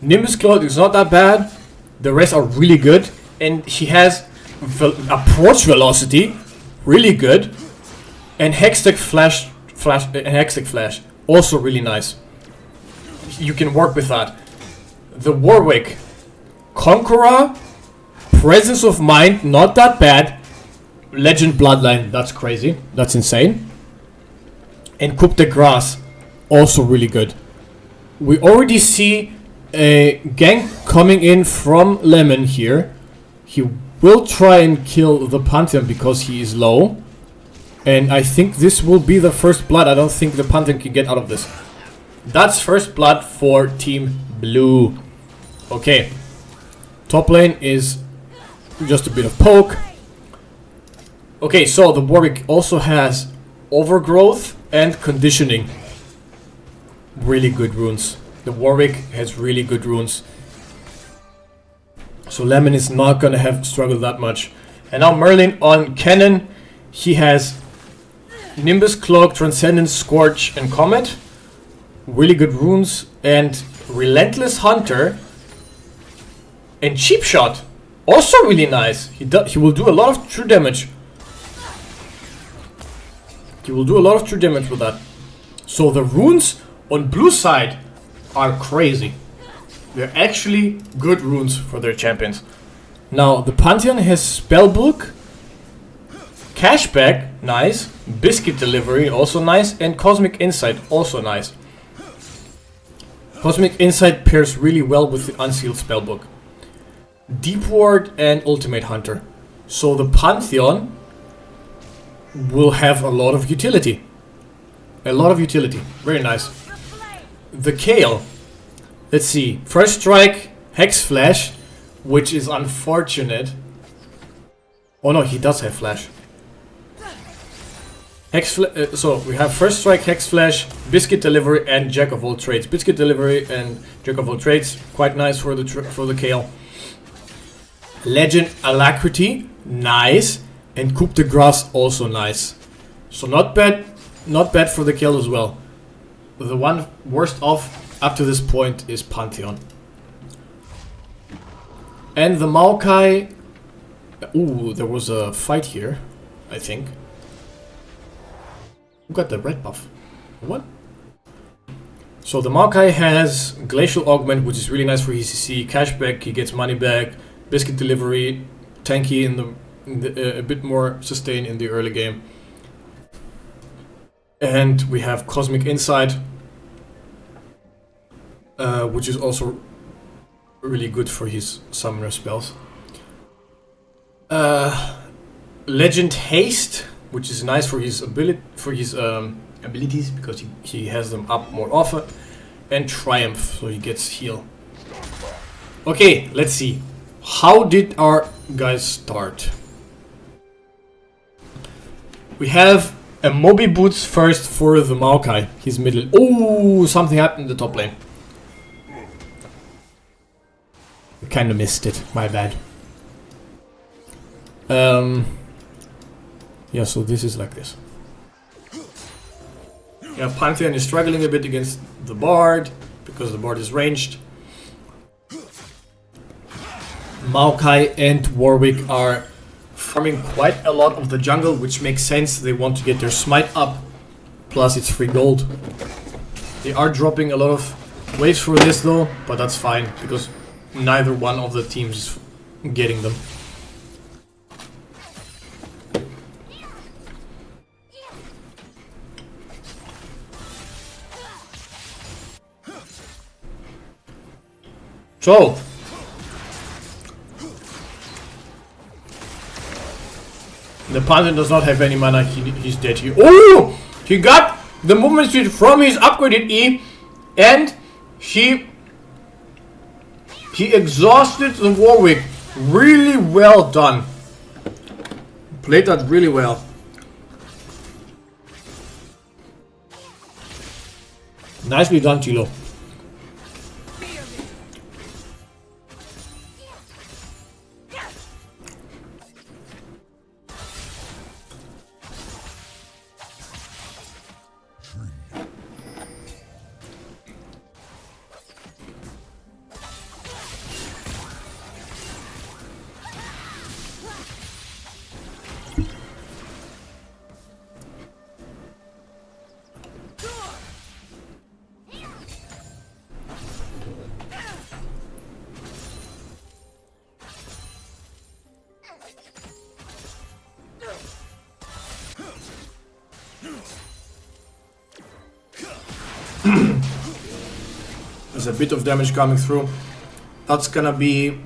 Nimbus Cloak is not that bad. The rest are really good. And he has Approach Velocity, really good. And Hextech Flash, Also really nice. You can work with that. The Warwick. Conqueror. Presence of Mind, not that bad. Legend Bloodline, that's crazy. That's insane. And Coup de Grace, also really good. We already see a gank coming in from Lemon here. He will try and kill the Pantheon because he is low. And I think this will be the first blood. I don't think the Pantheon can get out of this. That's first blood for Team Blue. Okay. Top lane is just a bit of poke. Okay, so the Warwick also has Overgrowth and Conditioning. Really good runes. The Warwick has really good runes. So Lemon is not gonna have struggled that much. And now Merlin on Cannon. He has Nimbus Cloak, Transcendence, Scorch, and Comet. Really good runes. And Relentless Hunter and Cheap Shot. Also really nice. He will do a lot of true damage. He will do a lot of true damage with that. So the runes on blue side are crazy. They're actually good runes for their champions. Now the Pantheon has Spellbook, Cashback, nice. Biscuit Delivery, also nice. And Cosmic Insight, also nice. Cosmic Insight pairs really well with the Unsealed Spellbook. Deep Ward and Ultimate Hunter. So the Pantheon will have a lot of utility. A lot of utility. Very nice. The Kale. Let's see. First Strike, Hex Flash, which is unfortunate. Oh no, he does have Flash. So we have First Strike, Hex Flash, Biscuit Delivery, and Jack of all trades. Biscuit Delivery and Jack of all trades, quite nice for the Kale. Legend Alacrity, nice, and Coup de Grace, also nice. So not bad for the Kale as well. The one worst off up to this point is Pantheon. And the Maokai. Ooh, there was a fight here, I think. Who got the red buff? What? So the Maokai has Glacial Augment, which is really nice for his CC. Cashback, he gets money back. Biscuit Delivery, tanky in the a bit more sustain in the early game. And we have Cosmic Insight, which is also really good for his summoner spells. Legend Haste, which is nice for his abilities because he has them up more often. And Triumph, so he gets heal. Okay, let's see. How did our guys start? We have a Moby Boots first for the Maokai. He's middle. Oh, something happened in the top lane. We kind of missed it. My bad. Yeah, so this is like this. Yeah, Pantheon is struggling a bit against the Bard because the Bard is ranged. Maokai and Warwick are farming quite a lot of the jungle, which makes sense. They want to get their smite up, plus it's free gold. They are dropping a lot of waves for this though, but that's fine because neither one of the teams is getting them. So the Pantheon does not have any mana, he's dead here. Oh! He got the movement speed from his upgraded E and he exhausted the Warwick. Really well done. Played that really well. Nicely done, Chilo. There's a bit of damage coming through. That's gonna be...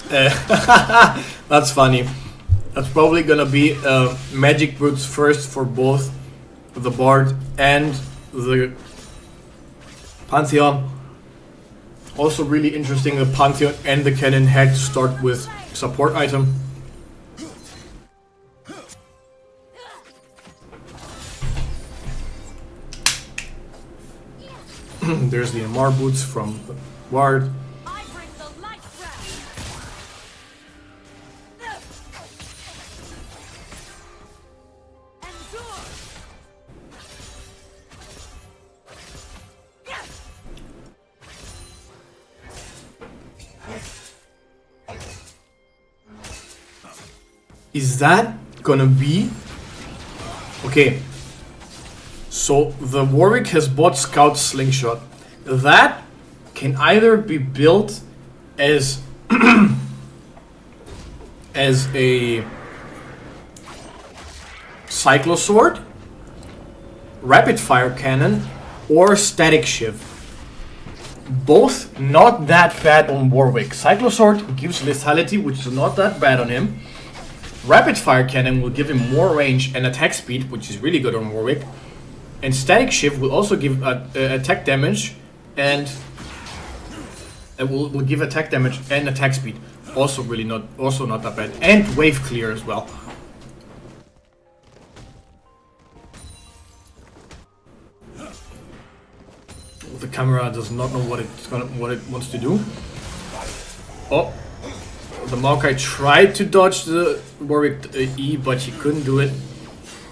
that's funny. That's probably gonna be magic boots first for both the Bard and the Pantheon. Also really interesting, the Pantheon and the Cannon had to start with support item. There's the MR boots from the Bard.
I bring the light breath. Endure.
Is that gonna be... Okay. So the Warwick has bought Scout Slingshot. That can either be built as as a Cyclosword, Rapid Fire Cannon, or Static Shiv. Both not that bad on Warwick. Cyclosword gives lethality, which is not that bad on him. Rapid Fire Cannon will give him more range and attack speed, which is really good on Warwick. And Static Shift will also give attack damage and will give attack damage and attack speed. Also not that bad. And wave clear as well. The camera does not know what it wants to do. Oh, the Maokai tried to dodge the Warwick E, but he couldn't do it.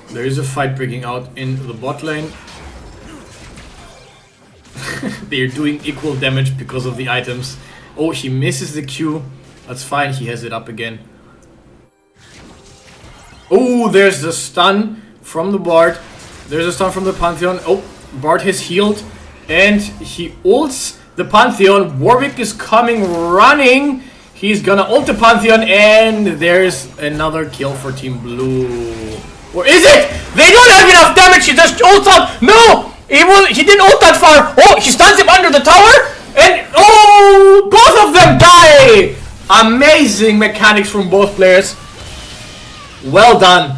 There is a fight breaking out in the bot lane. They're doing equal damage because of the items. Oh, he misses the Q. That's fine, he has it up again. Oh, there's the stun from the Bard. There's a stun from the Pantheon. Oh, Bard has healed. And he ults the Pantheon. Warwick is coming running. He's gonna ult the Pantheon. And there's another kill for Team Blue. Or is it? They don't have enough damage. He just ults out. No! He didn't ult that far. Oh, he stuns him under the tower. And oh, both of them die. Amazing mechanics from both players. Well done.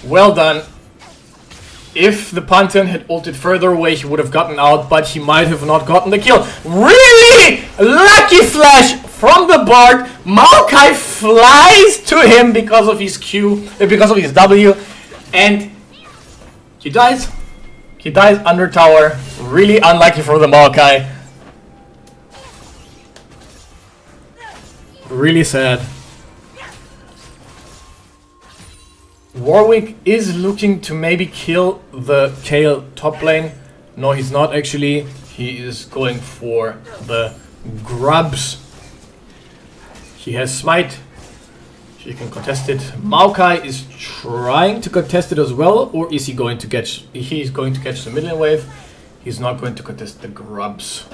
Well done. If the Pantheon had ulted further away, he would have gotten out, but he might have not gotten the kill. Really lucky flash from the Bard. Maokai flies to him because of his Q, because of his W, and he dies. He dies under tower. Really unlucky for the Maokai. Really sad. Warwick is looking to maybe kill the Kayle top lane. No, he's not actually. He is going for the grubs. He has smite. He can contest it. Maokai is trying to contest it as well, or is he going to catch? He's going to catch the mid lane wave. He's not going to contest the grubs.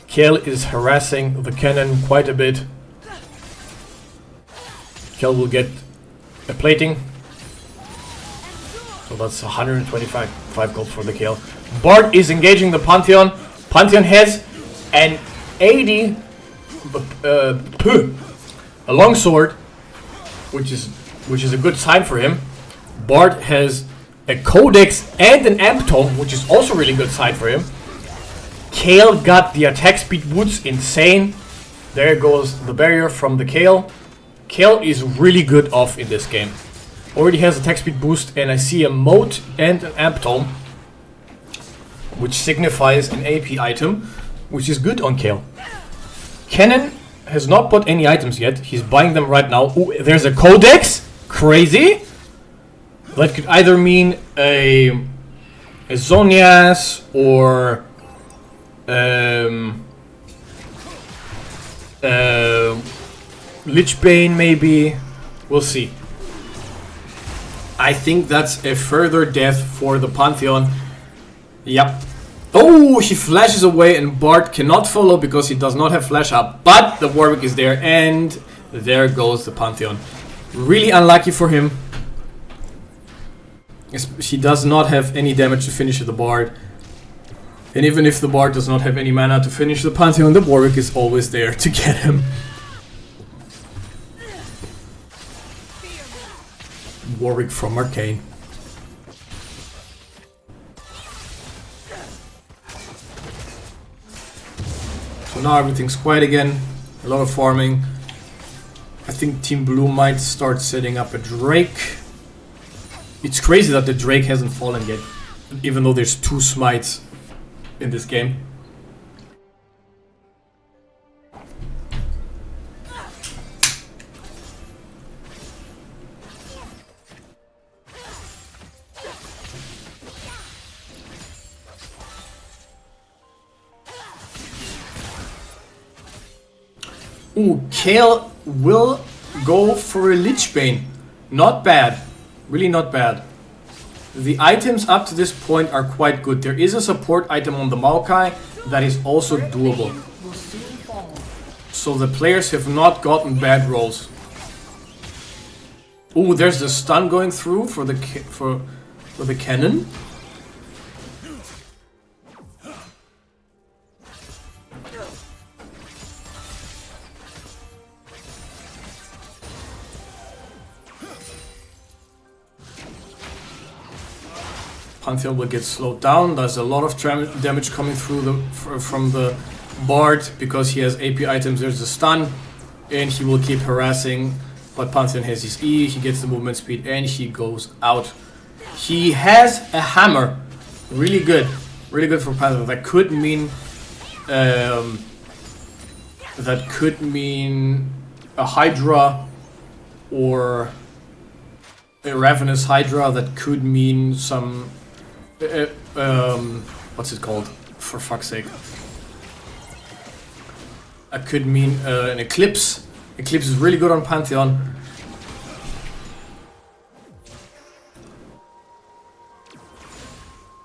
Kayle is harassing the cannon quite a bit. Kayle will get a plating. So that's 125 gold for the Kayle. Bard is engaging the Pantheon. Pantheon has an 80 a longsword, which is a good sign for him. Bard has a Codex and an Amp Tome, which is also really good sign for him. Kayle got the attack speed boots, insane. There goes the barrier from the Kayle. Kayle is really good off in this game. Already has attack speed boost, and I see a moat and an Amp Tome, which signifies an AP item, which is good on Kayle. Cannon has not bought any items yet. He's buying them right now. Ooh, there's a Codex. Crazy. That could either mean a Zonias or Lichbane maybe. We'll see. I think that's a further death for the Pantheon. Yep. Oh, he flashes away and Bard cannot follow because he does not have flash up. But the Warwick is there and there goes the Pantheon. Really unlucky for him. She does not have any damage to finish the Bard. And even if the Bard does not have any mana to finish the Pantheon, the Warwick is always there to get him. Warwick from Arcane. So now everything's quiet again. A lot of farming. I think Team Blue might start setting up a Drake. It's crazy that the Drake hasn't fallen yet, even though there's 2 smites in this game. Ooh, Kale will go for a Lich Bane. Not bad. Really not bad. The items up to this point are quite good. There is a support item on the Maokai that is also doable. So the players have not gotten bad rolls. Ooh, there's the stun going through for the cannon. Pantheon will get slowed down. There's a lot of damage coming through from the Bard because he has AP items. There's the stun, and he will keep harassing. But Pantheon has his E. He gets the movement speed, and he goes out. He has a hammer. Really good for Pantheon. That could mean a Hydra or a Ravenous Hydra. That could mean some. What's it called? For fuck's sake. It could mean an Eclipse. Eclipse is really good on Pantheon.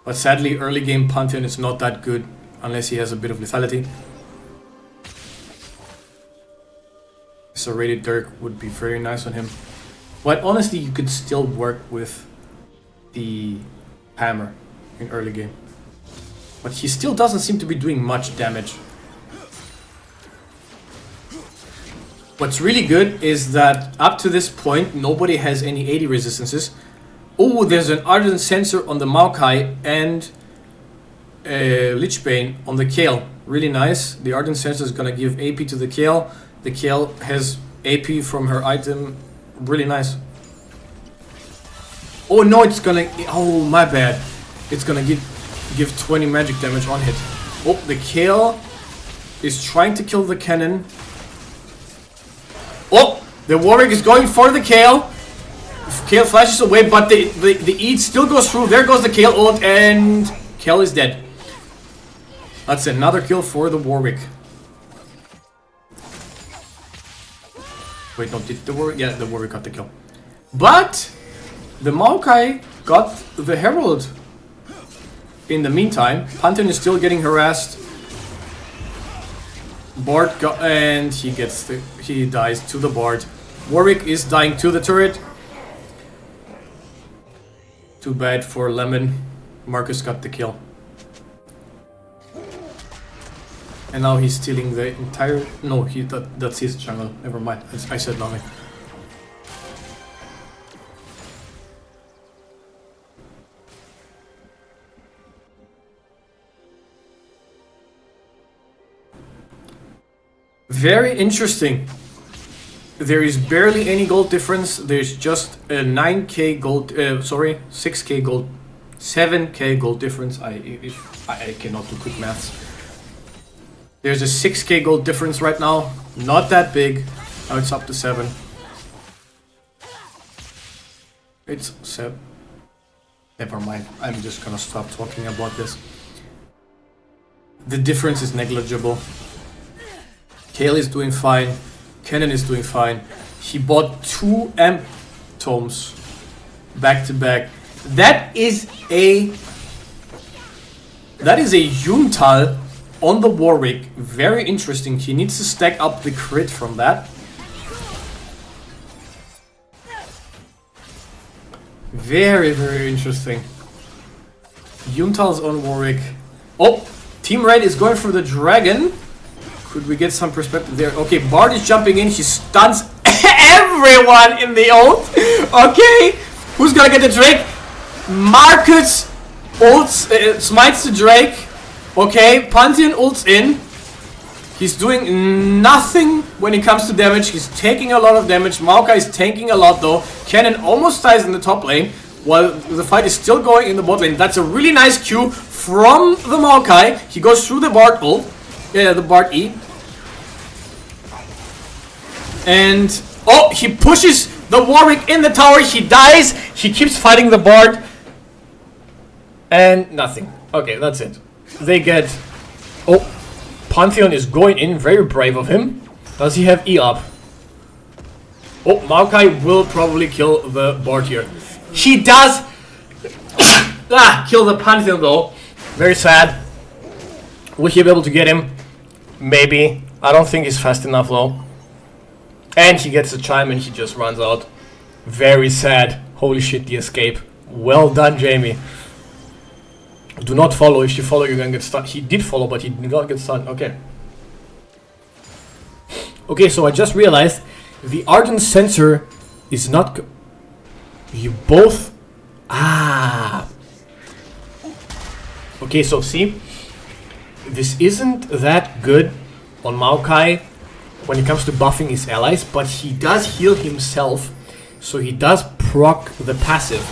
But sadly, early game Pantheon is not that good unless he has a bit of lethality. So Rated Dirk would be very nice on him. But honestly, you could still work with the hammer in early game. But he still doesn't seem to be doing much damage. What's really good is that up to this point, nobody has any 80 resistances. Oh, there's an Ardent Sensor on the Maokai and Lich Bane on the Kale. Really nice. The Ardent Sensor is gonna give AP to the Kale. The Kale has AP from her item. Really nice. Oh no, it's gonna... Oh, my bad. It's gonna give 20 magic damage on hit. Oh, the Kale is trying to kill the cannon. Oh, the Warwick is going for the Kale. Kale flashes away, but the Eat still goes through. There goes the Kale ult, and Kale is dead. That's another kill for the Warwick. Wait, no, did the Warwick? Yeah, the Warwick got the kill. But the Maokai got the Herald. In the meantime, Pantheon is still getting harassed. Bard and he dies to the Bard. Warwick is dying to the turret. Too bad for Lemon. Marcus got the kill. And now he's stealing the entire... No, that's his jungle. Never mind. I said nothing. Very interesting. There is barely any gold difference. There's just a 9k gold, 6k gold, 7k gold difference. I cannot do quick maths. There's a 6k gold difference right now. Not that big. Now it's up to 7. It's 7. Never mind. I'm just gonna stop talking about this. The difference is negligible. Kale is doing fine. Cannon is doing fine. He bought 2 Amp Tomes back to back. That is a Yuntal on the Warwick. Very interesting. He needs to stack up the crit from that. Very, very interesting. Yuntal's on Warwick. Oh, Team Red is going for the dragon. Could we get some perspective there? Okay, Bard is jumping in. He stuns everyone in the ult. Okay, who's gonna get the Drake? Marcus ults, smites the Drake. Okay, Pantheon ults in. He's doing nothing when it comes to damage. He's taking a lot of damage. Maokai is tanking a lot though. Cannon almost dies in the top lane while the fight is still going in the bot lane. That's a really nice Q from the Maokai. He goes through the Bard ult. Yeah, the Bard E. And oh, he pushes the Warwick in the tower. He dies. He keeps fighting the Bard. And nothing. Okay, that's it. They get... Oh, Pantheon is going in. Very brave of him. Does he have E up? Oh, Maokai will probably kill the Bard here. He does kill the Pantheon though. Very sad. Will he be able to get him? Maybe. I don't think he's fast enough though. And he gets the chime and he just runs out. Very sad. Holy shit, the escape. Well done, Jamie. Do not follow. If you follow, you're gonna get stunned. He did follow, but he did not get stunned. Okay. Okay, so I just realized the Ardent Sensor is not... You both... Ah. Okay, so see? This isn't that good on Maokai when it comes to buffing his allies, but he does heal himself, so he does proc the passive.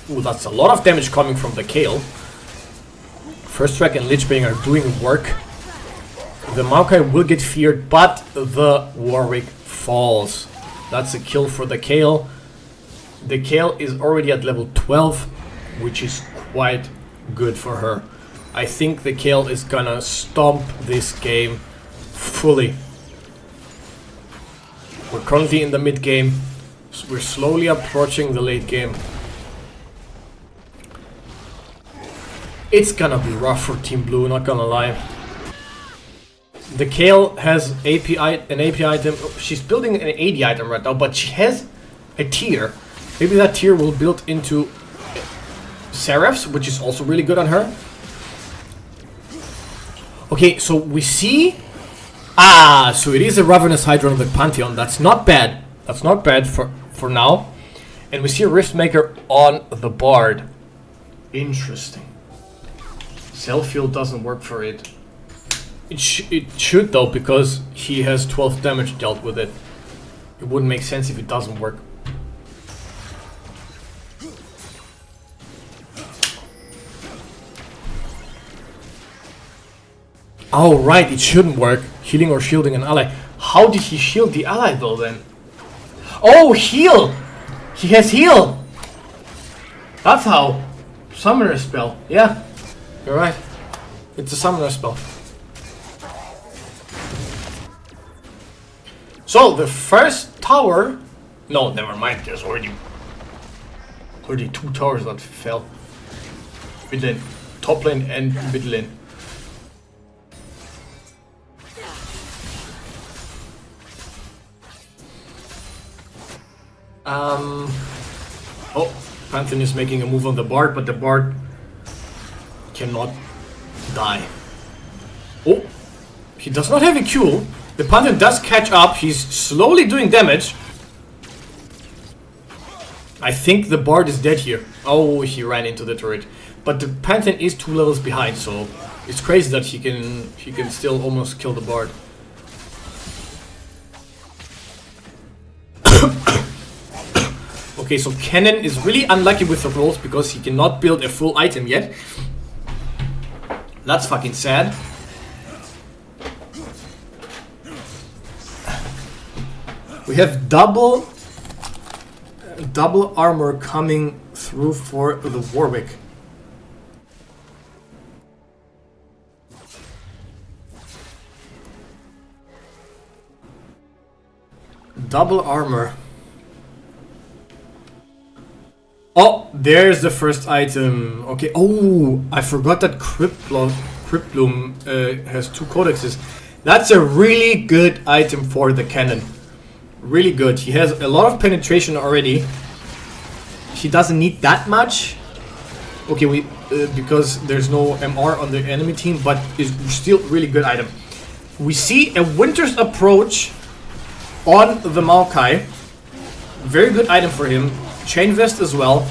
Ooh, that's a lot of damage coming from the Kayle. First Strike and Lichbane are doing work. The Maokai will get feared, but the Warwick falls. That's a kill for the Kayle. The Kayle is already at level 12, which is quite good for her. I think the Kayle is gonna stomp this game fully. We're currently in the mid game. We're slowly approaching the late game. It's gonna be rough for Team Blue, not gonna lie. The Kayle has an AP item. She's building an AD item right now, but she has a tier. Maybe that tier will build into Seraphs, which is also really good on her. Okay, so we see... Ah, so it is a Ravenous Hydra on the Pantheon. That's not bad. That's not bad for now. And we see a Riftmaker on the Bard. Interesting. Self-heal doesn't work for it. It should though, because he has 12 damage dealt with it. It wouldn't make sense if it doesn't work. Oh right, it shouldn't work. Healing or shielding an ally. How did he shield the ally though then? Oh, heal! He has heal! That's how. Summoner spell. Yeah, you're right. It's a summoner spell. So the first tower... No, never mind. There's already 2 towers that fell. Mid lane. Top lane and mid lane. Oh, Pantheon is making a move on the Bard, but the Bard cannot die. Oh, he does not have a Q. The Pantheon does catch up. He's slowly doing damage. I think the Bard is dead here. Oh, he ran into the turret. But the Pantheon is 2 levels behind, so it's crazy that he can still almost kill the Bard. Okay, so Cannon is really unlucky with the rolls because he cannot build a full item yet. That's fucking sad. We have double armor coming through for the Warwick. Double armor. Oh, there's the first item. Okay. Oh, I forgot that Cryptbloom has 2 codexes. That's a really good item for the cannon. Really good. He has a lot of penetration already. he doesn't need that much. Okay, because there's no MR on the enemy team, but it's still really good item. We see a Winter's Approach on the Maokai. Very good item for him. Chain Vest as well.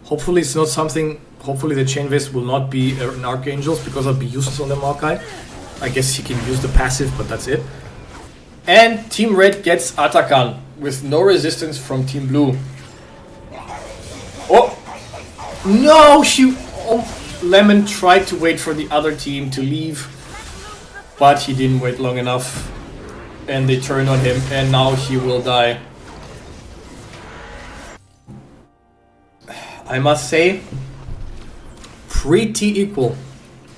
Hopefully it's not something... Hopefully the Chain Vest will not be an Archangel's because it'll be useless on the Maokai. I guess he can use the passive, but that's it. And Team Red gets Atakan with no resistance from Team Blue. Oh! No! Lemon tried to wait for the other team to leave, but he didn't wait long enough. And they turned on him, and now he will die. I must say, pretty equal.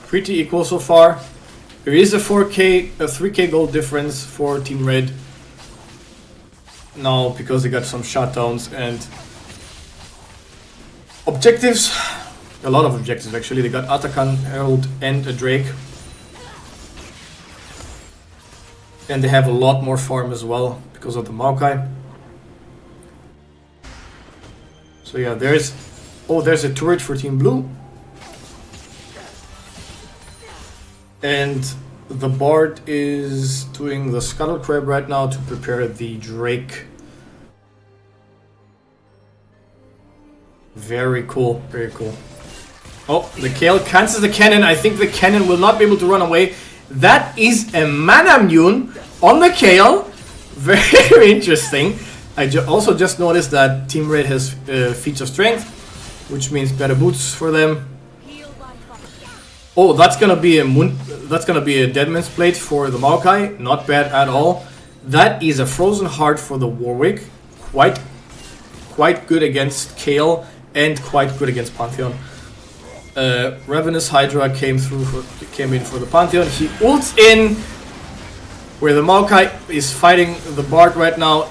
Pretty equal so far. There is a 3k gold difference for Team Red. Now, because they got some shutdowns and objectives. A lot of objectives actually. They got Atakan, Herald and a Drake. And they have a lot more farm as well because of the Maokai. So yeah, there's a turret for Team Blue. And the Bard is doing the Scuttle Crab right now to prepare the Drake. Very cool, very cool. Oh, the Kale cancels the cannon. I think the cannon will not be able to run away. That is a mana immune on the Kale. Very interesting. I also just noticed that Team Red has feats of strength, which means better boots for them. Oh, that's gonna be a Deadman's Plate for the Maokai. Not bad at all. That is a Frozen Heart for the Warwick. Quite good against Kale and quite good against Pantheon. Ravenous Hydra came in for the Pantheon. He ults in where the Maokai is fighting the Bard right now.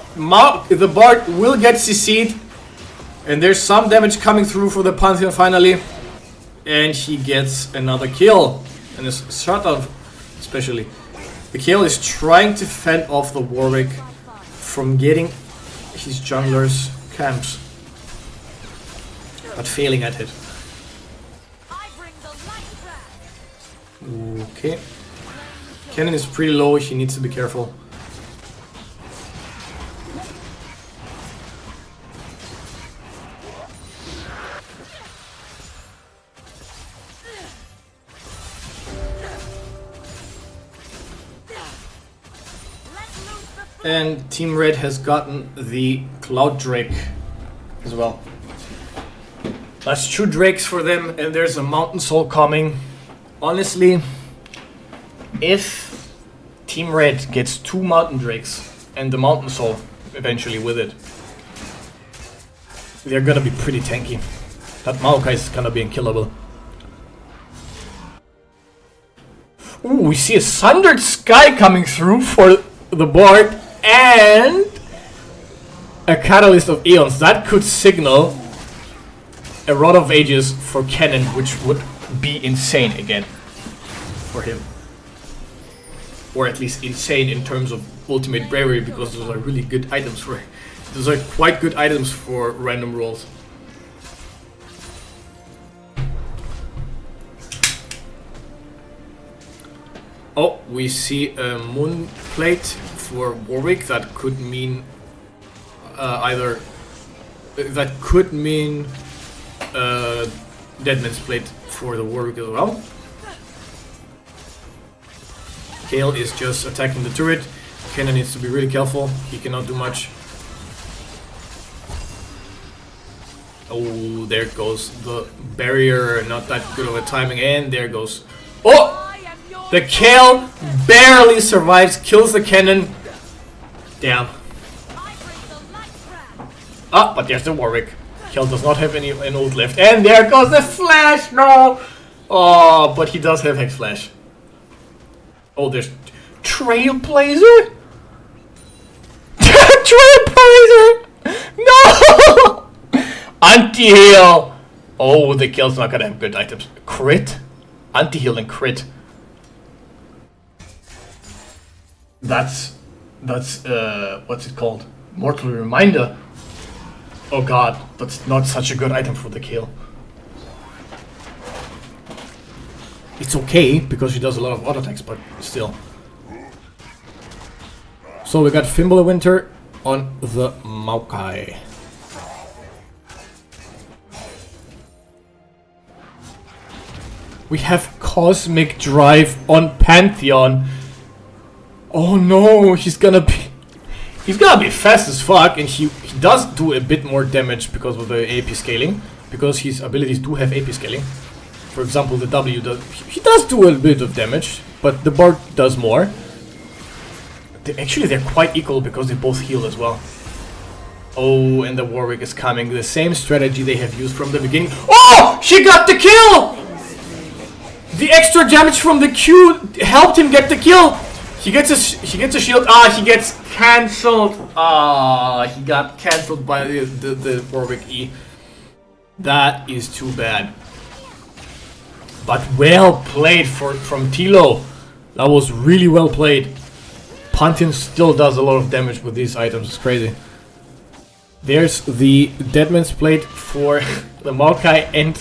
The Bard will get CC'd, and there's some damage coming through for the Pantheon finally. And he gets another kill. And a shutdown especially. The kill is trying to fend off the Warwick from getting his jungler's camps. But failing at it. Okay. Cannon is pretty low, he needs to be careful. And Team Red has gotten the Cloud Drake as well. That's 2 Drakes for them, and there's a Mountain Soul coming. Honestly, if Team Red gets 2 Mountain Drakes and the Mountain Soul eventually with it, they're gonna be pretty tanky. That Maokai is gonna be unkillable. Ooh, we see a Sundered Sky coming through for the Bard and a Catalyst of Eons. That could signal a Rod of Ages for Cannon, which would be insane again for him. Or at least insane in terms of ultimate bravery, because those are really good items for... Those are quite good items for random rolls. Oh, we see a Moon Plate for Warwick. That could mean that could mean Deadman's Plate for the Warwick as well. Kale is just attacking the turret. Cannon needs to be really careful. He cannot do much. Oh, there goes the barrier. Not that good of a timing. And there goes... Oh! The Kale barely survives. Kills the cannon. Damn. Ah, but there's the Warwick. Kale does not have any ult left. And there goes the Flash! No! Oh, but he does have Hex Flash. Oh, there's Trailblazer? Trailblazer! No! Anti-heal! Oh, the Kale's not gonna have good items. Crit? Anti-heal and crit. That's what's it called? Mortal Reminder. Oh god, that's not such a good item for the kill. It's okay, because she does a lot of auto attacks, but still. So we got Fimbulwinter on the Maokai. We have Cosmic Drive on Pantheon. Oh no, he's gonna be fast as fuck, and he does do a bit more damage because of the AP scaling, because his abilities do have AP scaling. For example, the W does, he does do a bit of damage, but the Bard does more. Actually, they're quite equal because they both heal as well. Oh, and the Warwick is coming. The same strategy they have used from the beginning. Oh, she got the kill! The extra damage from the Q helped him get the kill. He gets a shield. Ah, he gets cancelled. Ah, he got cancelled by the Warwick E. That is too bad. But well played from Tilo. That was really well played. Pantheon still does a lot of damage with these items. It's crazy. There's the Deadman's Plate for the Maokai and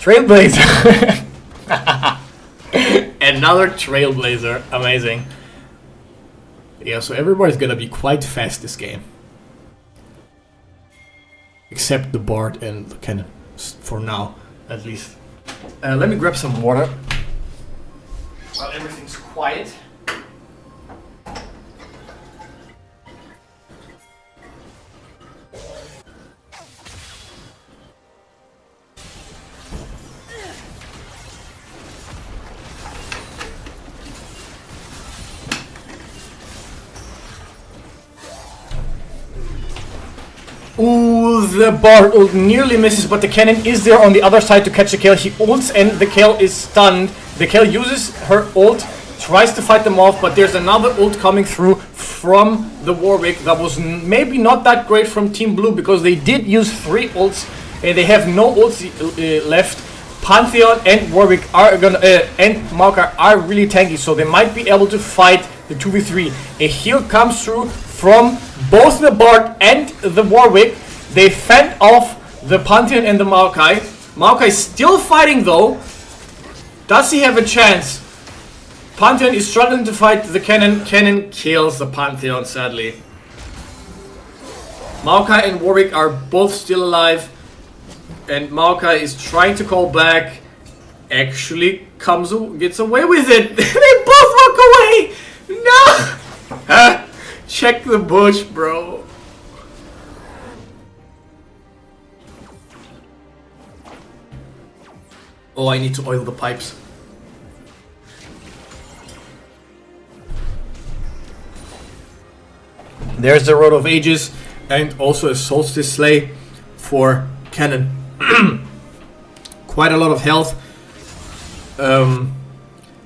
Trailblazer. Another Trailblazer. Amazing. Yeah, so everybody's gonna be quite fast this game. Except the Bard and the Cannon. For now, at least. Let me grab some water. While everything's quiet. Ooh, the Bard ult nearly misses, but the cannon is there on the other side to catch the kill. He ults and the kill is stunned. The kill uses her ult, tries to fight them off, but there's another ult coming through from the Warwick that was maybe not that great from Team Blue, because they did use 3 ults and they have no ults left. Pantheon and Warwick are gonna and Maokai are really tanky, so they might be able to fight the 2v3. A heal comes through from both the Bard and the Warwick. They fend off the Pantheon and the Maokai. Maokai still fighting though. Does he have a chance? Pantheon is struggling to fight the Cannon. Cannon kills the Pantheon, sadly. Maokai and Warwick are both still alive. And Maokai is trying to call back. Actually gets away with it. They both walk away. No! Check the bush, bro. Oh, I need to oil the pipes. There's the Road of Ages and also a Solstice Slay for Cannon. Quite a lot of health.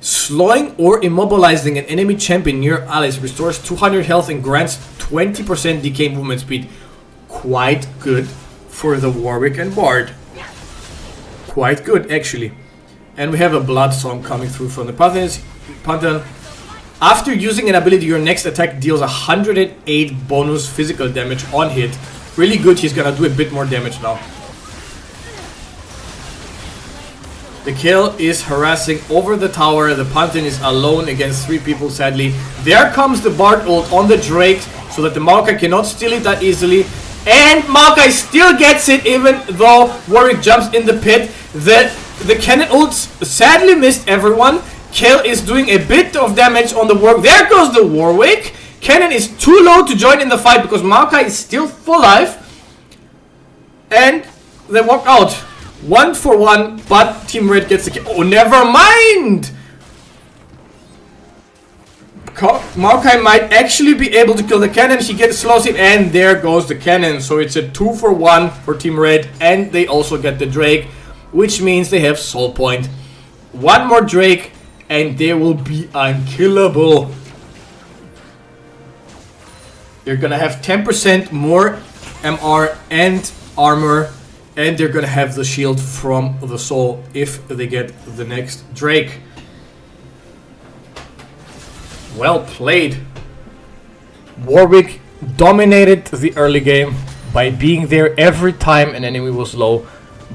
Slowing or immobilizing an enemy champion near allies restores 200 health and grants 20% decay movement speed. Quite good for the Warwick and Bard. Quite good, actually. And we have a Blood Song coming through from the Pantheon. After using an ability, your next attack deals 108 bonus physical damage on hit. Really good, he's gonna do a bit more damage now. The kill is harassing over the tower. The Pantheon is alone against 3 people, sadly. There comes the Bard ult on the Drake, so that the Maokai cannot steal it that easily. And Maokai still gets it, even though Warwick jumps in the pit. The Cannon ult sadly missed everyone. Kill is doing a bit of damage on the Warwick. There goes the Warwick. Cannon is too low to join in the fight because Maokai is still full life. And they walk out. 1 for 1, but Team Red gets the kill. Oh, never mind! Maokai might actually be able to kill the Cannon. She gets slows it, and there goes the Cannon. So it's a 2 for 1 for Team Red, and they also get the Drake, which means they have Soul Point. 1 more Drake, and they will be unkillable. They're gonna have 10% more MR and armor. And they're gonna have the shield from the soul if they get the next Drake. Well played. Warwick dominated the early game by being there every time an enemy was low,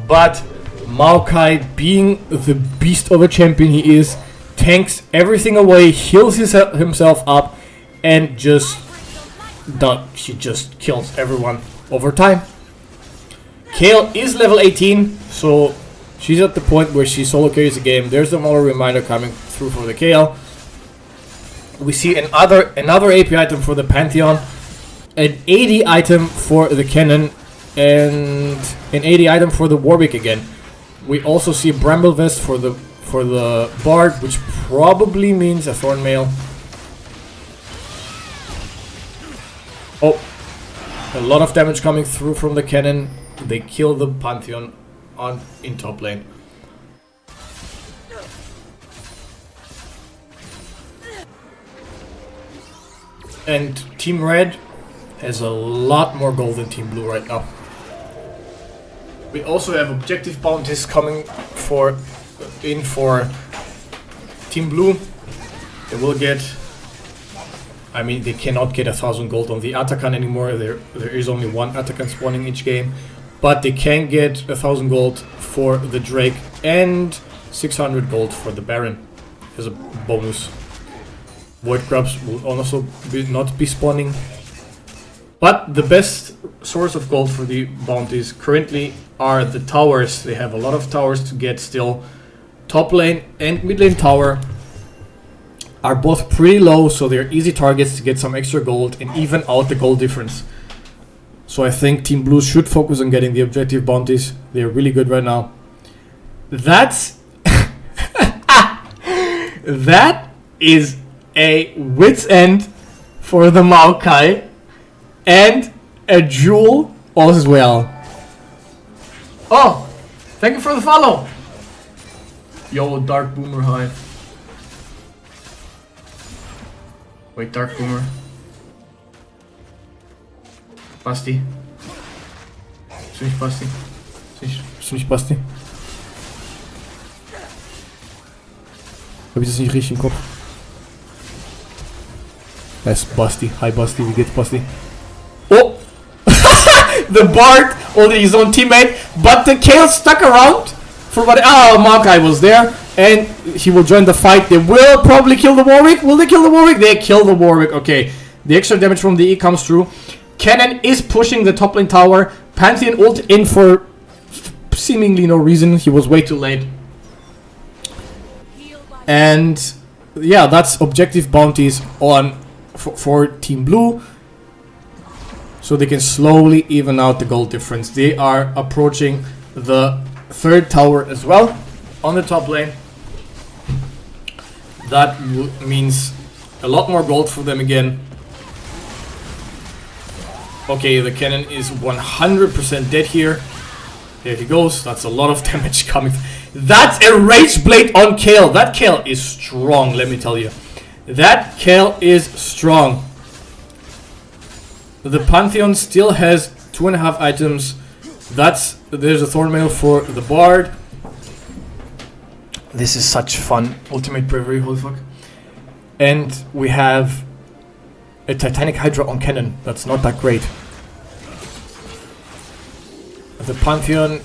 but Maokai, being the beast of a champion he is, tanks everything away, heals himself up, and he just kills everyone over time. Kale is level 18, so she's at the point where she solo carries the game. There's another reminder coming through for the Kale. We see another AP item for the Pantheon, an 80 item for the Cannon, and an 80 item for the Warwick again. We also see a Bramble Vest for the Bard, which probably means a Thorn Mail. Oh, a lot of damage coming through from the Cannon. They kill the Pantheon in top lane. And Team Red has a lot more gold than Team Blue right now. We also have objective bounties coming for Team Blue. They will get, I mean, they cannot get 1,000 gold on the Atakan anymore. There is only one Atakan spawning each game, but they can get 1,000 gold for the Drake and 600 gold for the Baron as a bonus. Void Grubs will also not be spawning. But the best source of gold for the bounties currently are the towers. They have a lot of towers to get still. Top lane and mid lane tower are both pretty low, so they're easy targets to get some extra gold and even out the gold difference. So I think Team Blue should focus on getting the objective bounties. They're really good right now. That's that is a wit's end for the Maokai. And a jewel as well. Oh, thank you for the follow. Yo, Dark Boomer, hi. Wait, Dark Boomer. Basti. Bist du nicht Basti? Bist du nicht Basti? Hab ich das nicht richtig im Kopf? Da ist Basti. Hi Basti, wie geht's Basti? Oh! The Bard, only his own teammate, but the Kale stuck around for what? Oh, Maokai was there, and he will join the fight. They will probably kill the Warwick. Will they kill the Warwick? They kill the Warwick. Okay, the extra damage from the E comes through. Cannon is pushing the top lane tower. Pantheon ult in for seemingly no reason. He was way too late. And yeah, that's objective bounties on for Team Blue. So they can slowly even out the gold difference. They are approaching the third tower as well on the top lane. That means a lot more gold for them again. Okay, the cannon is 100% dead here. There he goes. That's a lot of damage coming. That's a Rage Blade on Kale. That Kale is strong, let me tell you. That Kale is strong. The Pantheon still has 2.5 items. There's a Thorn Mail for the Bard. This is such fun. Ultimate Bravery, holy fuck. And we have a Titanic Hydra on cannon. That's not that great. The Pantheon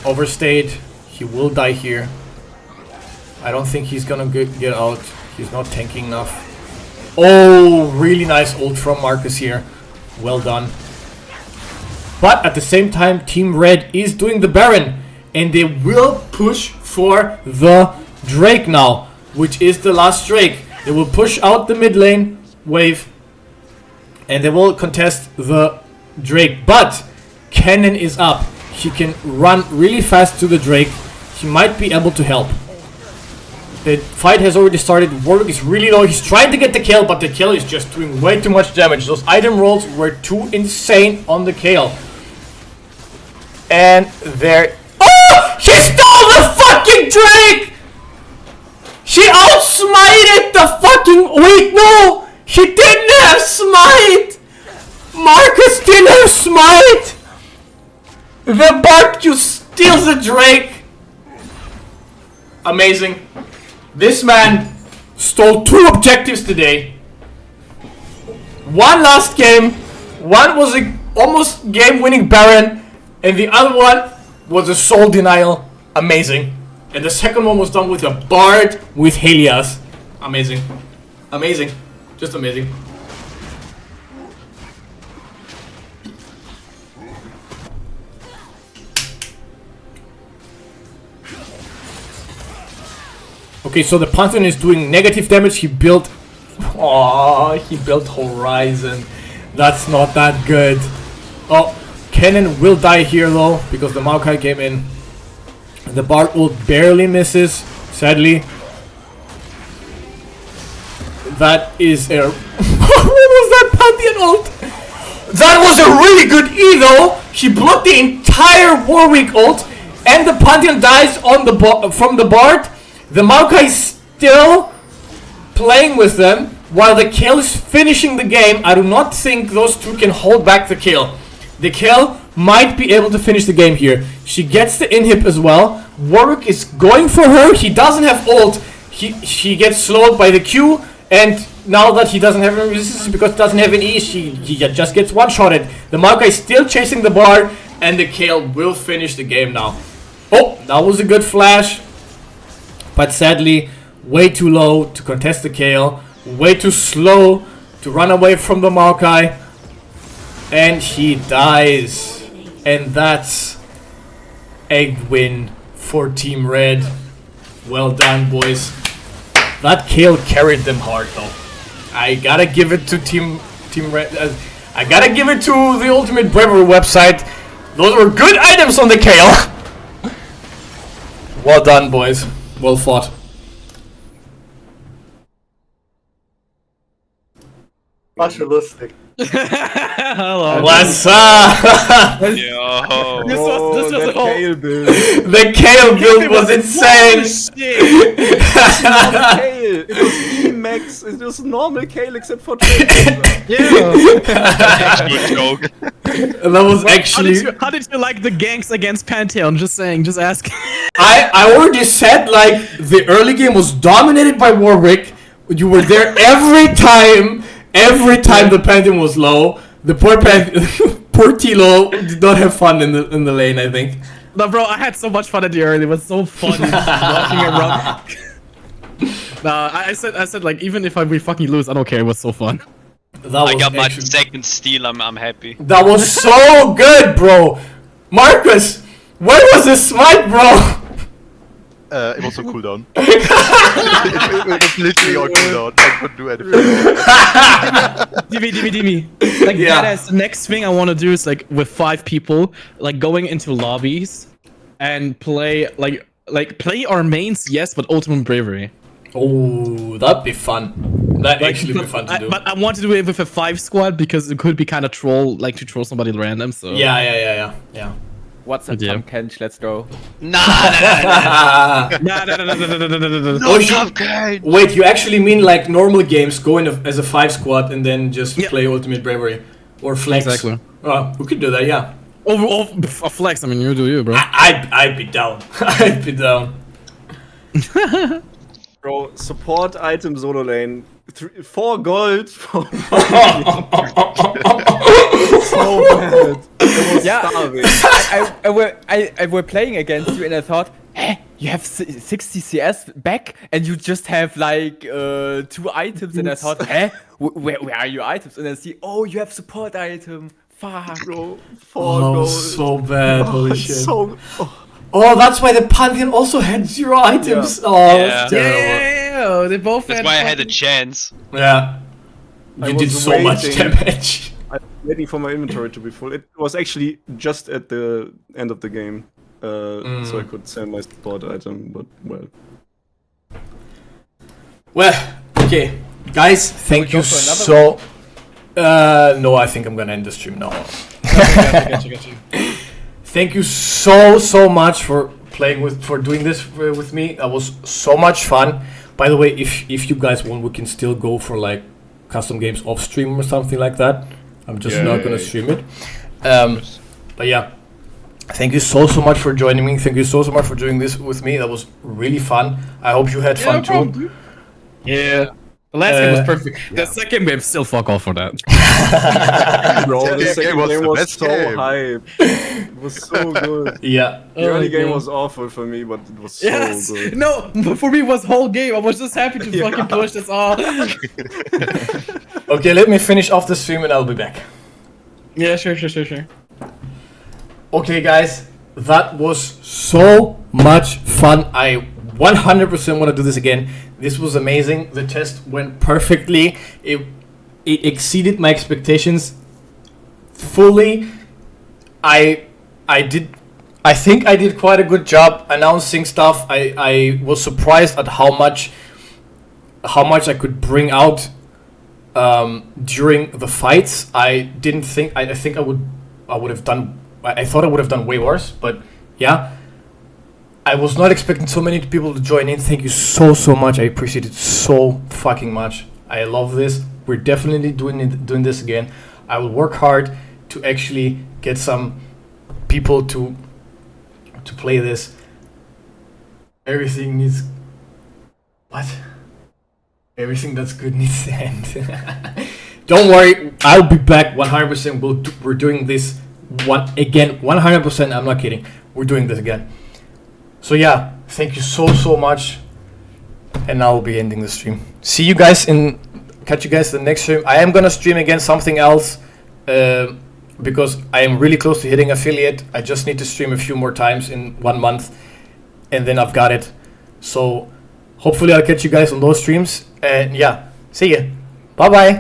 overstayed. He will die here. I don't think he's gonna get out. He's not tanking enough. Oh, really nice ult from Marcus here. Well done. But at the same time, Team Red is doing the Baron. And they will push for the Drake now, which is the last Drake. They will push out the mid lane wave. And they will contest the Drake. But Cannon is up. He can run really fast to the Drake. He might be able to help. The fight has already started. Warwick is really low. He's trying to get the kill, but the kill is just doing way too much damage. Those item rolls were too insane on the Kale. And there... Oh! He stole the fucking Drake! She outsmited the fucking... Wait, no! He didn't have smite! Marcus didn't have smite! The barbecue steals the Drake! Amazing. This man stole 2 objectives today. 1 last game, One was a almost game-winning Baron, and the other one was a Soul Denial. Amazing. And the second one was done with a Bard with Helios. Amazing. Amazing. Just amazing. Okay, so the Pantheon is doing negative damage. He built... Aww, he built Horizon. That's not that good. Oh, Cannon will die here though, because the Maokai came in. The Bard ult barely misses, sadly. That is a... What was that Pantheon ult? That was a really good E though. He blocked the entire Warwick ult, and the Pantheon dies on the from the Bard. The Maokai is still playing with them while the kill is finishing the game. I do not think those two can hold back the kill. The kill might be able to finish the game here. She gets the inhib as well. Warwick is going for her. He doesn't have ult. He gets slowed by the Q, and now that he doesn't have any resistance because he doesn't have an E, he just gets one-shotted. The Maokai is still chasing the Bard, and the kill will finish the game now. Oh, that was a good flash, but sadly, way too low to contest the kill. Way too slow to run away from the Maokai. And he dies. And that's a win for Team Red. Well done, boys. That kill carried them hard, though. I gotta give it to Team Red. I gotta give it to the Ultimate Bravery website. Those were good items on the kill. Well done, boys. Well fought. Lustig.
Hello.
What's up?
Yo.
This was a whole...
Kale build.
The Kale build was insane.
Shit.
Kale. It was E-Max. It was normal Kale except for trade.
Yeah.
Good joke.
That was actually...
How did you like the ganks against Pantheon? Just saying, just ask.
I already said, like, the early game was dominated by Warwick. You were there every time the Pantheon was low. The poor poor Tilo did not have fun in the lane, I think.
No, bro, I had so much fun at the early. It was so funny just walking around. Nah, I said like even if we fucking lose, I don't care. It was so fun.
I got my second steal. I'm happy.
That was so good, bro. Marcus, where was the smite, bro?
It was on cooldown. it was literally on cooldown. I couldn't do anything.
Dimi. Like
Yeah.
that is the next thing I want to do is like with 5 people, like going into lobbies and play like play our mains, yes, but Ultimate Bravery.
Oh, that'd be fun. That'd actually be fun to do.
But I want to do it with a 5 squad because it could be kind of troll, like to troll somebody random. So
Yeah.
What's up,
Yeah.
Tom Kench? Let's go.
Nah.
No.
Oh, wait, you actually mean like normal games, go in as a 5 squad and then just
Yeah.
play Ultimate Bravery or Flex?
Exactly.
We could do that, yeah.
Oh, a flex. I mean, you do you, bro.
I'd be down. I'd be down.
Bro, support item solo lane. 4 gold. For so bad. I was
Yeah.
starving.
I were playing against you and I thought, hey, you have 60 CS back and you just have like 2 items and I thought, hey, where are your items? And I see, oh, you have support item. Fuck.
Bro, 4
Oh,
gold.
so bad. Holy
It's
shit.
So,
Oh, that's why the Pantheon also had 0 items.
Yeah.
Oh,
Yeah.
that's terrible.
Yeah, they both
That's
had
why I had a
fucking-
chance.
Yeah.
I
You did
was
so much
waiting.
damage.
I'm waiting for my inventory to be full. It was actually just at the end of the game. So I could sell my support item, but well.
Well, okay. Guys, thank you
go for another
so... no, I think I'm gonna end the stream now.
Gotcha.
Thank you so much for doing this with me. That was so much fun. By the way, if you guys want, we can still go for like custom games off stream or something like that. I'm just not gonna stream it. But yeah, thank you so much for joining me. Thank you so much for doing this with me. That was really fun. I hope you had fun too.
Yeah. The last game was
Uh,
perfect. The second game, still fuck off for that.
Bro, the
Second
second
game was
game
the
was
best
so
game.
hype. It was so good.
Yeah.
The early game
God.
was awful for me, but it was so
Yes.
good.
No, but for me it was whole game. I was just happy to
Yeah.
fucking push. That's all.
Okay, let me finish off the stream and I'll be back.
Yeah, sure.
Okay, guys, that was so much fun. I 100% want to do this again. This was amazing. The test went perfectly. It exceeded my expectations fully. I think I did quite a good job announcing stuff. I was surprised at how much I could bring out during the fights. I didn't think. I think I would have done. I thought I would have done way worse, but yeah. I was not expecting so many people to join in. Thank you so much. I appreciate it so fucking much. I love this. We're definitely doing this again. I will work hard to actually get some people to play this. Everything needs what? Everything that's good needs to end. Don't worry, I'll be back 100%. We're doing this one again. 100%. I'm not kidding. We're doing this again. So yeah, thank you so much, and I'll be ending the stream. Catch you guys in the next stream. I am gonna stream again something else, because I am really close to hitting affiliate. I just need to stream a few more times in 1 month, and then I've got it. So hopefully I'll catch you guys on those streams. And yeah, see ya. Bye bye.